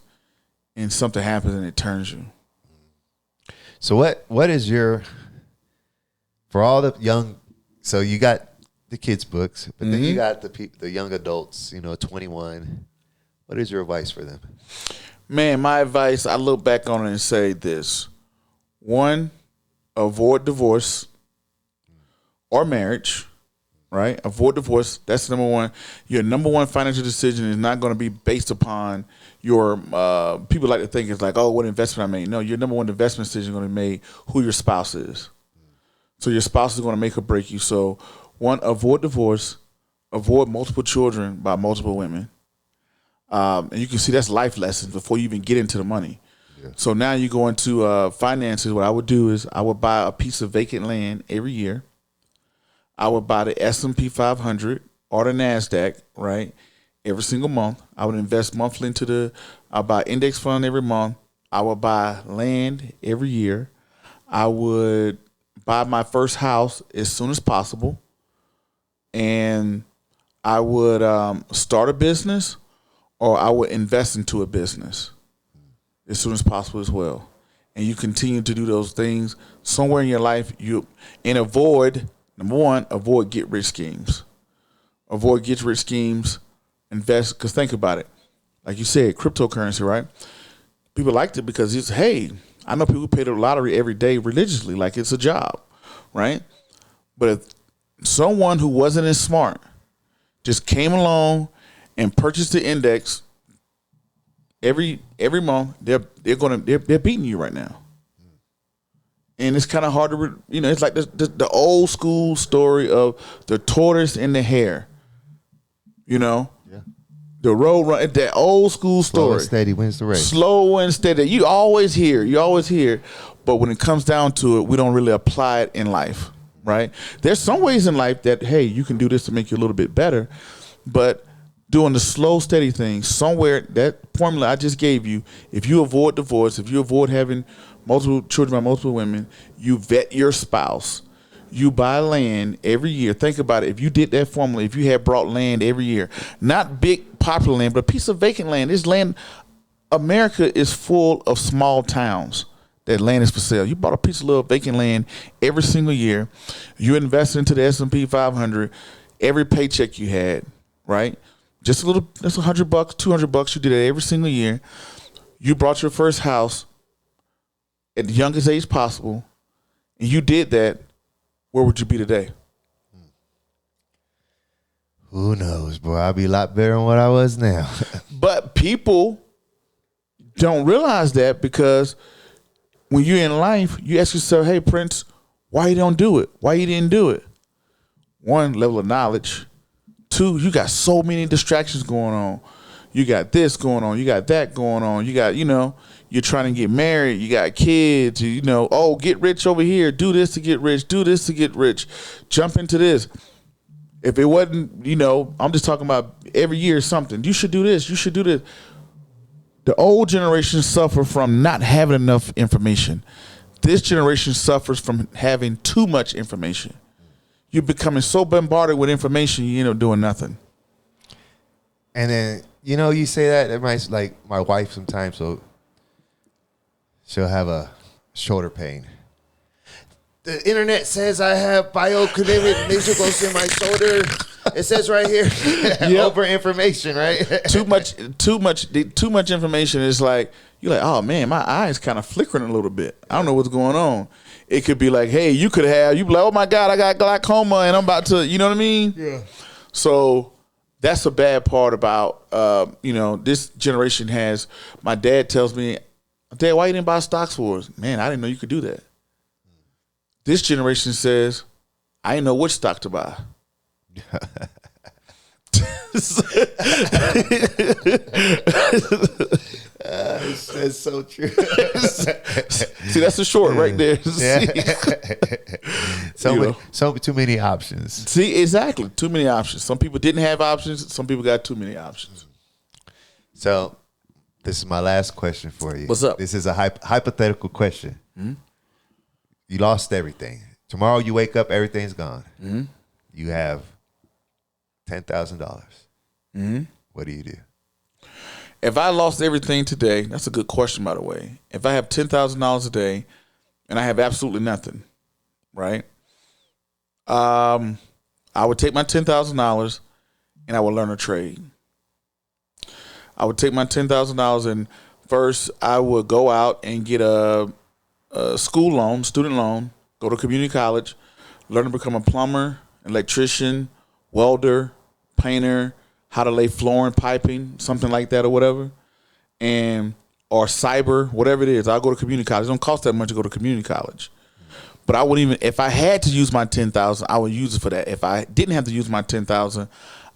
and something happens and it turns you. So what is your, for all the young? So you got the kids' books, but then you got the young adults, you know, 21. What is your advice for them? Man, my advice, I look back on it and say this. One, avoid divorce or marriage, right? Avoid divorce. That's number one. Your number one financial decision is not going to be based upon your, people like to think it's like, oh, what investment I made. No, your number one investment decision is going to be made who your spouse is. So your spouse is going to make or break you. So one, avoid divorce, avoid multiple children by multiple women. And you can see that's life lessons before you even get into the money. Yeah. So now you go into finances. What I would do is I would buy a piece of vacant land every year. I would buy the S&P 500 or the NASDAQ, right, every single month. I would invest monthly into I'll buy index fund every month. I would buy land every year. I would buy my first house as soon as possible. And I would start a business or I would invest into a business as soon as possible as well. And you continue to do those things somewhere in your life. And avoid, number one, avoid get-rich schemes. Avoid get-rich schemes. Invest, because think about it. Like you said, cryptocurrency, right? People liked it because it's, hey, I know people who pay the lottery every day religiously like it's a job, right? But if someone who wasn't as smart just came along and purchased the index every month, they're beating you right now. And it's kind of hard to, you know, it's like the old school story of the tortoise and the hare. You know? Yeah. The road run, that old school story. Slow and steady wins the race. Slow and steady. You always hear. But when it comes down to it, we don't really apply it in life. Right? There's some ways in life that, hey, you can do this to make you a little bit better, but doing the slow, steady thing, somewhere, that formula I just gave you, if you avoid divorce, if you avoid having multiple children by multiple women, you vet your spouse, you buy land every year. Think about it. If you did that formula, if you had brought land every year, not big popular land, but a piece of vacant land, this land, America is full of small towns. That land is for sale. You bought a piece of little vacant land every single year. You invested into the S&P 500. Every paycheck you had, right? Just a little. That's $100, $200. You did it every single year. You bought your first house at the youngest age possible, and you did that. Where would you be today? Who knows, boy? I'll be a lot better than what I was now. But people don't realize that because when you're in life, you ask yourself, hey, Prince, why you don't do it? Why you didn't do it? One, level of knowledge. Two, you got so many distractions going on. You got this going on. You got that going on. You got, you know, you're trying to get married. You got kids. You know, oh, get rich over here. Do this to get rich. Do this to get rich. Jump into this. If it wasn't, you know, I'm just talking about every year something. You should do this. You should do this. The old generation suffer from not having enough information. This generation suffers from having too much information. You're becoming so bombarded with information, you end up doing nothing. And then, You know, you say that, it might, like my wife sometimes, so she'll have a shoulder pain. The internet says I have bioconnections in my shoulder. It says right here, over information, right? too much information is like, you're like, oh man, my eye's kind of flickering a little bit. I don't know what's going on. It could be like, hey, you be like, oh my God, I got glaucoma and I'm about to, you know what I mean? Yeah. So that's a bad part about, this generation has, my dad tells me, Dad, why you didn't buy stocks for us? Man, I didn't know you could do that. This generation says, I didn't know which stock to buy. That's so true. See, that's the short right there. Too many options. See, exactly. Too many options. Some people didn't have options. Some people got too many options. So this is my last question for you. What's up? This is a hypothetical question. Mm-hmm. You lost everything. Tomorrow you wake up, everything's gone. Mm-hmm. You have $10,000. Mm-hmm. What do you do? If I lost everything today, that's a good question, by the way. If I have $10,000 a day and I have absolutely nothing, right? I would take my $10,000 and I would learn a trade. I would take my $10,000 and first I would go out and get a school loan, student loan, go to community college, learn to become a plumber, electrician, welder, painter, how to lay flooring, piping, something like that or whatever, or cyber, whatever it is. I'll go to community college. It don't cost that much to go to community college. But I wouldn't even, if I had to use my $10,000, I would use it for that. If I didn't have to use my $10,000,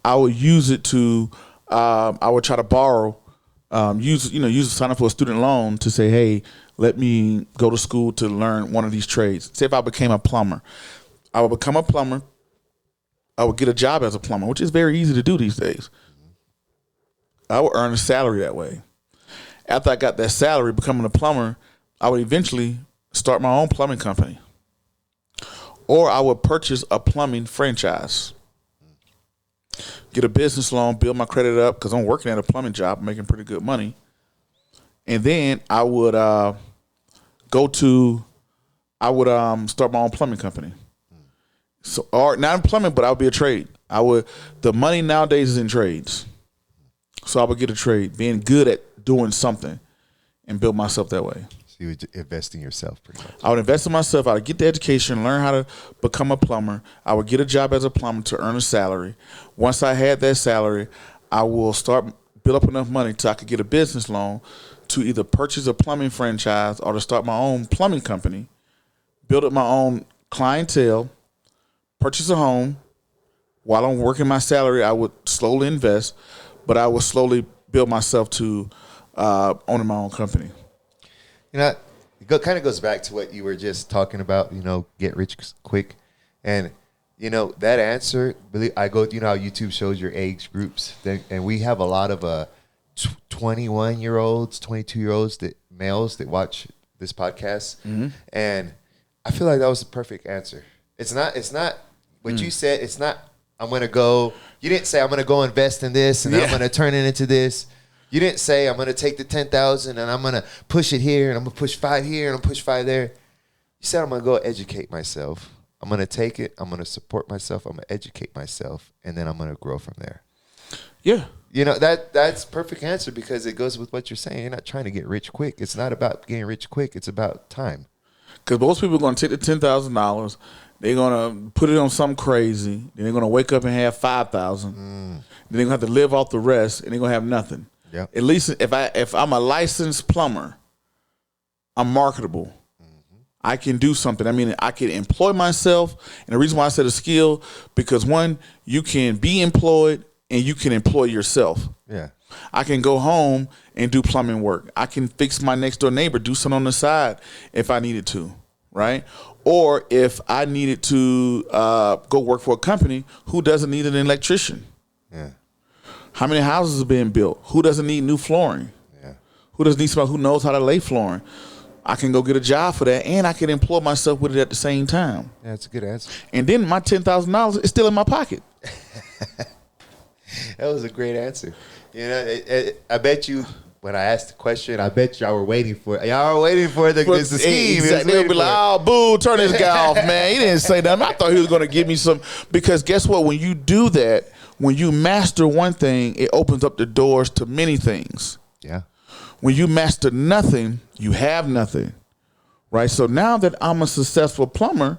I would use it to, I would try to borrow, sign up for a student loan to say, hey, let me go to school to learn one of these trades. Say if I became a plumber, I would become a plumber. I would get a job as a plumber, which is very easy to do these days. I would earn a salary that way. After I got that salary, becoming a plumber, I would eventually start my own plumbing company. Or I would purchase a plumbing franchise. Get a business loan, build my credit up, because I'm working at a plumbing job, making pretty good money. And then I would start my own plumbing company. So, or not in plumbing, but I would be a trade. The money nowadays is in trades. So I would get a trade, being good at doing something and build myself that way. So you would invest in yourself pretty much. I would invest in myself. I would get the education, learn how to become a plumber. I would get a job as a plumber to earn a salary. Once I had that salary, I will build up enough money so I could get a business loan to either purchase a plumbing franchise or to start my own plumbing company, build up my own clientele, purchase a home. While I'm working my salary, I would slowly invest, but I would slowly build myself to owning my own company. You know, it kind of goes back to what you were just talking about, get rich quick. And, that answer, I go, how YouTube shows your age groups. And we have a lot of 21-year-olds, 22-year-olds, males that watch this podcast. Mm-hmm. And I feel like that was the perfect answer. It's not what you said. It's not, I'm going to go, you didn't say I'm going to go invest in this and I'm going to turn it into this. You didn't say I'm going to take the 10,000 and I'm going to push it here and I'm going to push 5 here and I'm going to push 5 there. You said I'm going to go educate myself. I'm going to take it. I'm going to support myself. I'm going to educate myself and then I'm going to grow from there. Yeah. That's perfect answer because it goes with what you're saying. You're not trying to get rich quick. It's not about getting rich quick. It's about time. Because most people are going to take the $10,000. They're going to put it on something crazy. Then they're going to wake up and have 5,000. Then they're going to have to live off the rest, and they're going to have nothing. Yep. At least if I'm a licensed plumber, I'm marketable. Mm-hmm. I can do something. I mean, I can employ myself. And the reason why I said a skill, because one, you can be employed and you can employ yourself. Yeah. I can go home and do plumbing work. I can fix my next door neighbor, do something on the side if I needed to, right? Or if I needed to go work for a company, who doesn't need an electrician? Yeah. How many houses are being built? Who doesn't need new flooring? Yeah. Who doesn't need somebody who knows how to lay flooring? I can go get a job for that, and I can employ myself with it at the same time. Yeah, that's a good answer. And then my $10,000 is still in my pocket. That was a great answer. You know, I bet you when I asked the question, I bet y'all were waiting for it. Y'all were waiting for the scheme. Exactly. They'll be like, oh, boo, turn this guy off, man. He didn't say nothing. I thought he was going to give me some. Because guess what? When you do that, when you master one thing, it opens up the doors to many things. Yeah. When you master nothing, you have nothing. Right? So now that I'm a successful plumber,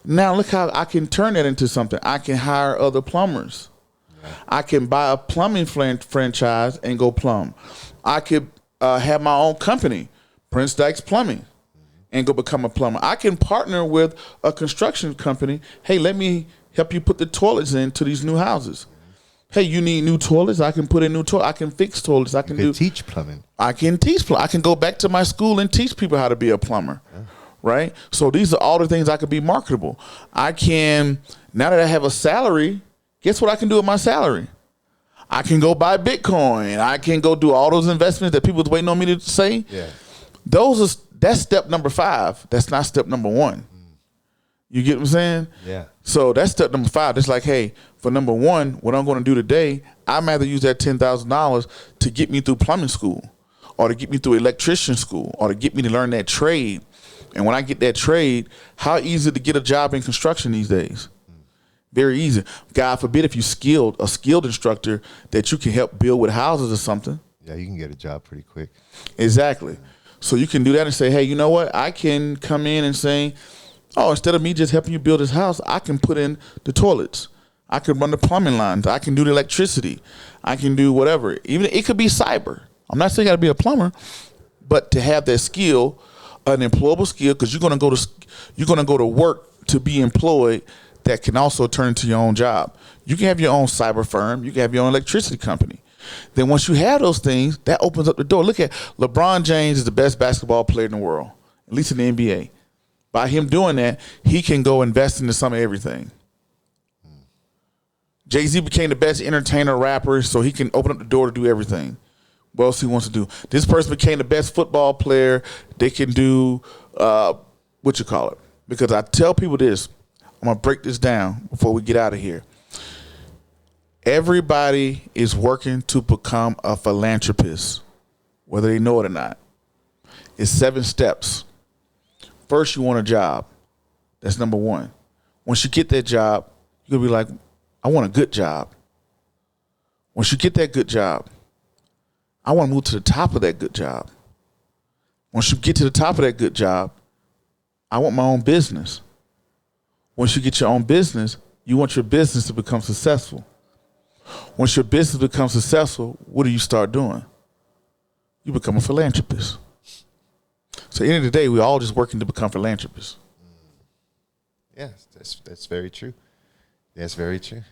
now look how I can turn that into something. I can hire other plumbers. Yeah. I can buy a plumbing franchise and go plumb. I could have my own company, Prince Dykes Plumbing, and go become a plumber. I can partner with a construction company. Hey, let me help you put the toilets into these new houses. Hey, you need new toilets? I can put in new toilets. I can fix toilets. I can teach plumbing. I can teach plumbing. I can go back to my school and teach people how to be a plumber. Yeah. Right? So these are all the things I could be marketable. I can, now that I have a salary, guess what I can do with my salary? I can go buy Bitcoin. I can go do all those investments that people was waiting on me to say. Yeah. That's step number 5. That's not step number 1. You get what I'm saying? Yeah. So that's step number 5. It's like, hey, for number 1, what I'm going to do today, I'd rather use that $10,000 to get me through plumbing school, or to get me through electrician school, or to get me to learn that trade. And when I get that trade, how easy to get a job in construction these days? Very easy. God forbid if you a skilled instructor that you can help build with houses or something. Yeah, you can get a job pretty quick. Exactly. So you can do that and say, hey, you know what? I can come in and say, oh, instead of me just helping you build this house, I can put in the toilets. I can run the plumbing lines. I can do the electricity. I can do whatever. Even it could be cyber. I'm not saying you got to be a plumber, but to have that skill, an employable skill, because you're going to go to work to be employed. That can also turn into your own job. You can have your own cyber firm. You can have your own electricity company. Then once you have those things, that opens up the door. Look at LeBron James is the best basketball player in the world, at least in the NBA. By him doing that, he can go invest into some of everything. Jay-Z became the best entertainer rapper, so he can open up the door to do everything. What else he wants to do? This person became the best football player. They can do, because I tell people this. I'm going to break this down before we get out of here. Everybody is working to become a philanthropist, whether they know it or not. It's 7 steps. First, you want a job. That's number 1. Once you get that job, you're going to be like, I want a good job. Once you get that good job, I want to move to the top of that good job. Once you get to the top of that good job, I want my own business. Once you get your own business, you want your business to become successful. Once your business becomes successful, what do you start doing? You become a philanthropist. So at the end of the day, we're all just working to become philanthropists. Yeah, that's very true. That's very true.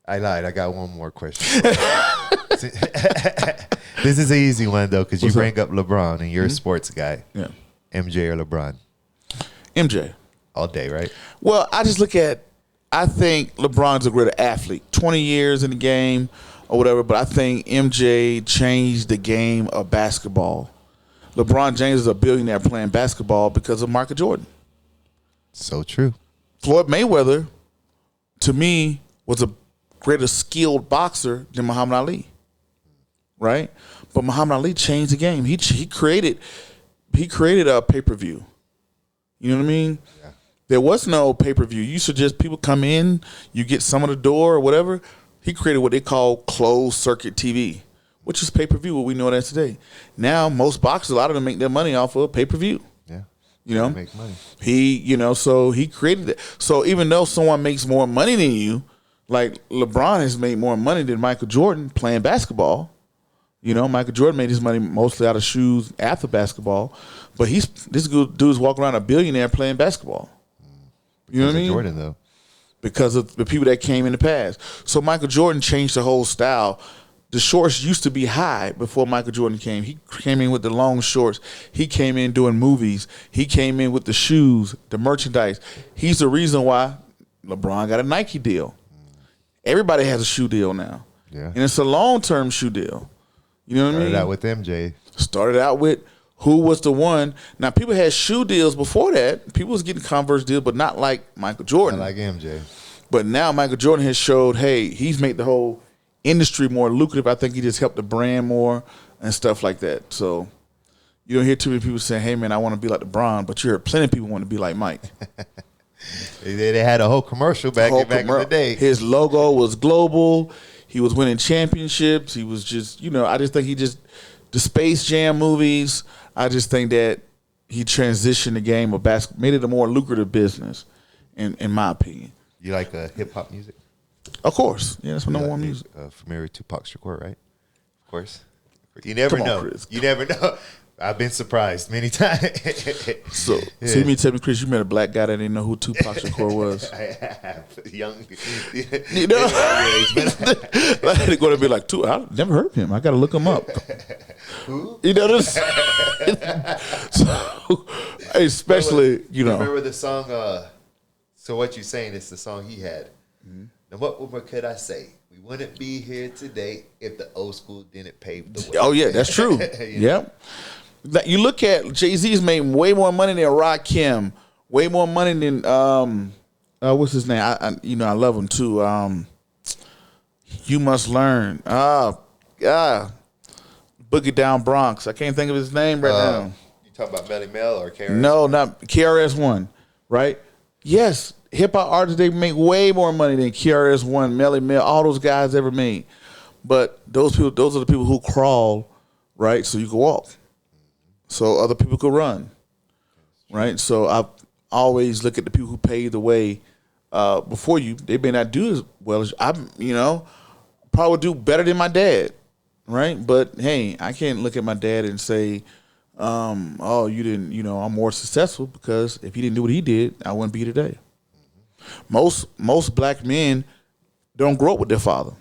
I lied. I got one more question. This is an easy one, though, because you bring up LeBron, and you're a sports guy. Yeah. MJ or LeBron? MJ. All day, right? Well, I think LeBron's a greater athlete. 20 years in the game or whatever, but I think MJ changed the game of basketball. LeBron James is a billionaire playing basketball because of Michael Jordan. So true. Floyd Mayweather, to me, was a greater skilled boxer than Muhammad Ali. Right? But Muhammad Ali changed the game. He created a pay-per-view. You know what I mean? Yeah. There was no pay-per-view. You should just, people come in, you get some of the door or whatever. He created what they call closed circuit TV, which is pay-per-view, what we know that today. Now, most boxers, a lot of them make their money off of pay-per-view. Yeah. You know? Make money. So he created it. So even though someone makes more money than you, like LeBron has made more money than Michael Jordan playing basketball. You know, Michael Jordan made his money mostly out of shoes after basketball. But this dude's walking around a billionaire playing basketball. You know what I mean? Jordan, though. Because of the people that came in the past. So Michael Jordan changed the whole style. The shorts used to be high before Michael Jordan came. He came in with the long shorts. He came in doing movies. He came in with the shoes, the merchandise. He's the reason why LeBron got a Nike deal. Everybody has a shoe deal now. Yeah. And it's a long-term shoe deal. You know what I mean? Started out with MJ. Started out with who was the one. Now, people had shoe deals before that. People was getting Converse deals, but not like Michael Jordan. Not like MJ. But now Michael Jordan has showed, hey, he's made the whole industry more lucrative. I think he just helped the brand more and stuff like that. So you don't hear too many people saying, hey, man, I want to be like LeBron, but you hear plenty of people want to be like Mike. They had a whole commercial back in the day. His logo was global. He was winning championships. He was just, I just think the Space Jam movies, I just think that he transitioned the game of basketball, made it a more lucrative business, in my opinion. You like hip hop music? Of course. Yeah, that's my number one music. Familiar with Tupac Shakur, right? Of course. You never know. Chris. You never know. I've been surprised many times. So, see me tell me, Chris, you met a black guy that didn't know who Tupac Shakur was. I have. Young. They're going to be like, I've never heard of him. I got to look him up. Who? You know this? So, especially, Remember the song, So What You Saying? It's the song he had. Mm-hmm. Now, what more could I say? We wouldn't be here today if the old school didn't pave the way. Oh, yeah, that's true. Yep. You look at Jay-Z's made way more money than Rakim, way more money than what's his name? I love him too. You Must Learn. Boogie Down Bronx. I can't think of his name right now. You talking about Melly Mel or KRS? No, not KRS-One. Right? Yes, hip hop artists, they make way more money than KRS-One, Melly Mel, all those guys ever made. But those are the people who crawl, right? So you can walk. So other people could run, right? So I always look at the people who paved the way before you. They may not do as well as probably do better than my dad, right? But hey, I can't look at my dad and say, you didn't, I'm more successful, because if he didn't do what he did, I wouldn't be here today. Most black men don't grow up with their father.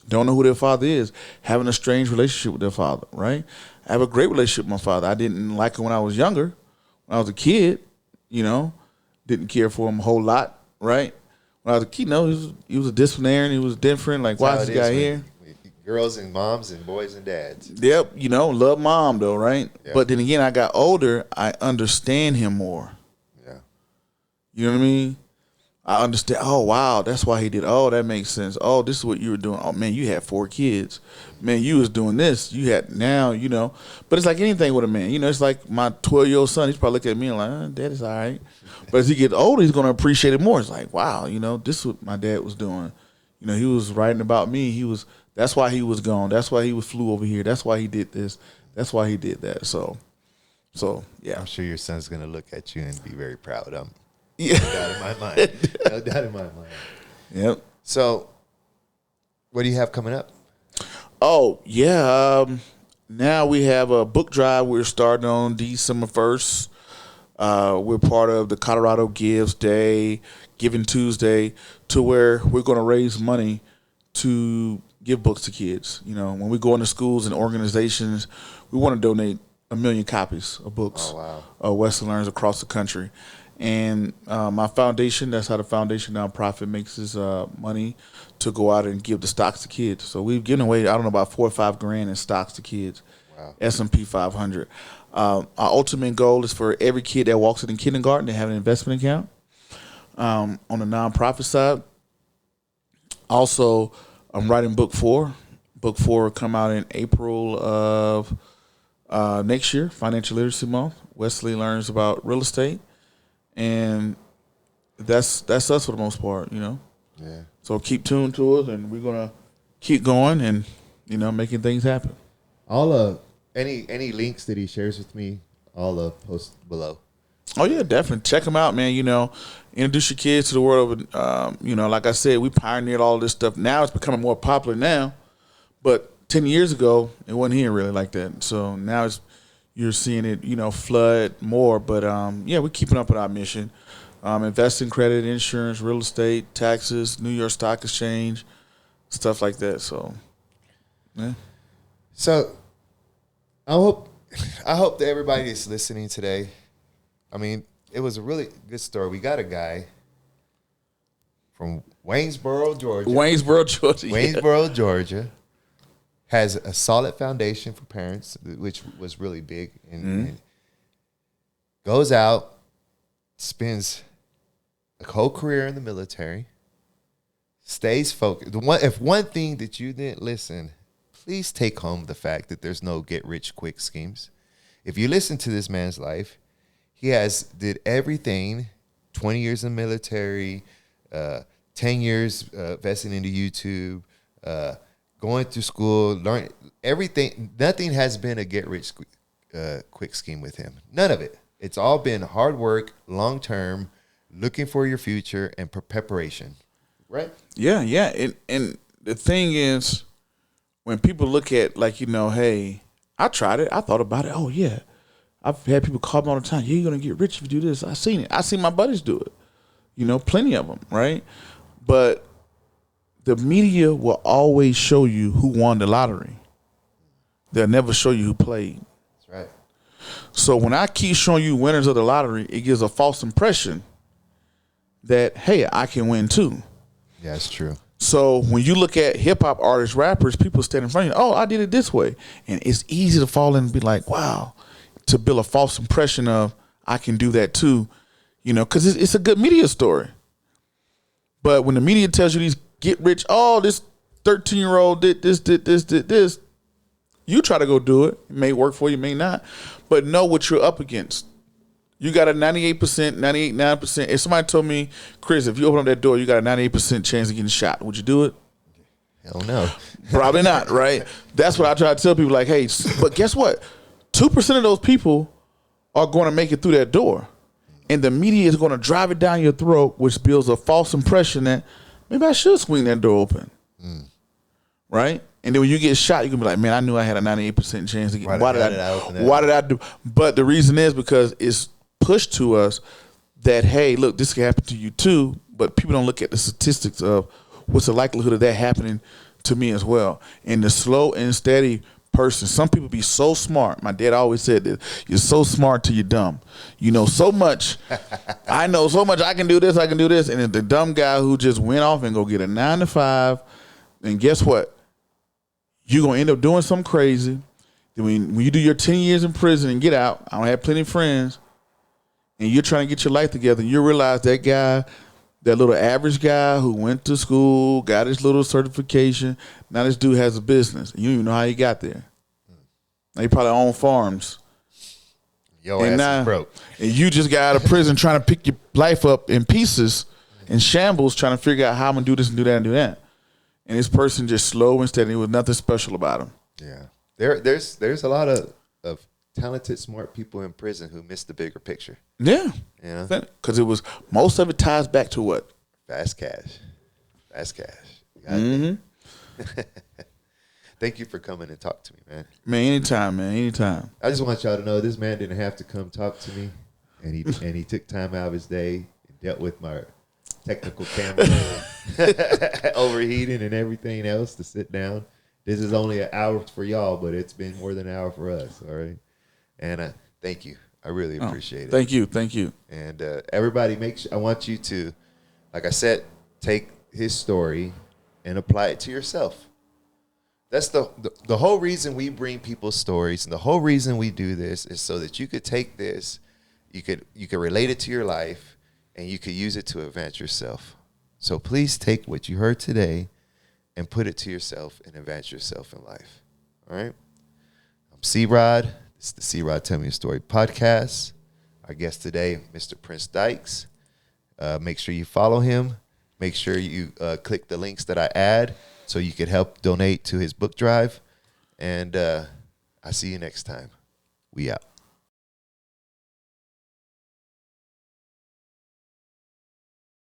Don't know who their father is, having a strange relationship with their father, right? I have a great relationship with my father. I didn't like him when I was younger. When I was a kid, didn't care for him a whole lot, right? When I was a kid, he was a disciplinarian. He was different. Like, why is this guy here? Girls and moms and boys and dads. Yep, love mom though, right? Yeah. But then again, I got older, I understand him more. Yeah. You know what I mean? I understand. Oh, wow, that's why he did. Oh, that makes sense. Oh, this is what you were doing. Oh, man, you had 4 kids. Man, you was doing this. You had now, But it's like anything with a man. It's like my 12-year-old son. He's probably looking at me and like, Dad is all right. But as he gets older, he's going to appreciate it more. It's like, wow, this is what my dad was doing. He was writing about me. That's why he was gone. That's why he flew over here. That's why he did this. That's why he did that. So yeah. I'm sure your son's going to look at you and be very proud. Yeah. No doubt in my mind. No doubt in my mind. Yep. So, what do you have coming up? Oh, yeah. Now we have a book drive we're starting on December 1st. We're part of the Colorado Gives Day, Giving Tuesday, to where we're going to raise money to give books to kids. When we go into schools and organizations, we want to donate 1 million copies of books. Oh, wow. Western Learners across the country. And my foundation, that's how the foundation nonprofit makes its money, to go out and give the stocks to kids. So we've given away, I don't know, about $4 or $5 grand in stocks to kids. Wow. S&P 500. Our ultimate goal is for every kid that walks in kindergarten to have an investment account. On the nonprofit side, also, I'm writing book 4. Book 4 will come out in April of next year, Financial Literacy Month. Wesley learns about real estate. And that's us for the most part, Yeah. So keep tuned to us, and we're gonna keep going and making things happen. All any links that he shares with me, I'll post below. Oh yeah, definitely check them out, man. Introduce your kids to the world of like I said, we pioneered all this stuff. Now it's becoming more popular now, but 10 years ago it wasn't here really like that. So now you're seeing it, flood more. But, we're keeping up with our mission. Investing, credit, insurance, real estate, taxes, New York Stock Exchange, stuff like that. So, yeah. So, I hope that everybody is listening today. I mean, it was a really good story. We got a guy from Waynesboro, Georgia. Waynesboro, Georgia. Has a solid foundation for parents, which was really big, and goes out, spends a whole career in the military, stays focused. If one thing that you didn't listen, please take home the fact that there's no get rich quick schemes. If you listen to this man's life, he did everything, 20 years in the military, 10 years vesting into YouTube, going through school, learning everything. Nothing has been a get rich quick scheme with him. None of it. It's all been hard work, long term, looking for your future, and preparation. Right? Yeah, yeah. And the thing is, when people look at, like, you know, hey, I tried it. I thought about it. Oh, yeah. I've had people call me all the time. Yeah, you're going to get rich if you do this. I seen it. I seen my buddies do it. You know, plenty of them, right? But the media will always show you who won the lottery. They'll never show you who played. That's right. So when I keep showing you winners of the lottery, it gives a false impression that, hey, I can win too. Yeah, that's true. So when you look at hip hop artists, rappers, people stand in front of you, oh, I did it this way. And it's easy to fall in and be like, wow, to build a false impression of I can do that too, you know, because it's a good media story. But when the media tells you these get rich, oh, this 13-year-old did this, you try to go do it. It may work for you, may not. But know what you're up against. You got a 98%, 98.9%. If somebody told me, Chris, if you open up that door, you got a 98% chance of getting shot, would you do it? Hell no. Probably not, right? That's what I try to tell people, like, hey, but guess what? 2% of those people are going to make it through that door. And the media is going to drive it down your throat, which builds a false impression that maybe I should swing that door open. Right? And then when you get shot, you can be like, man, I knew I had a 98% chance to get shot. Why did I do? But the reason is because it's pushed to us that, hey, look, this can happen to you too. But people don't look at the statistics of what's the likelihood of that happening to me as well. And the slow and steady person, some people be so smart. My dad always said this, you're so smart till you're dumb. You know so much. I know so much. I can do this. And then the dumb guy who just went off and go get a 9 to 5, and guess what? You're going to end up doing something crazy. Then when you do your 10 years in prison and get out, I don't have plenty of friends, and you're trying to get your life together, you realize that guy, that little average guy who went to school, got his little certification, now this dude has a business. You don't even know how he got there. Now he probably own farms. Yo, ass is broke. And you just got out of prison trying to pick your life up in pieces, in shambles, trying to figure out how I'm going to do this and do that and do that. And this person just slow and steady with nothing special about him. Yeah. There's a lot of talented, smart people in prison who miss the bigger picture. Yeah. Yeah. Because most of it ties back to what? Fast cash. Mm-hmm. Thank you for coming and talk to me, man. Man, anytime. I just want y'all to know this man didn't have to come talk to me, and he took time out of his day and dealt with my technical camera overheating and everything else to sit down. This is only an hour for y'all, but it's been more than an hour for us. All right, and thank you. I really appreciate it. Thank you. And everybody, I want you to, like I said, take his story and apply it to yourself. That's the whole reason we bring people's stories, and the whole reason we do this is so that you could take this, you could relate it to your life, and you could use it to advance yourself. So please take what you heard today and put it to yourself and advance yourself in life. All right? I'm C-Rod. This is the C-Rod Tell Me a Story podcast. Our guest today, Mr. Prince Dykes. Make sure you follow him. Make sure you click the links that I add so you can help donate to his book drive. And I see you next time. We out.